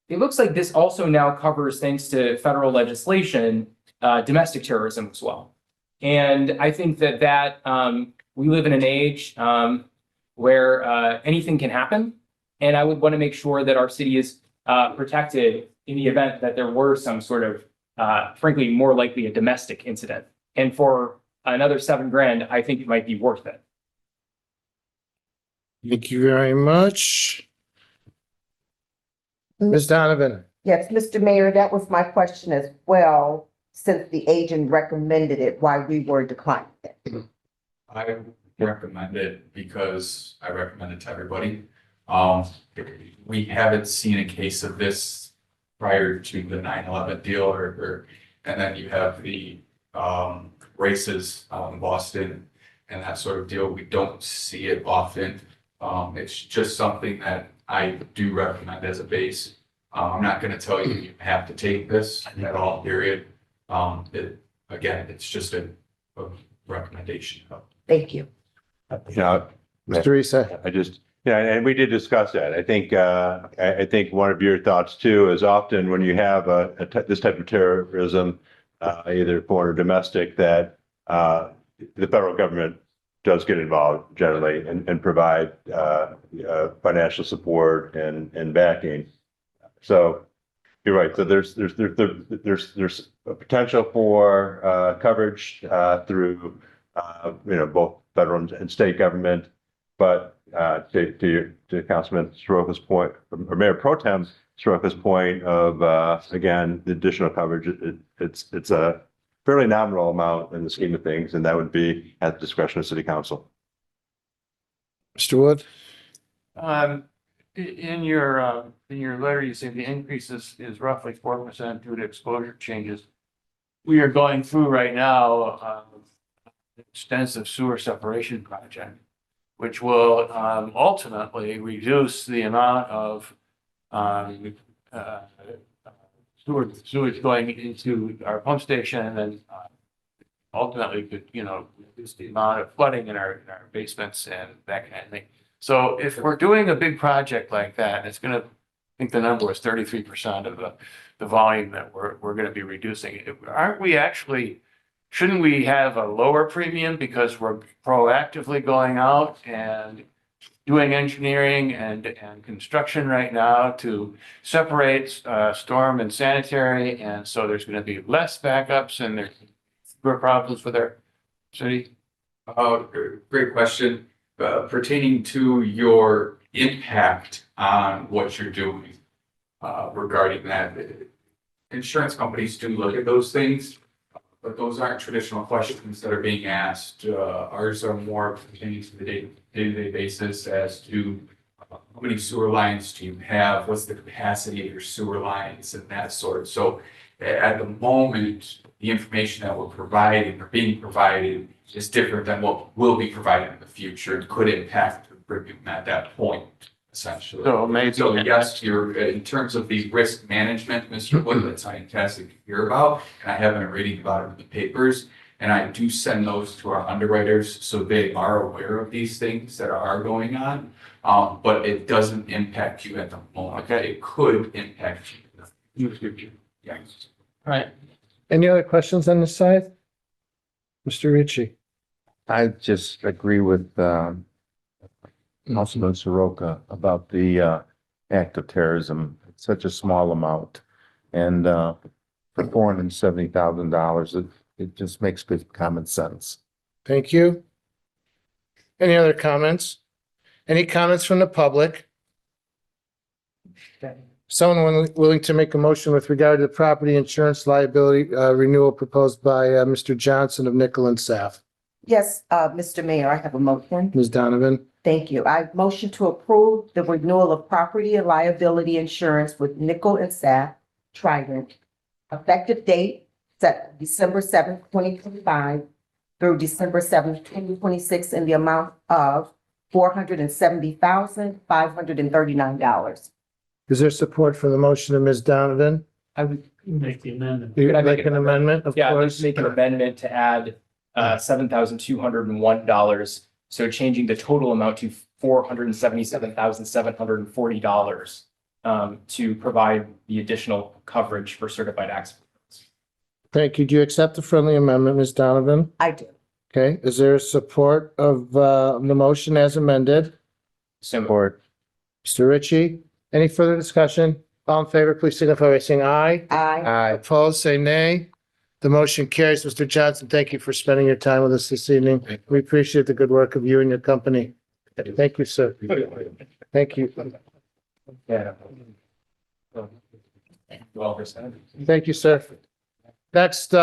looks like this also now covers, thanks to federal legislation, domestic terrorism as well. And I think that we live in an age where anything can happen, and I would want to make sure that our city is protected in the event that there were some sort of, frankly, more likely a domestic incident. And for another $7,000, I think it might be worth it. Thank you very much. Ms. Donaven? Yes, Mr. Mayor, that was my question as well, since the agent recommended it, why we were declining it. I recommend it because I recommend it to everybody. We haven't seen a case of this prior to the 9/11 deal and then you have the races out in Boston and that sort of deal. We don't see it often. It's just something that I do recommend as a base. I'm not going to tell you you have to take this at all, period. Again, it's just a recommendation. Thank you. Mr. Issa? And we did discuss that. I think one of your thoughts too is often when you have this type of terrorism, either foreign or domestic, that the federal government does get involved generally and provide financial support and backing. So you're right. So there's a potential for coverage through both federal and state government, but to Councilman Soroka's point, or Mayor Pro Tem Soroka's point of, again, the additional coverage, it's a fairly nominal amount in the scheme of things, and that would be at the discretion of City Council. Mr. Wood? In your letter, you say the increase is roughly 4% due to exposure changes. We are going through right now, extensive sewer separation project, which will, ultimately reduce the amount of, sewage going into our pump station, and then, ultimately could, reduce the amount of flooding in our basements and that kind of thing. So if we're doing a big project like that, it's gonna, I think the number was 33% of the volume that we're gonna be reducing. Aren't we actually, shouldn't we have a lower premium because we're proactively going out and doing engineering and construction right now to separate storm and sanitary, and so there's gonna be less backups and there's fewer problems with our city? Great question. Pertaining to your impact on what you're doing regarding that. Insurance companies do look at those things, but those aren't traditional questions that are being asked. Ours are more pertaining to the day-to-day basis as to how many sewer lines do you have, what's the capacity of your sewer lines and that sort. So at the moment, the information that we're providing or being provided is different than what will be provided in the future and could impact the premium at that point, essentially. So maybe. So yes, you're, in terms of the risk management, Mr. Wood, that's fantastic to hear about. And I have been reading about it in the papers. And I do send those to our underwriters, so they are aware of these things that are going on. But it doesn't impact you at the moment. Okay. It could impact you in the future. Yes. All right. Any other questions on this side? Mr. Ricci? I just agree with, Councilman Soroka about the, act of terrorism. It's such a small amount. And, for $470,000, it just makes good common sense. Thank you. Any other comments? Any comments from the public? Someone willing to make a motion with regard to the property insurance liability renewal proposed by Mr. Johnson of Nickel and Saf. Yes, Mr. Mayor, I have a motion. Ms. Donaven? Thank you. I motion to approve the renewal of property and liability insurance with Nickel and Saf Trident. Effective date set December 7th, 2025 through December 7th, 2026 in the amount of $470,539. Is there support for the motion of Ms. Donovan? I would, Make the amendment. You'd like an amendment, of yeah, I'd course? make an amendment to add $7,201. So changing the total amount to $477,740 to provide the additional coverage for certified accidents. Thank you. Do you accept the friendly amendment, Ms. Donovan? I do. Okay, is there support of the motion as amended? Support. Mr. Ritchie, any further discussion? All in favor, please signify by saying aye. Aye. Opposed, say nay. The motion carries. Mr. Johnson, thank you for spending your time with us this evening. We appreciate the good work of you and your company. Thank you, sir. Thank you. Yeah. Thank you, sir. Next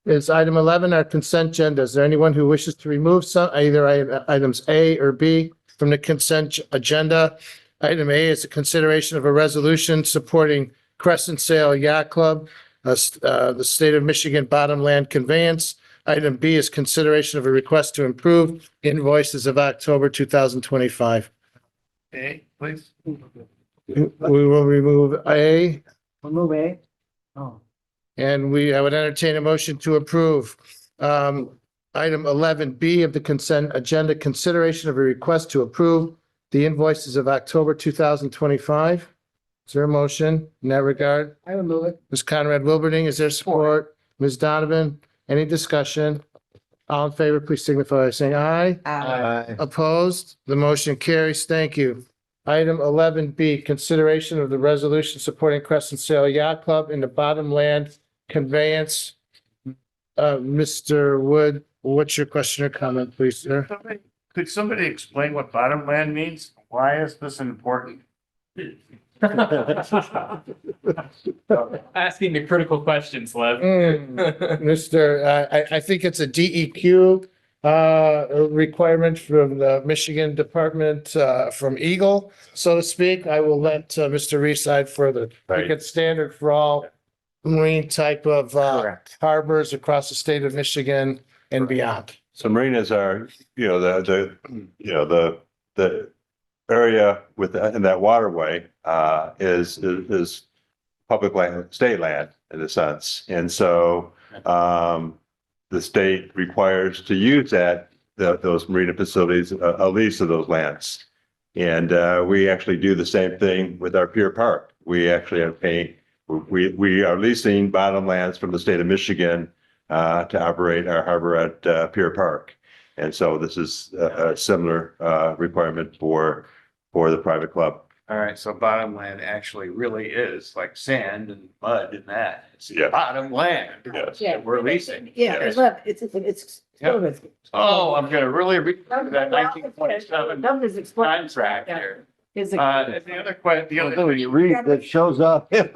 is item 11, our consent agenda. Is there anyone who wishes to remove either items A or B from the consent agenda? Item A is a consideration of a resolution supporting Crescent Sail Yacht Club, the state of Michigan bottomland conveyance. Item B is consideration of a request to improve invoices of October 2025. A, please. We will remove A. Remove A. Oh. And I would entertain a motion to approve. Item 11B of the consent agenda, consideration of a request to approve the invoices of October 2025. Is there a motion in that regard? I will move it. Ms. Konrad-Wilberding, is there support? Ms. Donovan, any discussion? All in favor, please signify by saying aye. Aye. Opposed? The motion carries. Thank you. Item 11B, consideration of the resolution supporting Crescent Sail Yacht Club in the bottomland conveyance. Mr. Wood, what's your question or comment, please, sir? Could somebody explain what bottom land means? Why is this important? Asking the critical questions, Lev. I think it's a DEQ requirement from the Michigan Department, from Eagle, so to speak. I will let Mr. Reside further. I think it's standard for all marine type of harbors across the state of Michigan and beyond. So marinas are, the area in that waterway, is public land, state land in a sense. And so, the state requires to use those marina facilities, a lease of those lands. And, we actually do the same thing with our Pier Park. We actually are paying, we are leasing bottom lands from the state of Michigan, to operate our harbor at, Pier Park. And so this is a similar, requirement for the private club. All right, so bottom land actually really is like sand and mud and that. It's Yeah. bottom land. Yes. that We're leasing. Yeah, Yes. look, it's. Yep. Oh, I'm gonna really read that 1927 Numbers explain. contract here. Is The other question, the other. You read that shows up. It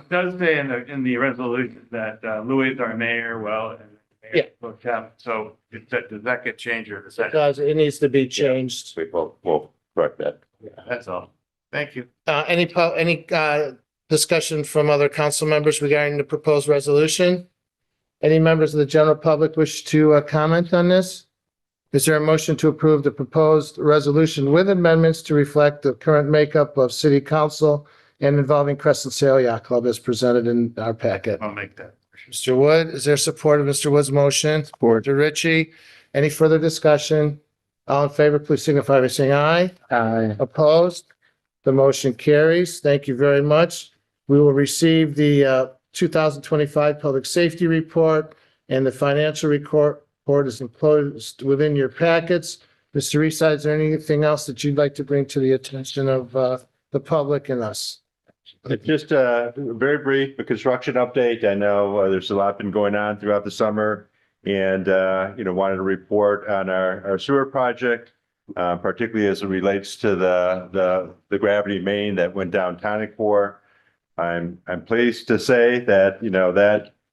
does say in the resolution that Louis is our mayor, well, and Yeah. Mayor Pro Tem. So does that get changed or does that? Because it needs to be changed. We'll correct that. That's all. Thank you. Any discussion from other council members regarding the proposed resolution? Any members of the general public wish to comment on this? Is there a motion to approve the proposed resolution with amendments to reflect the current makeup of city council and involving Crescent Sail Yacht Club as presented in our packet? I'll make that. Mr. Wood, is there support of Mr. Wood's motion? Support. Mr. Ritchie, any further discussion? All in favor, please signify by saying aye. Aye. Opposed? The motion carries. Thank you very much. We will receive the 2025 Public Safety Report and the financial report is enclosed within your packets. Mr. Reside, is there anything else that you'd like to bring to the attention of the public and us? It's just very brief, a construction update. I know there's a lot been going on throughout the summer and, wanted to report on our sewer project, particularly as it relates to the gravity main that went down Konrad-Wilberding. I'm pleased to say that,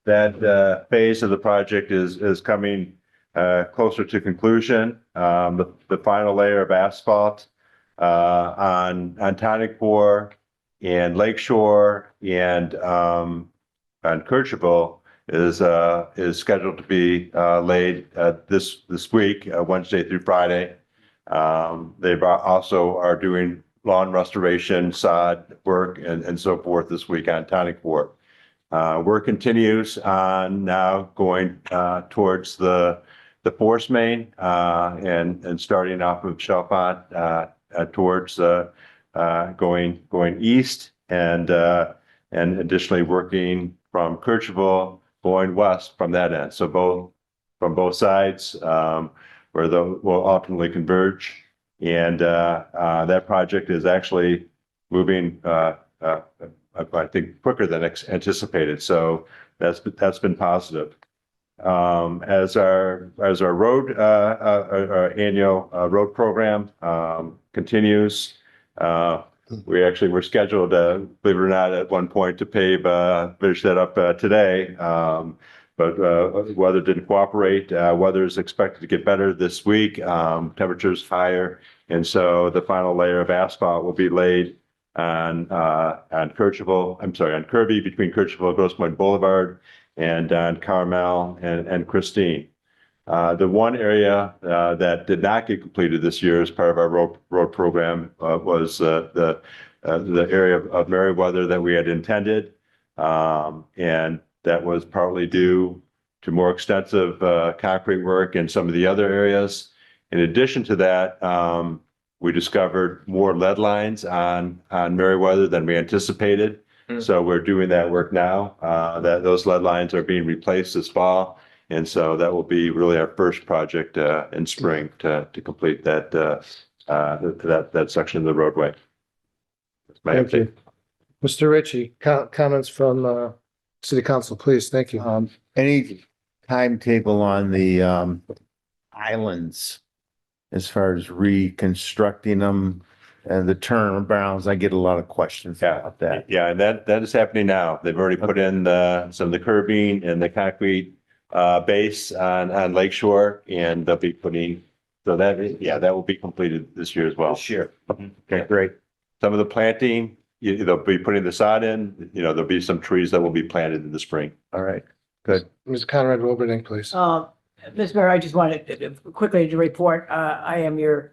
that phase of the project is coming closer to conclusion. The final layer of asphalt on Konrad-Wilberding and Lakeshore and on Kercheval is scheduled to be laid this week, Wednesday through Friday. They've also are doing lawn restoration, sod work, and so forth this week on Konrad-Wilberding. Work continues on now going towards the force main and starting off of Chalfont towards going east and additionally working from Kercheval going west from that end. So from both sides where will ultimately converge. And that project is actually moving I think quicker than anticipated. So that's been positive. As our road our annual road program continues, we're scheduled, believe it or not, at one point to finish that up today. But weather didn't cooperate. Weather is expected to get better this week. Temperatures higher, and so the final layer of asphalt will be laid on Kercheval. I'm sorry, on Kirby between Kercheval and Grosse Boulevard, and on Carmel and Christine. The one area that did not get completed this year as part of our road program was the area of Meriwether that we had intended, and that was partly due to more extensive concrete work in some of the other areas. In addition to that, we discovered more lead lines on Meriwether than we anticipated. So we're doing that work now. Those lead lines are being replaced this fall. And so that will be really our first project in spring to complete that section of the roadway. That's my Thank update. you. Mr. Ritchie, comments from City Council, please. Thank you. Any timetable on the islands as far as reconstructing them and the turnarounds. I get a lot of questions about that. Yeah, and that is happening now. They've already put in some of the curbing and the concrete base on Lake Shore, and they'll be putting, so that will be completed this year as well. This year. Okay, great. Some of the planting, they'll be putting the sod in, there'll be some trees that will be planted in the spring. All right, good. Ms. Konrad-Wilberding, please. Ms. Mayor, I just wanted quickly to report, I am your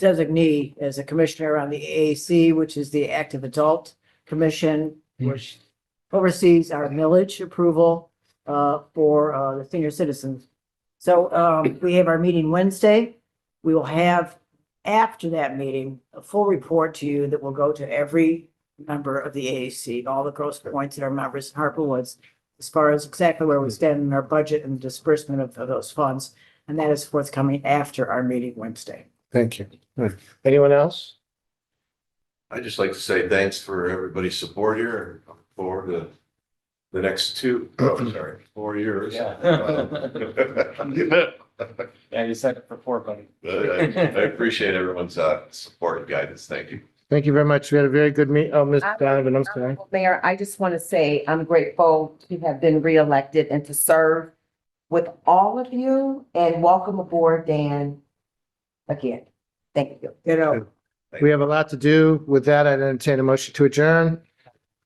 designee as a commissioner on the AAC, which is the Active Adult Commission, which oversees our millage approval for the senior citizens. So we have our meeting Wednesday. We will have, after that meeting, a full report to you that will go to every member of the AAC, all the Grosse Pointes that are members in Harper Woods, as far as exactly where we stand in our budget and disbursement of those funds. And that is forthcoming after our meeting Wednesday. Thank you. Anyone else? I'd just like to say thanks for everybody's support here and look forward to the next 4 years. Yeah, you said it before, buddy. I appreciate everyone's support and guidance. Thank you. Thank you very much. We had a very good meet. Oh, Ms. Donaven, I'm sorry. Mayor, I just want to say I'm grateful to have been reelected and to serve with all of you, and welcome aboard, Dan, again. Thank you. We have a lot to do. With that, I'd entertain a motion to adjourn.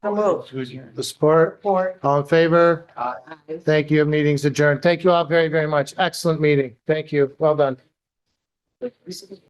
The support, all in favor? Thank you. Meeting's adjourned. Thank you all very, very much. Excellent meeting. Thank you. Well done.